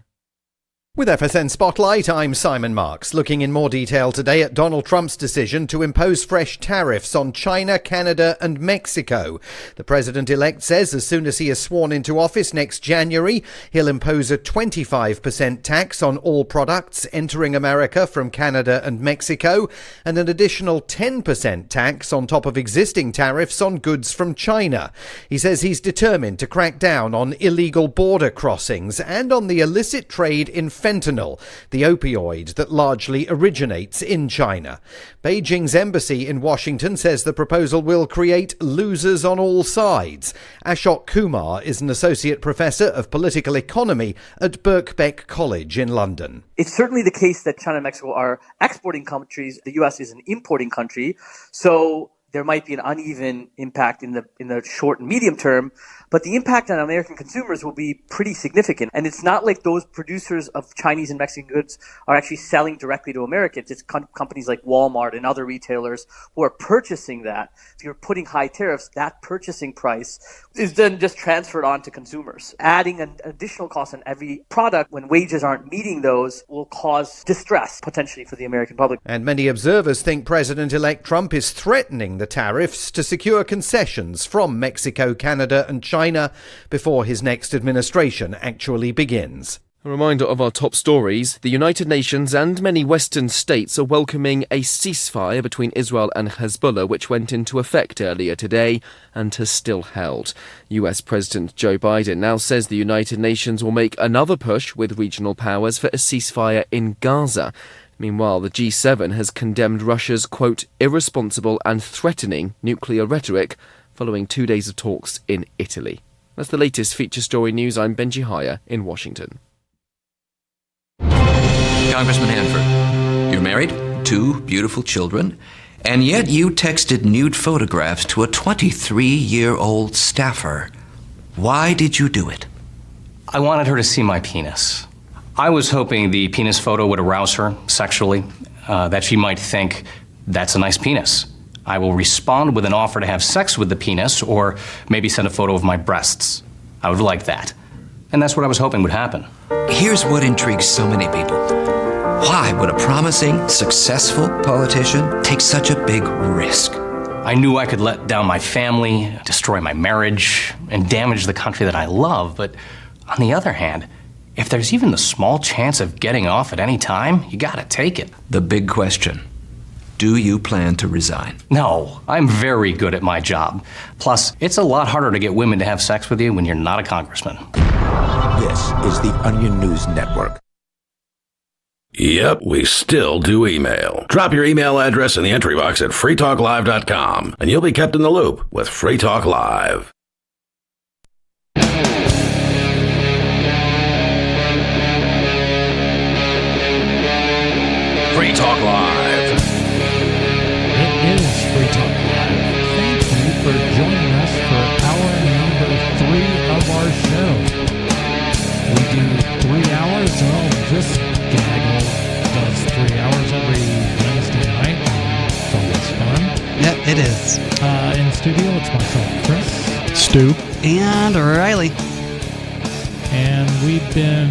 With FSN Spotlight, I'm Simon Marks, looking in more detail today at Donald Trump's decision to impose fresh tariffs on China, Canada and Mexico. The president-elect says as soon as he is sworn into office next January, he'll impose a 25% tax on all products entering America from Canada and Mexico, and an additional 10% tax on top of existing tariffs on goods from China. He says he's determined to crack down on illegal border crossings and on the illicit trade in fentanyl, the opioid that largely originates in China. Beijing's embassy in Washington says the proposal will create losers on all sides. Ashok Kumar is an associate professor of political economy at Birkbeck College in London. It's certainly the case that China and Mexico are exporting countries. The U.S. is an importing country. So there might be an uneven impact in the short and medium term, but the impact on American consumers will be pretty significant. And it's not like those producers of Chinese and Mexican goods are actually selling directly to Americans. It's companies like Walmart and other retailers who are purchasing that. If you're putting high tariffs, that purchasing price is then just transferred on to consumers. Adding an additional cost on every product when wages aren't meeting those will cause distress potentially for the American public. And many observers think President-elect Trump is threatening the tariffs to secure concessions from Mexico, Canada and China before his next administration actually begins. A reminder of our top stories. The United Nations and many Western states are welcoming a ceasefire between Israel and Hezbollah, which went into effect earlier today and has still held. US President Joe Biden now says the United Nations will make another push with regional powers for a ceasefire in Gaza. Meanwhile, the G7 has condemned Russia's, quote, irresponsible and threatening nuclear rhetoric following 2 days of talks in Italy. That's the latest feature story news. I'm Benji Hire in Washington. Congressman Hanford, you're married, 2 beautiful children, and yet you texted nude photographs to a 23-year-old staffer. Why did you do it? I wanted her to see my penis. I was hoping the penis photo would arouse her sexually, that she might think, that's a nice penis. I will respond with an offer to have sex with the penis, or maybe send a photo of my breasts. I would like that. And that's what I was hoping would happen. Here's what intrigues so many people. Why would a promising, successful politician take such a big risk? I knew I could let down my family, destroy my marriage, and damage the country that I love, but on the other hand, if there's even the small chance of getting off at any time, you gotta take it. The big question. Do you plan to resign? No, I'm very good at my job. Plus, it's a lot harder to get women to have sex with you when you're not a congressman. This is the Onion News Network. Yep, we still do email. Drop your email address in the entry box at freetalklive.com, and you'll be kept in the loop with Free Talk Live. Free Talk Live. It is Free Talk Live. Thank you for joining us for hour number 3 of our show. We do 3 hours. Well, this gaggle does 3 hours every Wednesday night. It's always fun. Yep, it is. In studio, it's myself, Chris. Stu. And Riley. And we've been...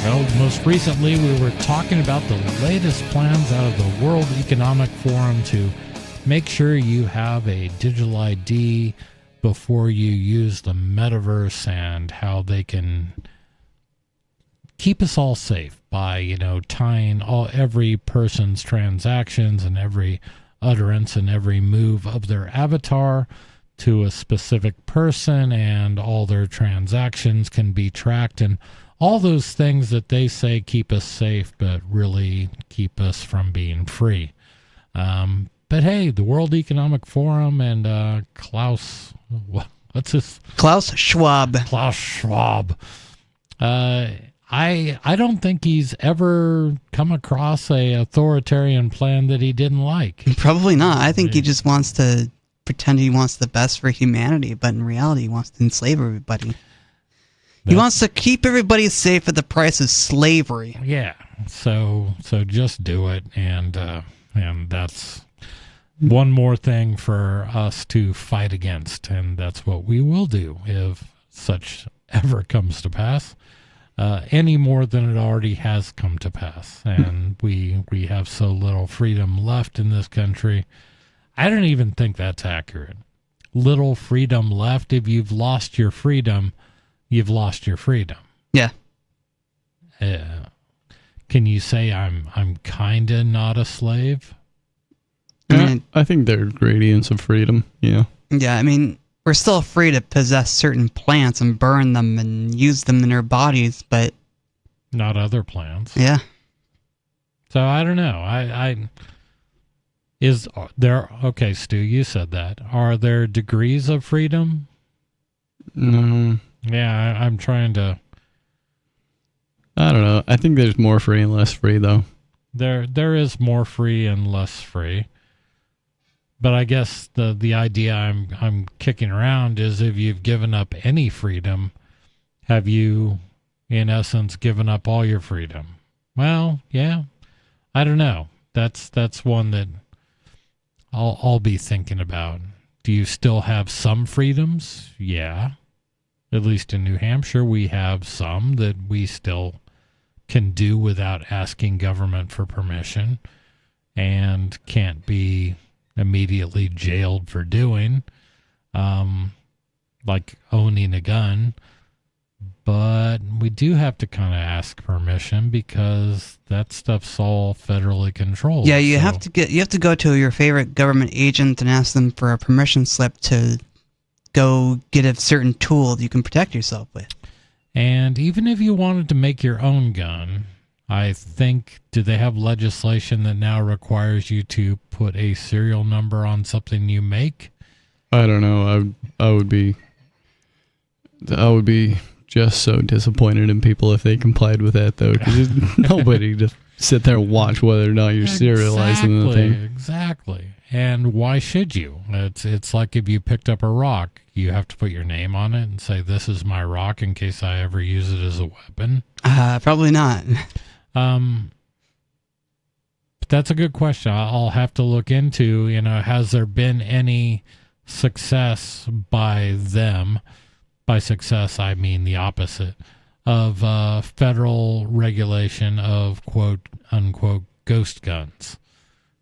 Well, most recently, we were talking about the latest plans out of the World Economic Forum to make sure you have a digital ID before you use the metaverse, and how they can keep us all safe by, tying every person's transactions and every utterance and every move of their avatar to a specific person, and all their transactions can be tracked, and all those things that they say keep us safe, but really keep us from being free. But hey, the World Economic Forum and Klaus Schwab. Klaus Schwab. I don't think he's ever come across a authoritarian plan that he didn't like. Probably not. I think he just wants to pretend he wants the best for humanity, but in reality he wants to enslave everybody. He wants to keep everybody safe at the price of slavery. Yeah, so just do it, and that's one more thing for us to fight against, and that's what we will do if such ever comes to pass, any more than it already has come to pass. And we have so little freedom left in this country. I don't even think that's accurate. Little freedom left. If you've lost your freedom, you've lost your freedom. Yeah. Can you say I'm kinda not a slave? I think there are gradients of freedom. Yeah. Yeah. I mean, we're still free to possess certain plants and burn them and use them in our bodies, but not other plants. Yeah. So I don't know. Is there? Okay, Stu, you said that. Are there degrees of freedom? No. Yeah, I'm trying to... I don't know. I think there's more free and less free, though. There is more free and less free. But I guess the idea I'm kicking around is, if you've given up any freedom, have you, in essence, given up all your freedom? Well, yeah, I don't know. That's one that I'll be thinking about. Do you still have some freedoms? Yeah. At least in New Hampshire, we have some that we still can do without asking government for permission, and can't be immediately jailed for doing, like owning a gun. But we do have to kind of ask permission, because that stuff's all federally controlled. Yeah, you have to go to your favorite government agent and ask them for a permission slip to go get a certain tool that you can protect yourself with. And even if you wanted to make your own gun, I think, do they have legislation that now requires you to put a serial number on something you make? I don't know. I would be just so disappointed in people if they complied with that, though, because there's nobody to sit there and watch whether or not you're serializing the thing. Exactly. And why should you? It's like if you picked up a rock, you have to put your name on it and say, this is my rock in case I ever use it as a weapon. Probably not. But that's a good question. I'll have to look into, has there been any success by them? By success, I mean the opposite of federal regulation of quote unquote ghost guns.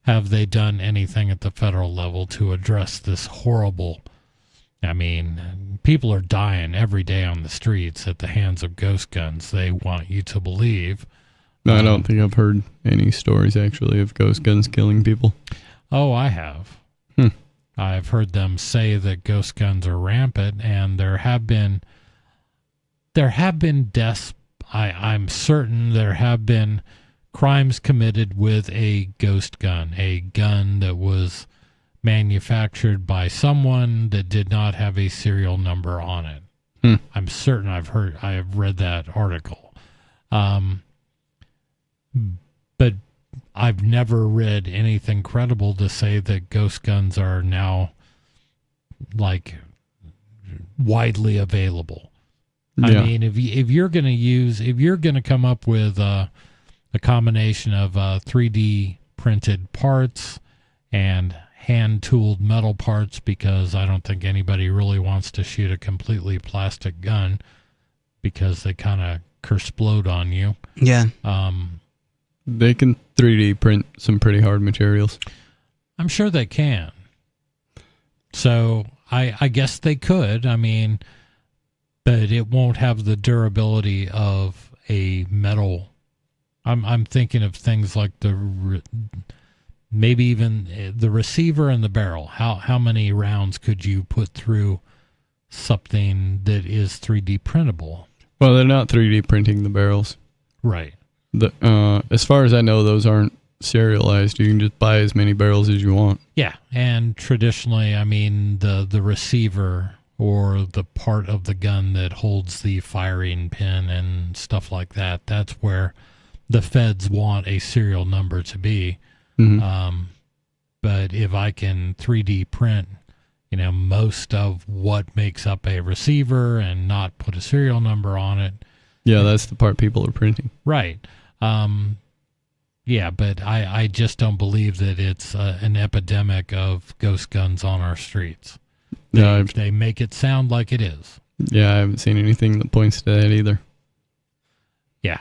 Have they done anything at the federal level to address this horrible? I mean, people are dying every day on the streets at the hands of ghost guns. They want you to believe. No, I don't think I've heard any stories actually of ghost guns killing people. Oh, I have. I've heard them say that ghost guns are rampant, and there have been deaths. I'm certain there have been crimes committed with a ghost gun, a gun that was manufactured by someone that did not have a serial number on it. I'm certain I have read that article. But I've never read anything credible to say that ghost guns are now like widely available. Yeah. I mean, if you're going to come up with a combination of 3D printed parts and hand-tooled metal parts, because I don't think anybody really wants to shoot a completely plastic gun because they kind of kersplode on you. Yeah. They can 3D print some pretty hard materials. I'm sure they can. So I guess they could. I mean, but it won't have the durability of a metal. I'm thinking of things like maybe even the receiver and the barrel. How many rounds could you put through something that is 3D printable? Well, they're not 3D printing the barrels. Right. As far as I know, those aren't serialized. You can just buy as many barrels as you want. Yeah, and traditionally, I mean, the receiver or the part of the gun that holds the firing pin and stuff like that, that's where the feds want a serial number to be. Mm-hmm. But if I can 3D print, most of what makes up a receiver and not put a serial number on it. Yeah, that's the part people are printing. Right. Yeah, but I just don't believe that it's an epidemic of ghost guns on our streets. They make it sound like it is. Yeah, I haven't seen anything that points to that either. Yeah,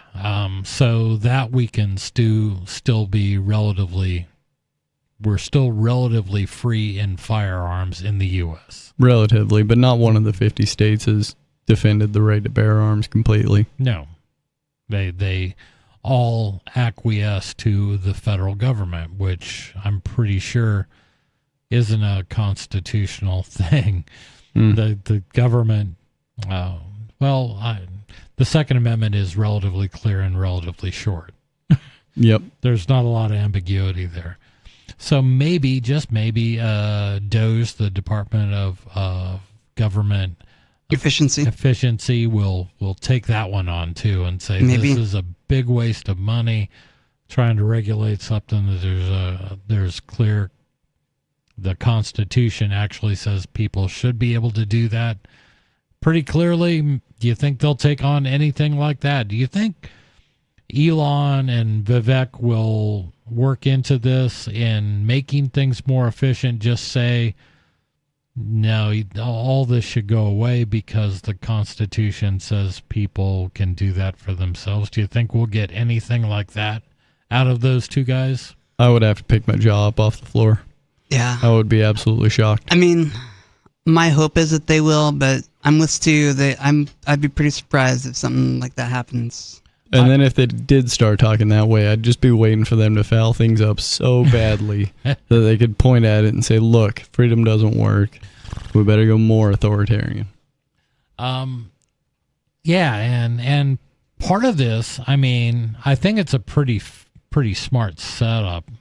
so that we can still be we're still relatively free in firearms in the U.S. Relatively, but not one of the 50 states has defended the right to bear arms completely. No. They all acquiesce to the federal government, which I'm pretty sure isn't a constitutional thing. The government, the Second Amendment is relatively clear and relatively short. Yep. There's not a lot of ambiguity there. So maybe, just maybe, DOGE, the Department of Government Efficiency will take that one on too and say this is a big waste of money trying to regulate something that there's clear The Constitution actually says people should be able to do that pretty clearly. Do you think they'll take on anything like that? Do you think Elon and Vivek will work into this in making things more efficient? Just say, no, all this should go away because the Constitution says people can do that for themselves. Do you think we'll get anything like that out of those two guys? I would have to pick my jaw up off the floor. Yeah. I would be absolutely shocked. I mean, my hope is that they will, but I'm with Stu. I'd be pretty surprised if something like that happens. And then if they did start talking that way, I'd just be waiting for them to foul things up so badly that they could point at it and say, look, freedom doesn't work. We better go more authoritarian. Yeah, and part of this, I mean, I think it's a pretty smart setup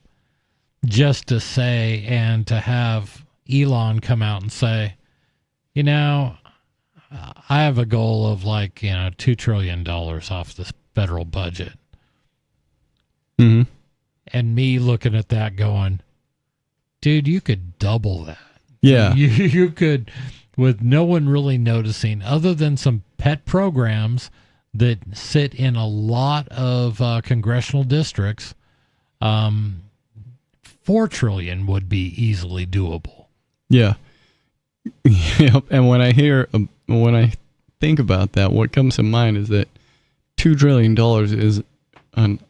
just to say, and to have Elon come out and say, you know, I have a goal of like, you know, $2 trillion off the federal budget. Mm-hmm. And me looking at that going, dude, you could double that. Yeah. You could, with no one really noticing, other than some pet programs that sit in a lot of congressional districts, $4 trillion would be easily doable. Yeah. Yep. And when I think about that, what comes to mind is that $2 trillion is an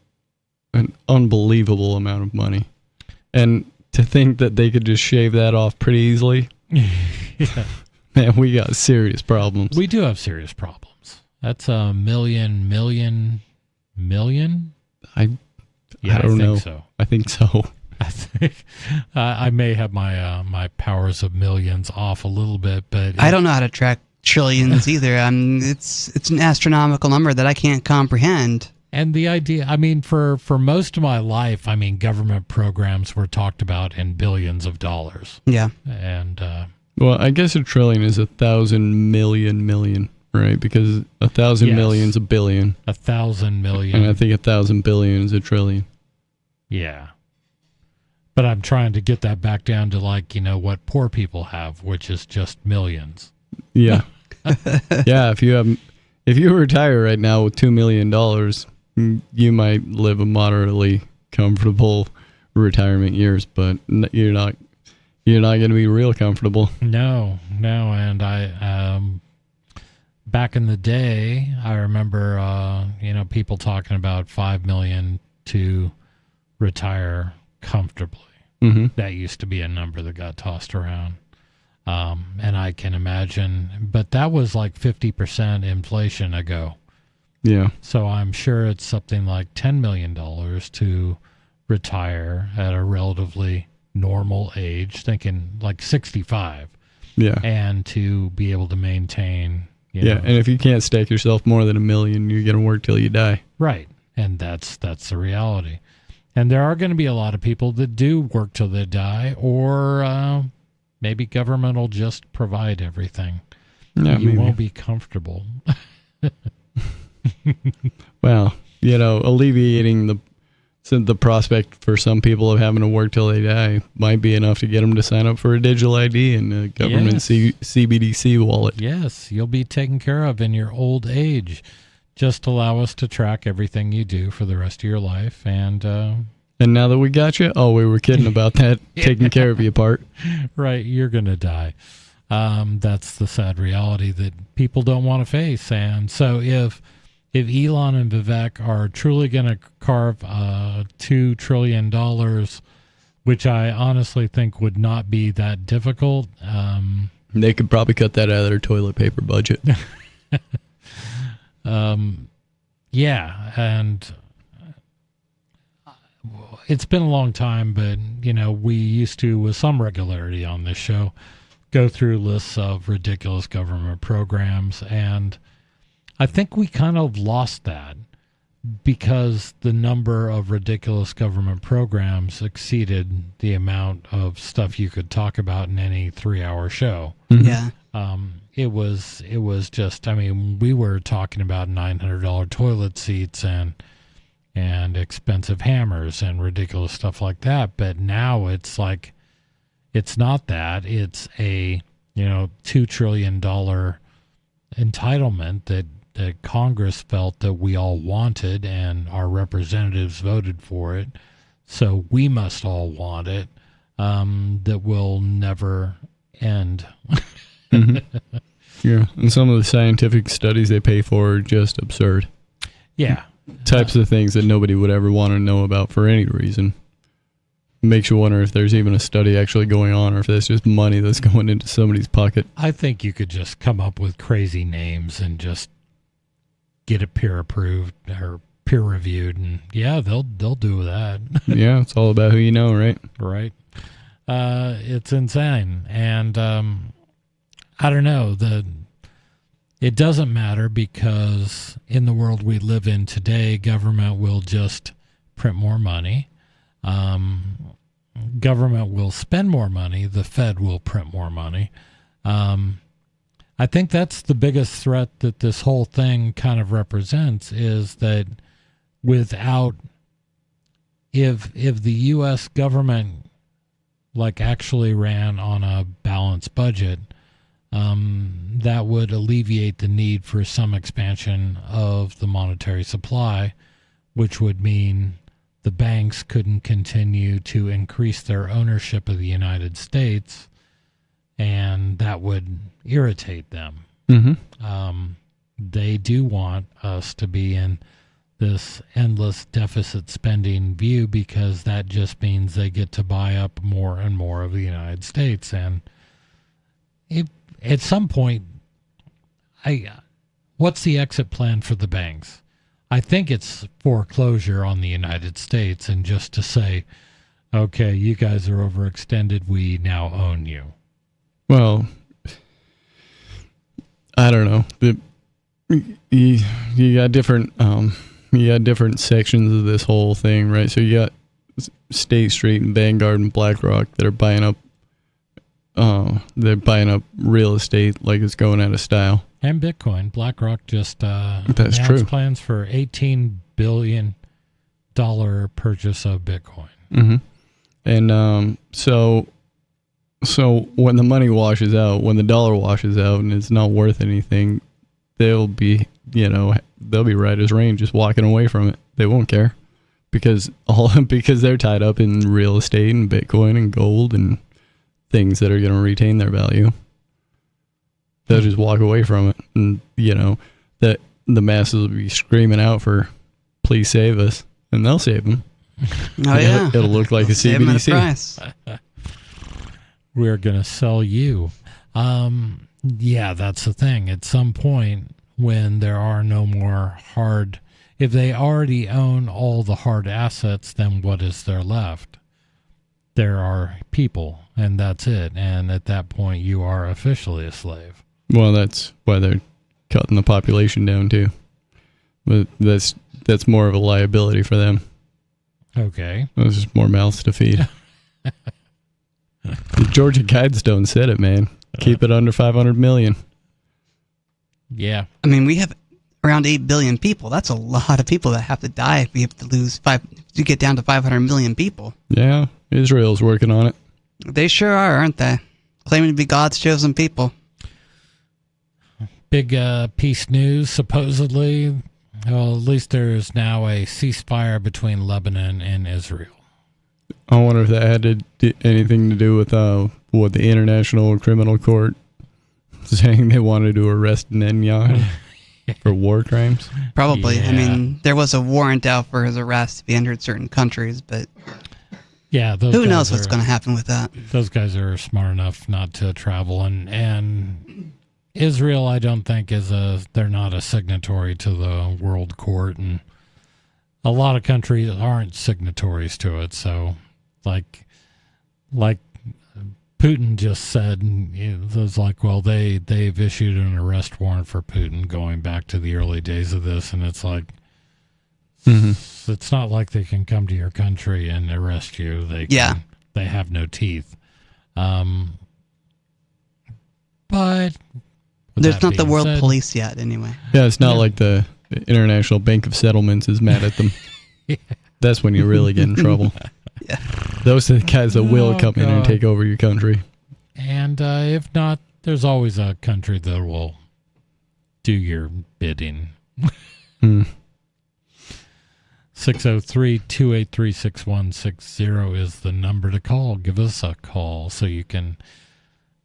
unbelievable amount of money. And to think that they could just shave that off pretty easily, Yeah. man, we got serious problems. We do have serious problems. That's a million? I don't know. So. I think so. I think I may have my powers of millions off a little bit, but I don't know how to track trillions either. It's an astronomical number that I can't comprehend. And the idea, I mean, for most of my life, I mean, government programs were talked about in billions of dollars. Yeah. And well, I guess a trillion is 1,000 million, right? Because 1,000 million is a billion. 1,000 million. And I think 1,000 billion is a trillion. Yeah. But I'm trying to get that back down to like, you know, what poor people have, which is just millions. Yeah. Yeah, if you retire right now with $2 million, you might live a moderately comfortable retirement years, but you're not going to be real comfortable. No, and I back in the day, I remember people talking about 5 million to retire comfortably. Mm-hmm. That used to be a number that got tossed around. And I can imagine, but that was like 50% inflation ago. Yeah. So I'm sure it's something like $10 million to retire at a relatively normal age, thinking like 65. Yeah. And to be able to maintain. Yeah. And if you can't stake yourself more than $1 million, you're going to work till you die. Right. And that's the reality. And there are going to be a lot of people that do work till they die, or maybe government will just provide everything. Yeah, you maybe. won't be comfortable. Well, alleviating the prospect for some people of having to work till they die might be enough to get them to sign up for a digital ID and a government CBDC wallet. Yes, you'll be taken care of in your old age. Just allow us to track everything you do for the rest of your life. And now that we got you, we were kidding about that, taking care of you part. Right, you're going to die. That's the sad reality that people don't want to face. And so if Elon and Vivek are truly going to carve $2 trillion, which I honestly think would not be that difficult. They could probably cut that out of their toilet paper budget. Yeah, and it's been a long time, but, we used to, with some regularity on this show, go through lists of ridiculous government programs, and I think we kind of lost that because the number of ridiculous government programs exceeded the amount of stuff you could talk about in any 3-hour show. Mm-hmm. Yeah. It was just, we were talking about $900 toilet seats and expensive hammers and ridiculous stuff like that. But now it's like, It's not that. It's a, $2 trillion entitlement that Congress felt that we all wanted, and our representatives voted for it. So we must all want it. That will never end. Mm-hmm. Yeah, and some of the scientific studies they pay for are just absurd. Yeah. Types of things that nobody would ever want to know about for any reason. Makes you wonder if there's even a study actually going on, or if that's just money that's going into somebody's pocket. I think you could just come up with crazy names and just get it peer approved or peer reviewed, and they'll do that. Yeah, it's all about who you know, right? Right. It's insane, and I don't know, it doesn't matter, because in the world we live in today, government will just print more money. Government will spend more money. The Fed will print more money. I think that's the biggest threat that this whole thing kind of represents, is that if the U.S. government actually ran on a balanced budget, that would alleviate the need for some expansion of the monetary supply, which would mean the banks couldn't continue to increase their ownership of the United States, and that would irritate them. Mm-hmm. They do want us to be in this endless deficit spending view, because that just means they get to buy up more and more of the United States. And at some point, what's the exit plan for the banks? I think it's foreclosure on the United States, and just to say, okay, you guys are overextended, we now own you. Well, I don't know. You got different sections of this whole thing, right? So you got State Street and Vanguard and BlackRock that are buying up real estate like it's going out of style. And Bitcoin. BlackRock just That's announced true. plans for $18 billion purchase of Bitcoin. Mm-hmm. And so when the money washes out, when the dollar washes out and it's not worth anything, they'll be right as rain, just walking away from it. They won't care because they're tied up in real estate and Bitcoin and gold and things that are going to retain their value. They'll just walk away from it, and that the masses will be screaming out for "Please save us," and they'll save them. Oh yeah, it'll look like a CBDC. We're gonna sell you. Yeah, that's the thing. At some point, when there are no more if they already own all the hard assets, then what is there left? There are people, and that's it. And at that point, you are officially a slave. Well, that's why they're cutting the population down too. But that's more of a liability for them. Okay. There's just more mouths to feed. The Georgia Guidestone said it, man. Keep it under 500 million. Yeah. I mean, we have around 8 billion people. That's a lot of people that have to die if we have to get down to 500 million people. Yeah, Israel's working on it. They sure are, aren't they? Claiming to be God's chosen people. Big peace news, supposedly. Well, at least there's now a ceasefire between Lebanon and Israel. I wonder if that had anything to do with what the International Criminal Court saying they wanted to arrest Netanyahu for war crimes. Probably. Yeah. I mean, there was a warrant out for his arrest if he entered certain countries, but yeah, who knows what's going to happen with that? Those guys are smart enough not to travel, and Israel, I don't think they're not a signatory to the World Court, and a lot of countries aren't signatories to it. So, like Putin just said, it was like, well, they've issued an arrest warrant for Putin going back to the early days of this, and it's like, it's not like they can come to your country and arrest you. They have no teeth. But there's not the world police yet, anyway. Yeah, it's not like the International Bank of Settlements is mad at them. Yeah. That's when you really get in trouble. Those are the guys that will come in and take over your country. And if not, there's always a country that will do your bidding. 603-283-6160 is the number to call. Give us a call so you can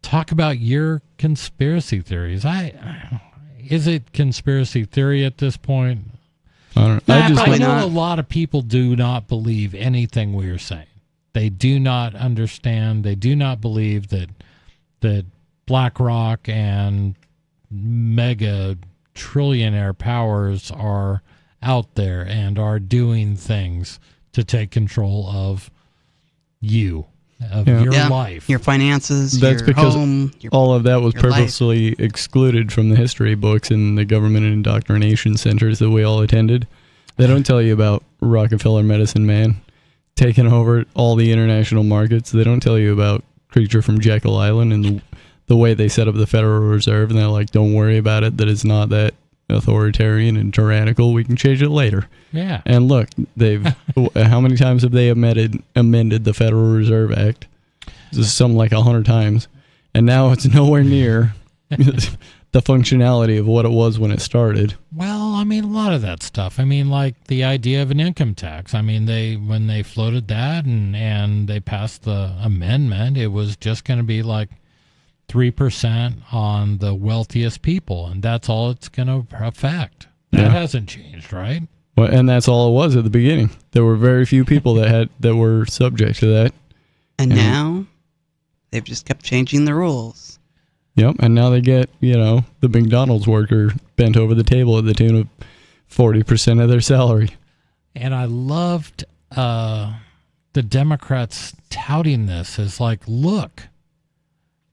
talk about your conspiracy theories. Is it conspiracy theory at this point? I know a lot of people do not believe anything we are saying. They do not understand. They do not believe that BlackRock and mega trillionaire powers are out there and are doing things to take control of you, your life, your finances, That's your because home, all of that was your life. purposely excluded from the history books and the government indoctrination centers that we all attended. They don't tell you about Rockefeller Medicine Man taking over all the international markets. They don't tell you about Creature from Jekyll Island and the way they set up the Federal Reserve. And they're like, don't worry about it, that it's not that authoritarian and tyrannical. We can change it later. Yeah. And look, they've how many times have they amended the Federal Reserve Act? This is something like 100 times. And now it's nowhere near the functionality of what it was when it started. Well, I mean, a lot of that stuff. I mean, like the idea of an income tax. I mean, when they floated that and they passed the amendment, it was just going to be like 3% on the wealthiest people, and that's all it's going to affect. That hasn't changed, right? Well, and that's all it was at the beginning. There were very few people that were subject to that. And now they've just kept changing the rules. Yep, and now they get, the McDonald's worker bent over the table at the tune of 40% of their salary. And I loved the Democrats touting this as like, look,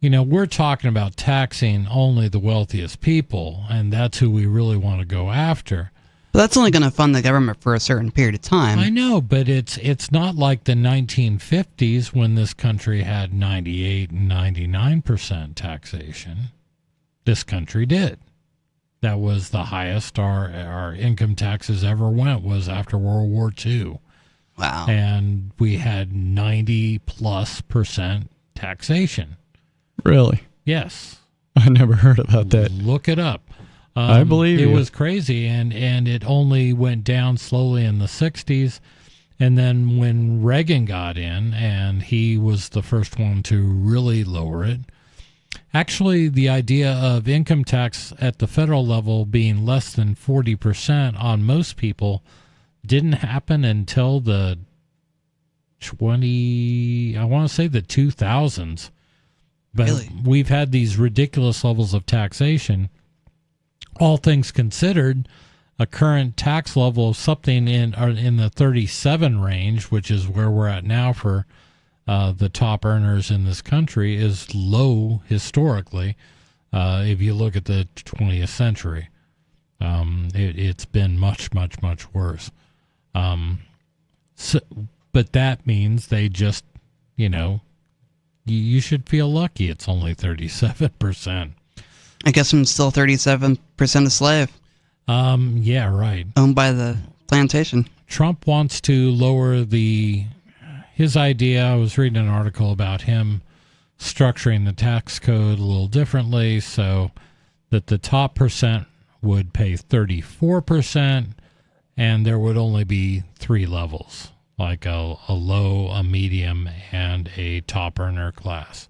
we're talking about taxing only the wealthiest people, and that's who we really want to go after. But that's only going to fund the government for a certain period of time. I know, but it's not like the 1950s when this country had 98 and 99% taxation. This country did. That was the highest our income taxes ever went, was after World War II. Wow. And we had 90+% taxation. Really? Yes. I never heard about that. Look it up. I believe it you. was crazy, and it only went down slowly in the 60s. And then when Reagan got in, and he was the first one to really lower it, actually the idea of income tax at the federal level being less than 40% on most people didn't happen until the 2000s. But really? We've had these ridiculous levels of taxation. All things considered, a current tax level of something in the 37 range, which is where we're at now for the top earners in this country, is low historically. If you look at the 20th century, it's been much, much, much worse. But that means they just, you should feel lucky it's only 37%. I guess I'm still 37% a slave. Yeah, right. Owned by the plantation. Trump wants to lower his idea. I was reading an article about him structuring the tax code a little differently so that the top percent would pay 34% and there would only be 3 levels, like a low, a medium, and a top earner class.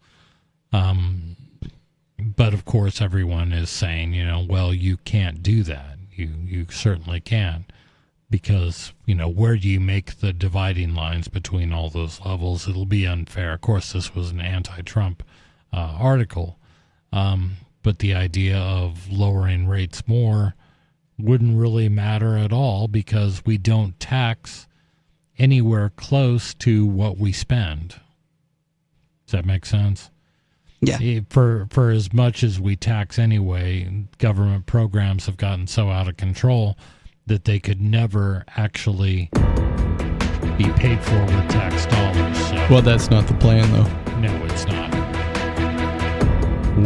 But of course, everyone is saying, well, you can't do that. You certainly can, because, where do you make the dividing lines between all those levels? It'll be unfair. Of course, this was an anti-Trump article, but the idea of lowering rates more wouldn't really matter at all because we don't tax anywhere close to what we spend. Does that make sense? Yeah. For as much as we tax anyway, government programs have gotten so out of control that they could never actually be paid for with tax dollars. So, well, that's not the plan, though. no, it's not.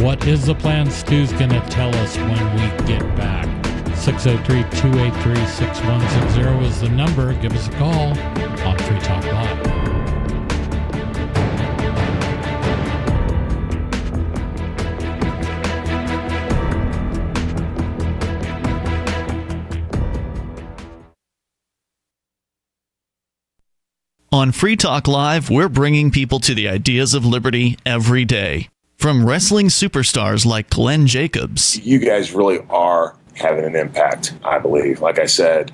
What is the plan? Stu's going to tell us when we get back. 603-283-6160 is the number. Give us a call on Free Talk Live. On Free Talk Live, we're bringing people to the ideas of liberty every day. From wrestling superstars like Glenn Jacobs. You guys really are having an impact, I believe. Like I said,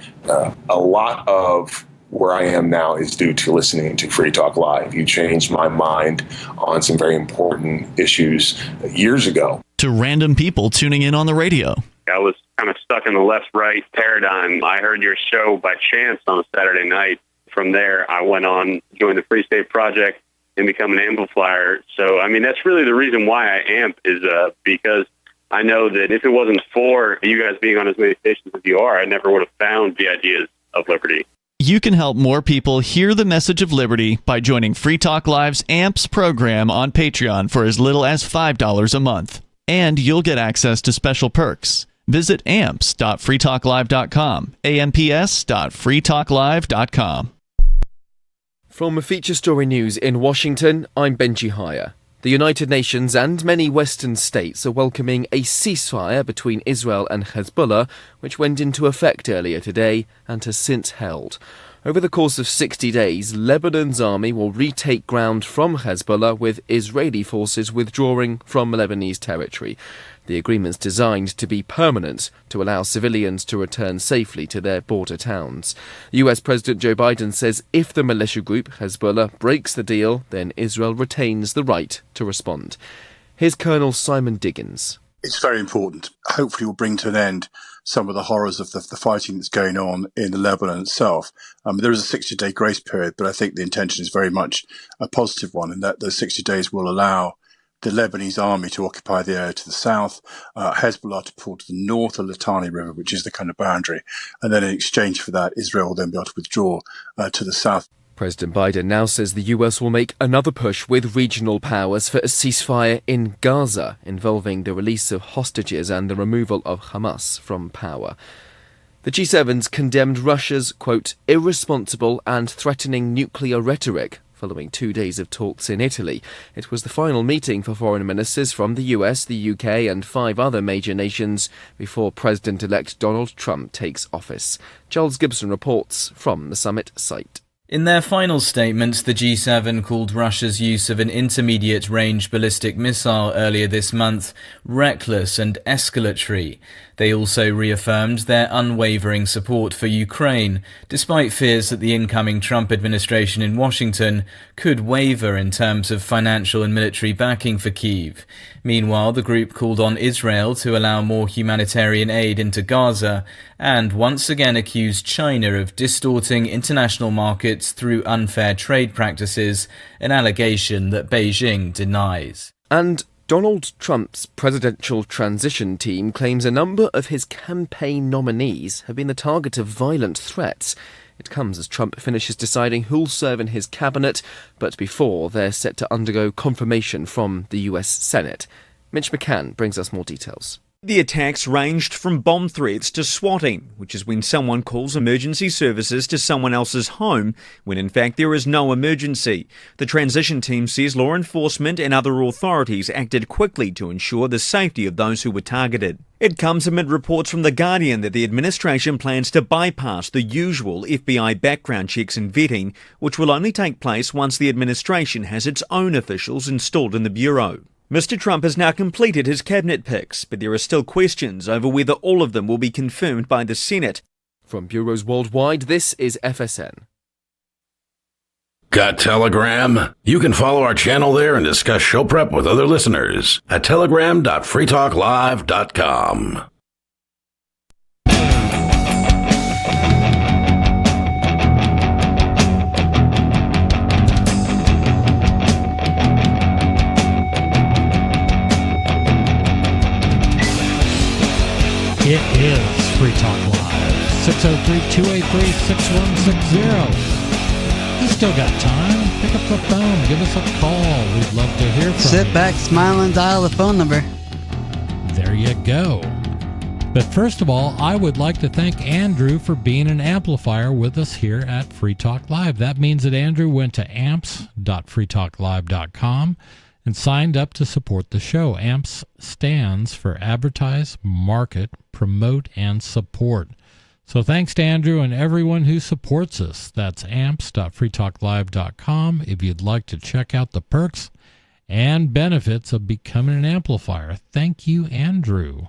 a lot of where I am now is due to listening to Free Talk Live. You changed my mind on some very important issues years ago. To random people tuning in on the radio. I was kind of stuck in the left-right paradigm. I heard your show by chance on a Saturday night. From there, I went on, joined the Free State Project, and become an amplifier. So, I mean, that's really the reason why I amp is because I know that if it wasn't for you guys being on as many stations as you are, I never would have found the ideas of liberty. You can help more people hear the message of liberty by joining Free Talk Live's AMPS program on Patreon for as little as $5 a month. And you'll get access to special perks. Visit amps.freetalklive.com, amps.freetalklive.com. From Feature Story News in Washington, I'm Benji Hire. The United Nations and many Western states are welcoming a ceasefire between Israel and Hezbollah, which went into effect earlier today and has since held. Over the course of 60 days, Lebanon's army will retake ground from Hezbollah, with Israeli forces withdrawing from Lebanese territory. The agreement's designed to be permanent, to allow civilians to return safely to their border towns. US President Joe Biden says if the militia group Hezbollah breaks the deal, then Israel retains the right to respond. Here's Colonel Simon Diggins. It's very important. Hopefully will bring to an end some of the horrors of the fighting that's going on in the Lebanon itself. There is a 60-day grace period, but I think the intention is very much a positive one, in that those 60 days will allow the Lebanese army to occupy the area to the south, Hezbollah to pull to the north of the Litani River, which is the kind of boundary, and then in exchange for that, Israel will then be able to withdraw to the south. President Biden now says the US will make another push with regional powers for a ceasefire in Gaza, involving the release of hostages and the removal of Hamas from power. The G7's condemned Russia's, quote, irresponsible and threatening nuclear rhetoric following 2 days of talks in Italy. It was the final meeting for foreign ministers from the US, the UK and 5 other major nations before President-elect Donald Trump takes office. Charles Gibson reports from the summit site. In their final statements, the G7 called Russia's use of an intermediate-range ballistic missile earlier this month reckless and escalatory. They also reaffirmed their unwavering support for Ukraine, despite fears that the incoming Trump administration in Washington could waver in terms of financial and military backing for Kyiv. Meanwhile, the group called on Israel to allow more humanitarian aid into Gaza and once again accused China of distorting international markets through unfair trade practices, an allegation that Beijing denies. And Donald Trump's presidential transition team claims a number of his campaign nominees have been the target of violent threats. It comes as Trump finishes deciding who'll serve in his cabinet, but before they're set to undergo confirmation from the US Senate. Mitch McCann brings us more details. The attacks ranged from bomb threats to swatting, which is when someone calls emergency services to someone else's home when in fact there is no emergency. The transition team says law enforcement and other authorities acted quickly to ensure the safety of those who were targeted. It comes amid reports from The Guardian that the administration plans to bypass the usual FBI background checks and vetting, which will only take place once the administration has its own officials installed in the bureau. Mr. Trump has now completed his cabinet picks, but there are still questions over whether all of them will be confirmed by the Senate. From bureaus worldwide, this is FSN. Got Telegram? You can follow our channel there and discuss show prep with other listeners at telegram.freetalklive.com. It is Free Talk Live, 603-283-6160. You still got time. Pick up the phone. Give us a call. We'd love to hear from you. Sit back, smile, and dial the phone number. There you go. But first of all, I would like to thank Andrew for being an amplifier with us here at Free Talk Live. That means that Andrew went to amps.freetalklive.com and signed up to support the show. AMPS stands for Advertise, Market, Promote, and Support. So thanks to Andrew and everyone who supports us. That's amps.freetalklive.com if you'd like to check out the perks and benefits of becoming an amplifier. Thank you, Andrew.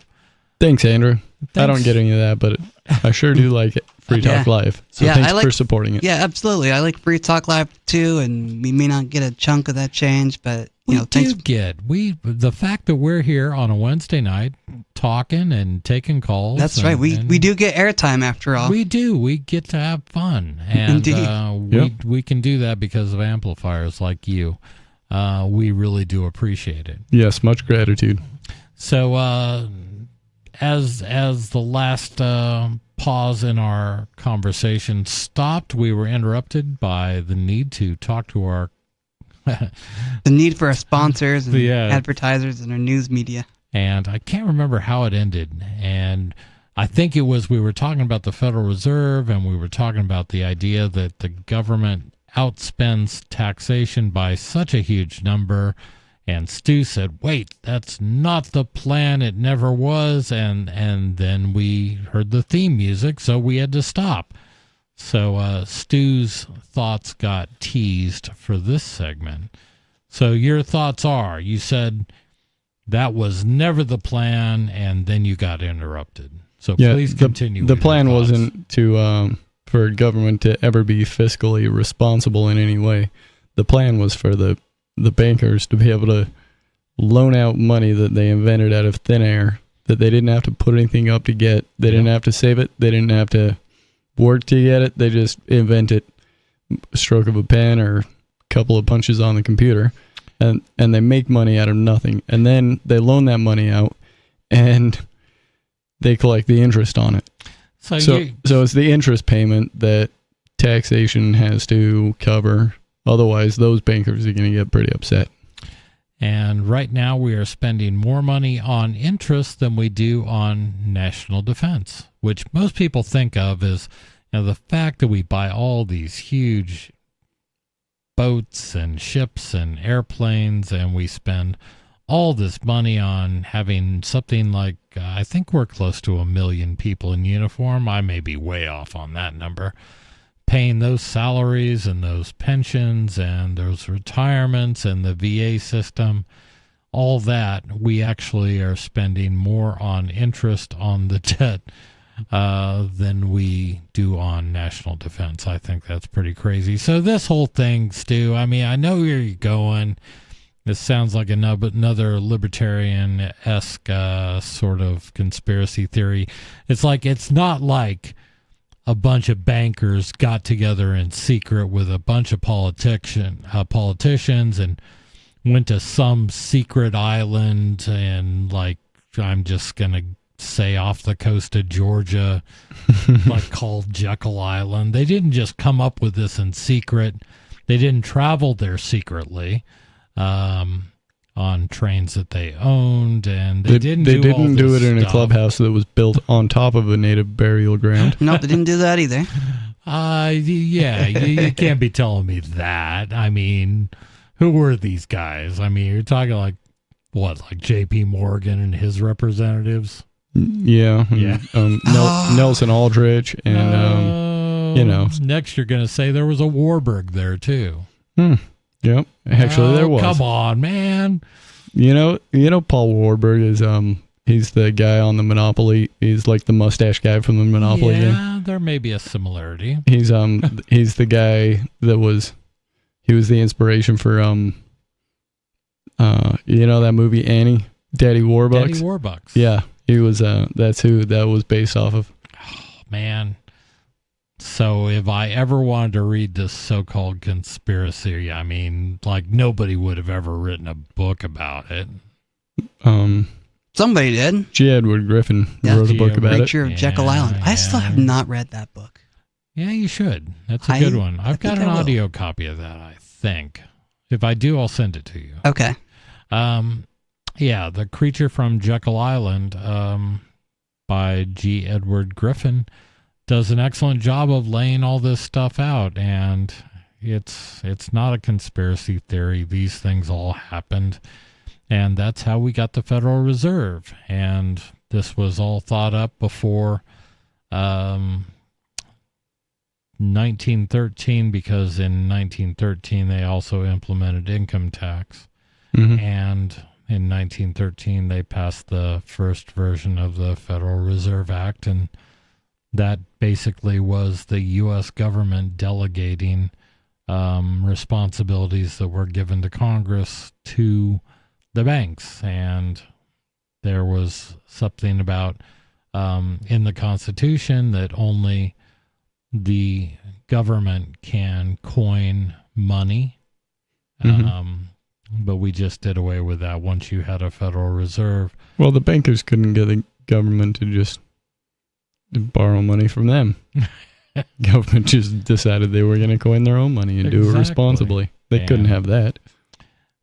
Thanks, Andrew. Thanks. I don't get any of that, but I sure do like it. Free Talk Live. So thanks for supporting it. Yeah, absolutely. I like Free Talk Live too, and we may not get a chunk of that change, but thanks. The fact that we're here on a Wednesday night talking and taking calls. That's right. We do get airtime after all. We do. We get to have fun, and we can do that because of amplifiers like you. We really do appreciate it. Yes, much gratitude. So, as the last pause in our conversation stopped, we were interrupted by the need to talk to our the need for our sponsors and advertisers and our news media. And I can't remember how it ended. And I think it was we were talking about the Federal Reserve, and we were talking about the idea that the government outspends taxation by such a huge number. And Stu said, wait, that's not the plan. It never was. And then we heard the theme music, so we had to stop. So Stu's thoughts got teased for this segment. So your thoughts are, you said that was never the plan, and then you got interrupted. So please continue. The plan wasn't to for government to ever be fiscally responsible in any way. The plan was for the bankers to be able to loan out money that they invented out of thin air, that they didn't have to put anything up to get. They didn't have to save it. They didn't have to work to get it. They just invent it, stroke of a pen or a couple of punches on the computer, and they make money out of nothing. And then they loan that money out, and they collect the interest on it. So it's the interest payment that taxation has to cover. Otherwise, those bankers are going to get pretty upset. And right now we are spending more money on interest than we do on national defense, which most people think of as the fact that we buy all these huge boats and ships and airplanes, and we spend all this money on having something like, I think we're close to 1 million people in uniform. I may be way off on that number. Paying those salaries and those pensions and those retirements and the VA system, all that, we actually are spending more on interest on the debt than we do on national defense. I think that's pretty crazy. So this whole thing, Stu, I mean, I know where you're going. This sounds like another libertarian-esque sort of conspiracy theory. It's not like a bunch of bankers got together in secret with a bunch of politicians and went to some secret island and, like, I'm just going to say off the coast of Georgia, like called Jekyll Island. They didn't just come up with this in secret. They didn't travel there secretly on trains that they owned, and they didn't do it in a clubhouse that was built on top of a native burial ground. No, they didn't do that either. You can't be telling me that. I mean, who were these guys? I mean, you're talking like J.P. Morgan and his representatives? Yeah. Nelson Aldrich and, Next you're going to say there was a Warburg there, too. Yep. Actually, there was. Come on, man. You know, Paul Warburg is he's the guy on the Monopoly. He's like the mustache guy from the Monopoly game. Yeah, there may be a similarity. He's the guy that was the inspiration for that movie Annie, Daddy Warbucks. Daddy Warbucks. Yeah, he was. That's who that was based off of. Oh, man. So if I ever wanted to read this so-called conspiracy, I mean, like, nobody would have ever written a book about it. Somebody did. G. Edward Griffin wrote a book about it. Preacher of Jekyll Island. I still have not read that book. Yeah, you should. That's a good one. I've got an audio copy of that, I think. If I do, I'll send it to you. Okay. Yeah, The Creature from Jekyll Island by G. Edward Griffin does an excellent job of laying all this stuff out, and it's not a conspiracy theory. These things all happened, and that's how we got the Federal Reserve. And this was all thought up before 1913, because in 1913 they also implemented income tax. Mhm. And in 1913 they passed the first version of the Federal Reserve Act, and that basically was the U.S. government delegating responsibilities that were given to Congress to the banks. And there was something about in the Constitution that only the government can coin money. But we just did away with that once you had a Federal Reserve. Well, the bankers couldn't get the government to just borrow money from them. Government just decided they were going to coin their own money and do it responsibly. They couldn't have that.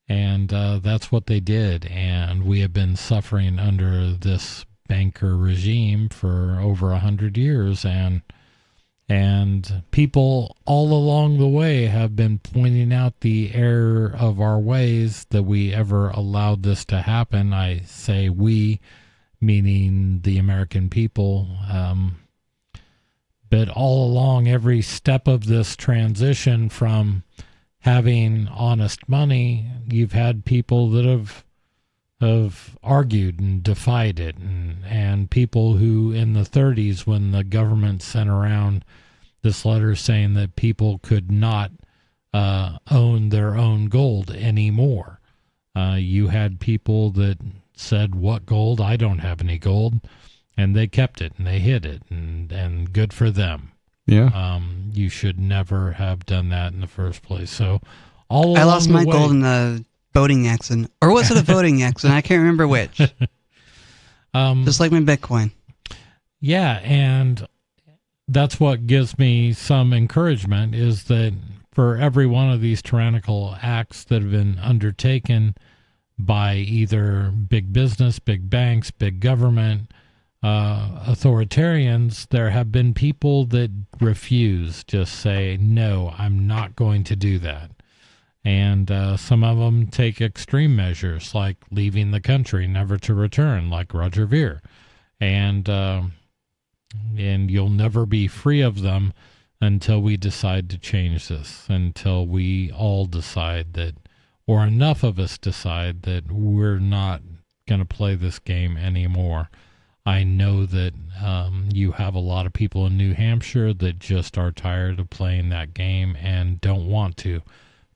And that's what they did. And we have been suffering under this banker regime for over 100 years. And people all along the way have been pointing out the error of our ways, that we ever allowed this to happen. I say we, meaning the American people. But all along, every step of this transition from having honest money, you've had people that have argued and defied it, and people who in the 30s, when the government sent around this letter saying that people could not own their own gold anymore, you had people that said, "What gold? I don't have any gold." And they kept it and they hid it, and good for them. Yeah. You should never have done that in the first place. So all along I lost my the way, gold in a boating accident. Or was it a voting accident? I can't remember which. Just like my Bitcoin. Yeah, and that's what gives me some encouragement, is that for every one of these tyrannical acts that have been undertaken by either big business, big banks, big government, authoritarians, there have been people that refuse, just say, no, I'm not going to do that. And some of them take extreme measures, like leaving the country, never to return, like Roger Ver. And you'll never be free of them until we decide to change this, until we all decide that, or enough of us decide that we're not going to play this game anymore. I know that you have a lot of people in New Hampshire that just are tired of playing that game and don't want to.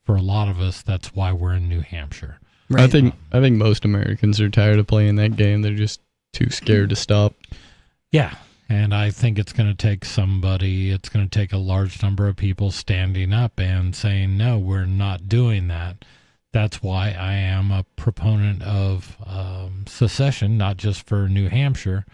For a lot of us, that's why we're in New Hampshire. Right. I think most Americans are tired of playing that game. They're just too scared to stop. Yeah, and I think it's going to take it's going to take a large number of people standing up and saying, no, we're not doing that. That's why I am a proponent of secession, not just for New Hampshire,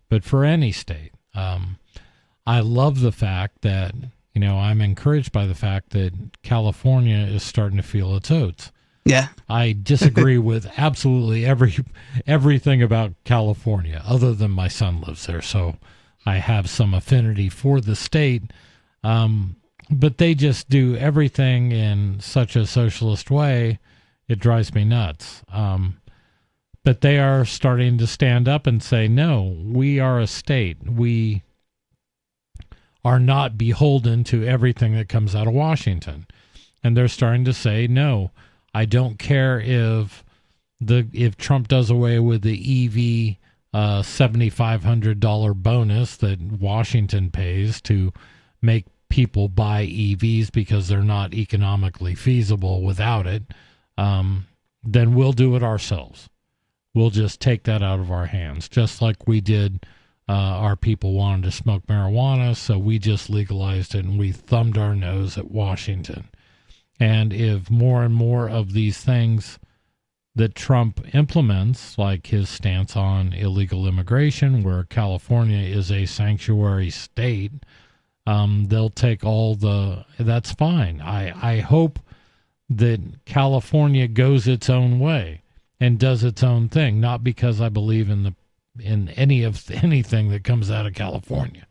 but for any state. I love the fact that, I'm encouraged by the fact that California is starting to feel its oats. Yeah. I disagree with absolutely everything about California, other than my son lives there, so I have some affinity for the state. But they just do everything in such a socialist way, it drives me nuts. But they are starting to stand up and say, no, we are a state. We are not beholden to everything that comes out of Washington. And they're starting to say, no, I don't care if Trump does away with the EV $7,500 bonus that Washington pays to make people buy EVs because they're not economically feasible without it, then we'll do it ourselves. We'll just take that out of our hands, just like we did. Our people wanted to smoke marijuana, so we just legalized it, and we thumbed our nose at Washington. And if more and more of these things that Trump implements, like his stance on illegal immigration, where California is a sanctuary state, they'll take that's fine. I hope that California goes its own way and does its own thing, not because I believe in anything that comes out of California.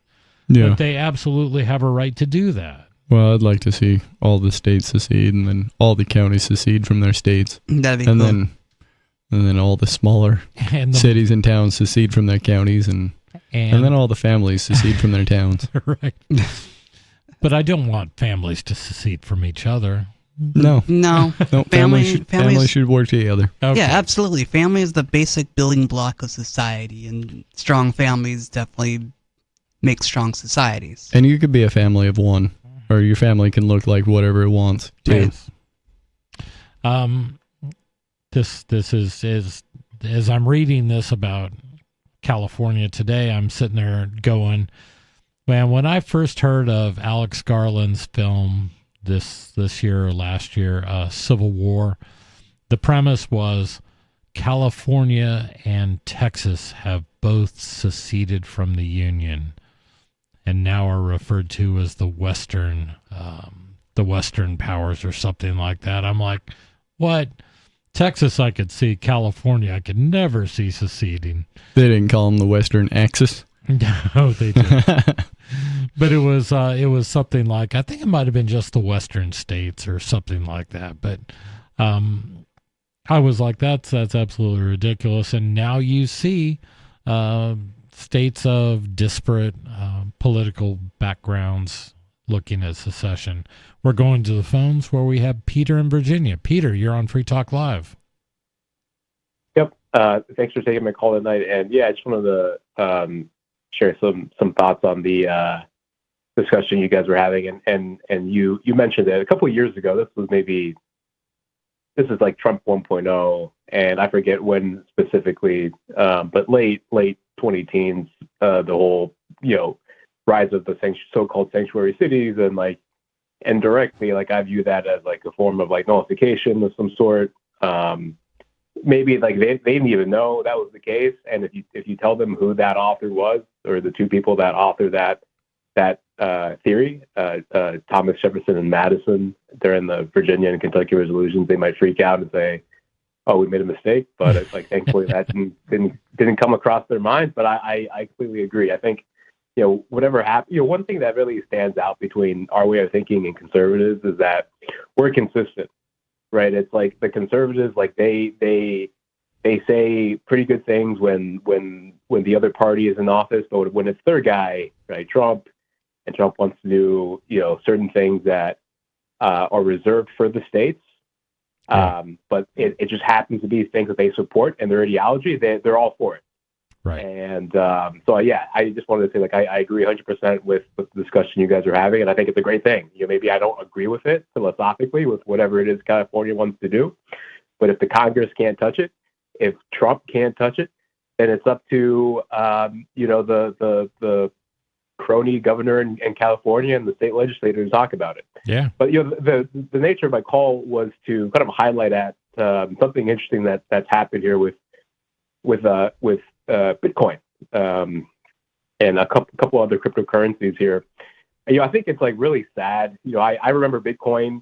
Yeah. But they absolutely have a right to do that. Well, I'd like to see all the states secede, and then all the counties secede from their states. That'd be cool. And then all the smaller cities and towns secede from their counties, and And then all the families secede from their towns. Right. But I don't want families to secede from each other. No. No. Families should work together. Okay. Yeah, absolutely. Family is the basic building block of society, and strong families definitely make strong societies. And you could be a family of one, or your family can look like whatever it wants, too. This is as I'm reading this about California today, I'm sitting there going, man, when I first heard of Alex Garland's film this year or last year, Civil War, the premise was California and Texas have both seceded from the Union and now are referred to as the Western powers or something like that. I'm like, what? Texas I could see, California I could never see seceding. They didn't call them the Western Axis. No, they didn't. But it was something like, I think it might have been just the Western states or something like that. But I was like, that's absolutely ridiculous. And now you see states of disparate political backgrounds looking at secession. We're going to the phones where we have Peter in Virginia. Peter, you're on Free Talk Live. Yep. Thanks for taking my call tonight. And yeah, I just wanted to share some thoughts on the discussion you guys were having. And you mentioned it a couple of years ago. This is like Trump 1.0, and I forget when specifically, but late 2010s, the whole, rise of the so-called sanctuary cities, and directly, I view that as a form of nullification of some sort. Maybe they didn't even know that was the case, and if you tell them who that author was, or the two people that authored that theory, Thomas Jefferson and Madison, during the Virginia and Kentucky resolutions, they might freak out and say, "Oh, we made a mistake." But it's thankfully that didn't come across their minds. But I completely agree. I think whatever happened, one thing that really stands out between our way of thinking and conservatives is that we're consistent, right? It's the conservatives, they say pretty good things when the other party is in office, but when it's their guy, right, Trump, and Trump wants to do, certain things that are reserved for the states, but it just happens to be things that they support and their ideology, they're all for it. Right. And so, yeah, I just wanted to say, I agree 100% with the discussion you guys are having, and I think it's a great thing. Maybe I don't agree with it philosophically with whatever it is California wants to do, but if the Congress can't touch it, if Trump can't touch it, then it's up to the crony governor in California and the state legislature to talk about it. Yeah. But the nature of my call was to kind of highlight at something interesting that's happened here with Bitcoin and a couple other cryptocurrencies here. I think it's really sad. I remember Bitcoin.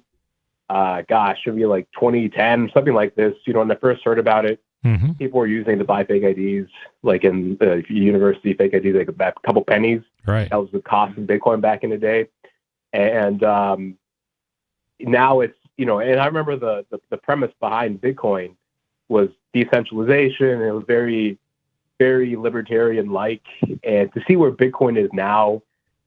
Should be 2010, something like this. When I first heard about it, people were using to buy fake IDs, in the university fake IDs, a couple pennies. Right. That was the cost of Bitcoin back in the day. And now it's, and I remember the premise behind Bitcoin was decentralization, and it was very, very libertarian-like. And to see where Bitcoin is now,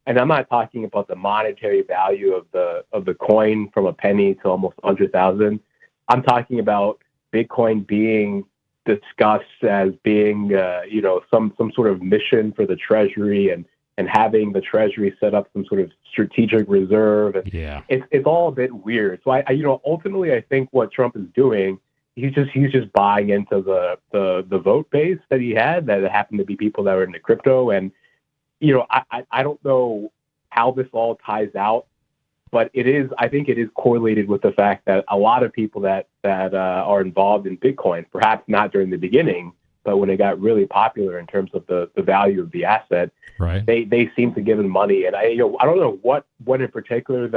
and I'm not talking about the monetary value of the coin from a penny to almost 100,000. I'm talking about Bitcoin being discussed as being, some sort of mission for the Treasury, and having the Treasury set up some sort of strategic reserve. And yeah, it's all a bit weird. So I ultimately, I think what Trump is doing, he's just buying into the vote base that he had, that happened to be people that were into crypto. And I don't know how this all ties out, but I think it is correlated with the fact that a lot of people that are involved in Bitcoin, perhaps not during the beginning, but when it got really popular in terms of the value of the asset, right, they seem to give him money. And I don't know what in particular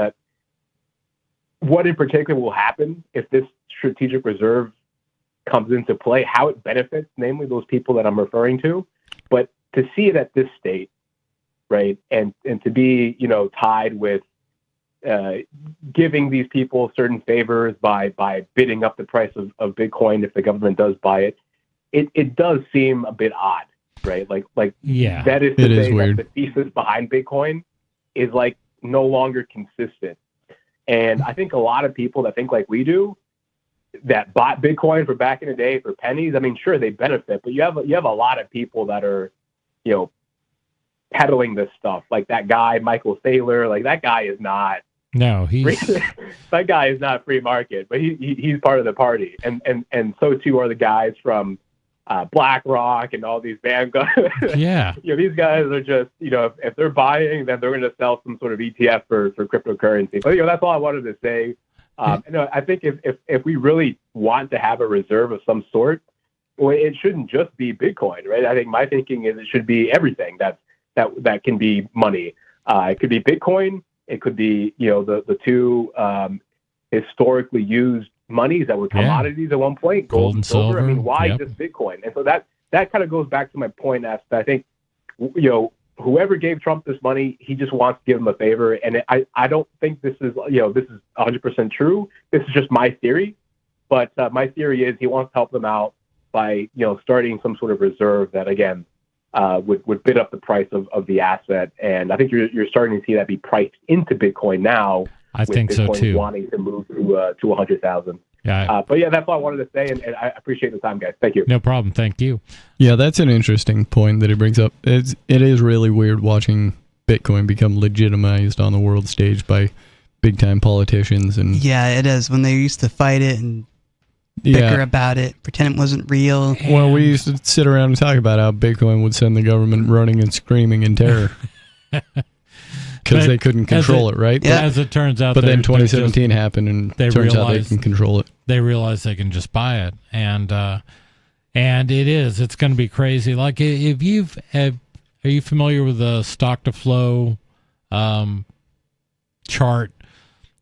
will happen if this strategic reserve comes into play, how it benefits, namely those people that I'm referring to. But to see it at this state, right, and to be tied with giving these people certain favors by bidding up the price of Bitcoin if the government does buy it, it does seem a bit odd. right? Like Yeah. that is to It is say weird. that the thesis behind Bitcoin is like no longer consistent. And I think a lot of people that think like we do, that bought Bitcoin for back in the day for pennies, I mean, sure, they benefit, but you have a lot of people that are, you know, peddling this stuff. Like that guy, Michael Saylor, like that guy is not, No, he's that guy is not free market, but he's part of the party. And so too are the guys from BlackRock and all these Vanguard. Yeah. You know, these guys are just, you know, if they're buying, then they're going to sell some sort of ETF for cryptocurrency. But, you know, that's all I wanted to say. You know, I think if we really want to have a reserve of some sort, well, it shouldn't just be Bitcoin, right? I think my thinking is it should be everything that can be money. It could be Bitcoin. It could be, you know, the two historically used monies that were commodities at one point, gold and silver. I mean, why just Bitcoin? And so that kind of goes back to my point as that I think, you know, whoever gave Trump this money, he just wants to give him a favor. And I don't think this is, you know, this is 100% true. This is just my theory. But my theory is he wants to help them out by, you know, starting some sort of reserve that, again, would bid up the price of the asset. And I think you're starting to see that be priced into Bitcoin now. I think so Bitcoin too. Wanting to move to 100,000. Yeah. But yeah, that's all I wanted to say, and I appreciate the time, guys. Thank you. No problem. Thank you. Yeah, that's an interesting point that he brings up. It is really weird watching Bitcoin become legitimized on the world stage by big time politicians and Yeah, it is. When they used to fight it and bicker about it, pretend it wasn't real. Well, we used to sit around and talk about how Bitcoin would send the government running and screaming in terror. Because they couldn't control it, right? Yeah. As it turns out, but then 2017 happened, and it turns out they can control it. They realize they can just buy it, and it's going to be crazy. Like if are you familiar with the stock to flow chart?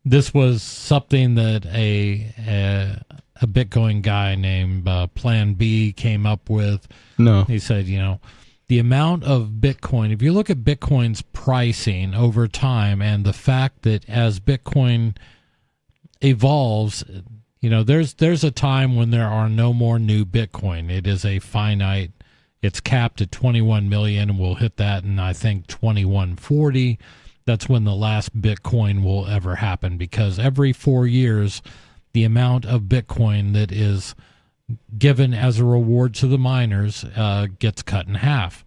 This was something that a Bitcoin guy named Plan B came up with. No, he said, you know, the amount of Bitcoin, if you look at Bitcoin's pricing over time and the fact that as Bitcoin evolves, you know, there's a time when there are no more new Bitcoin. It is a finite, it's capped at 21 million, and we'll hit that in, I think, 2140. That's when the last Bitcoin will ever happen, because every 4 years, the amount of Bitcoin that is given as a reward to the miners gets cut in half.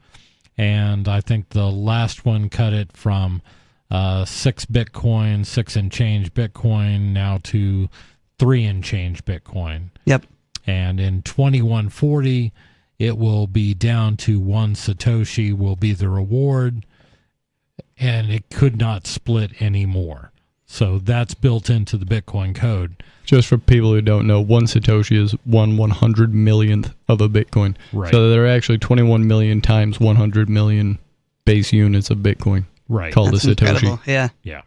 And I think the last one cut it from 6 and change Bitcoin now to 3 and change Bitcoin. Yep. And in 2140, it will be down to 1 Satoshi will be the reward, and it could not split anymore. So that's built into the Bitcoin code. Just for people who don't know, 1 Satoshi is 1/100 millionth of a Bitcoin. Right. So there are actually 21 million times 100 million base units of Bitcoin. Right. Called That's a Satoshi. incredible. Yeah. Yeah.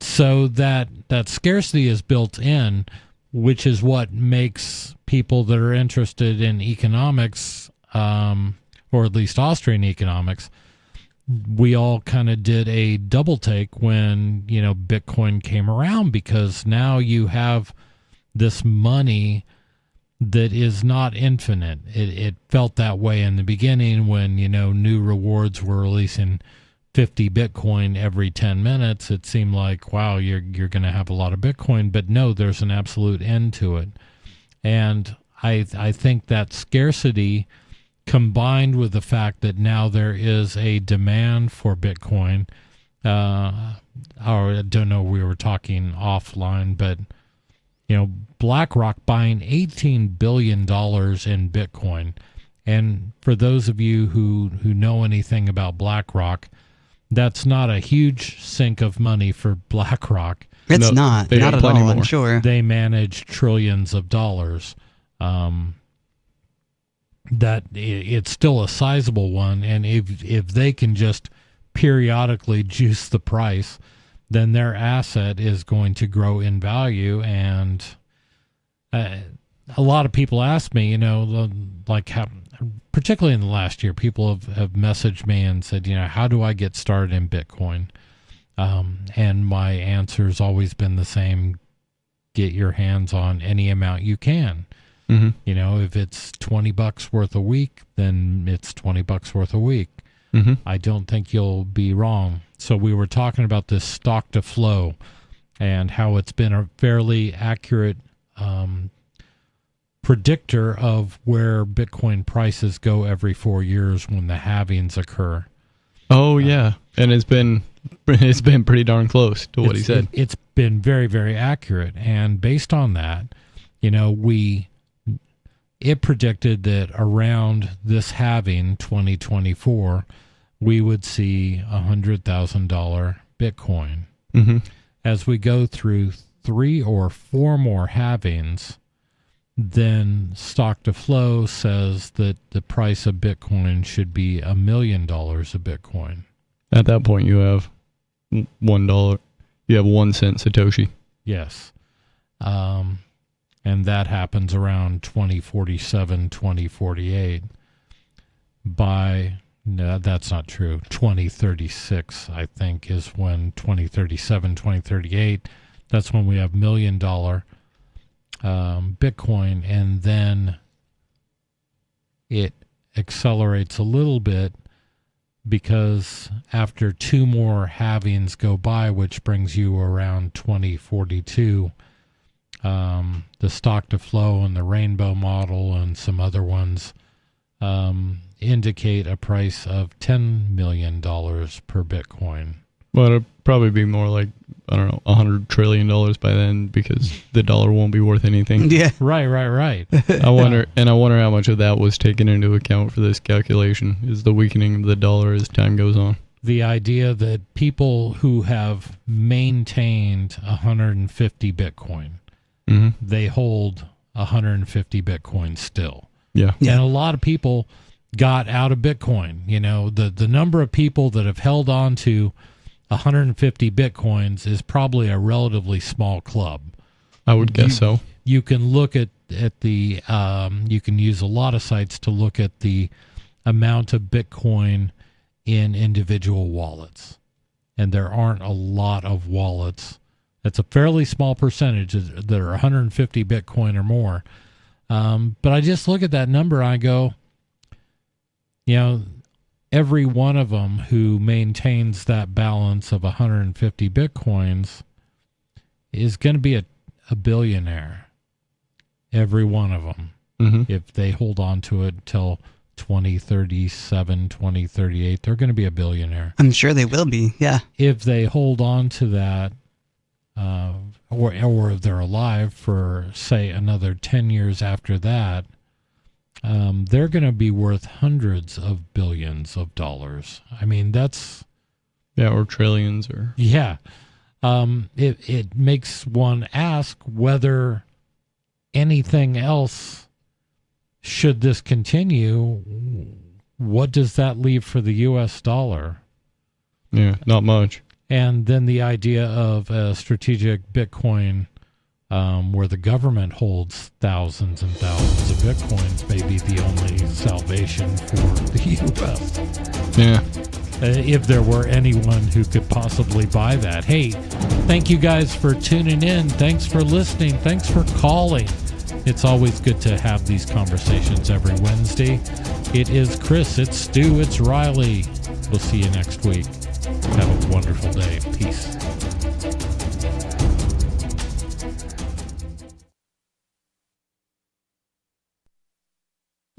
So that scarcity is built in, which is what makes people that are interested in economics, or at least Austrian economics, we all kind of did a double take when, you know, Bitcoin came around, because now you have this money that is not infinite. It felt that way in the beginning when, you know, new rewards were releasing 50 Bitcoin every 10 minutes. It seemed like, wow, you're going to have a lot of Bitcoin, but no, there's an absolute end to it. And I think that scarcity, combined with the fact that now there is a demand for Bitcoin, or I don't know, we were talking offline, but, you know, BlackRock buying $18 billion in Bitcoin. And for those of you who know anything about BlackRock, that's not a huge sink of money for BlackRock. It's not at all, I'm sure. They manage trillions of dollars. That it's still a sizable one, and if they can just periodically juice the price, then their asset is going to grow in value. And a lot of people ask me, you know, like how, particularly in the last year, people have messaged me and said, you know, how do I get started in Bitcoin? And my answer's always been the same: get your hands on any amount you can. Mm-hmm. You know, if it's $20 worth a week, then it's $20 worth a week. Mm-hmm. I don't think you'll be wrong. So we were talking about this stock to flow and how it's been a fairly accurate predictor of where Bitcoin prices go every 4 years when the halvings occur. Oh yeah, and it's been pretty darn close to what he said. It's been very, very accurate, and based on that, you know, it predicted that around this halving 2024, we would see $100,000 Bitcoin. Mm-hmm. As we go through 3 or 4 more halvings, then stock to flow says that the price of Bitcoin should be $1 million a Bitcoin. At that point, you have $1. You have 1 cent Satoshi. Yes. And that happens around 2047, 2048. No, that's not true. 2036, I think, is when 2037, 2038, that's when we have $1 million Bitcoin, and then it accelerates a little bit because after 2 more halvings go by, which brings you around 2042, the stock to flow and the rainbow model and some other ones indicate a price of $10 million per Bitcoin. Well, it'll probably be more like, I don't know, $100 trillion by then, because the dollar won't be worth anything. Yeah. Right. I wonder how much of that was taken into account for this calculation, is the weakening of the dollar as time goes on. The idea that people who have maintained 150 Bitcoin, mm-hmm. they hold 150 Bitcoin still. Yeah. And a lot of people got out of Bitcoin. You know, the number of people that have held on to 150 Bitcoins is probably a relatively small club. I would guess so. You can look at the, you can use a lot of sites to look at the amount of Bitcoin in individual wallets. And there aren't a lot of wallets. It's a fairly small percentage that are 150 Bitcoin or more. But I just look at that number and I go, you know, every one of them who maintains that balance of 150 Bitcoins is going to be a billionaire. Every one of them. Mm-hmm. If they hold on to it till 2037, 2038, they're going to be a billionaire. I'm sure they will be, yeah. If they hold on to that, or if they're alive for, say, another 10 years after that, they're going to be worth hundreds of billions of dollars. I mean, that's... Yeah, or trillions. Or yeah. It makes one ask whether anything else, should this continue, what does that leave for the U.S. dollar? Yeah, not much. And then the idea of a strategic Bitcoin where the government holds thousands and thousands of Bitcoins may be the only salvation for the U.S. Yeah. If there were anyone who could possibly buy that. Hey, thank you guys for tuning in. Thanks for listening. Thanks for calling. It's always good to have these conversations every Wednesday. It is Chris, it's Stu, it's Riley. We'll see you next week. Have a wonderful day. Peace.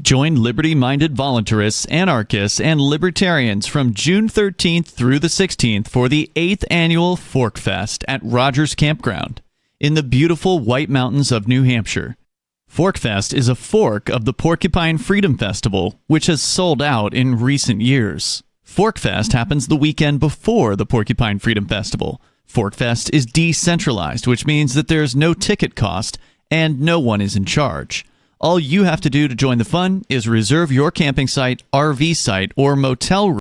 Join liberty-minded voluntarists, anarchists, and libertarians from June 13th through the 16th for the 8th annual Fork Fest at Rogers Campground in the beautiful White Mountains of New Hampshire. Fork Fest is a fork of the Porcupine Freedom Festival, which has sold out in recent years. Fork Fest happens the weekend before the Porcupine Freedom Festival. Fork Fest is decentralized, which means that there's no ticket cost and no one is in charge. All you have to do to join the fun is reserve your camping site, RV site, or motel room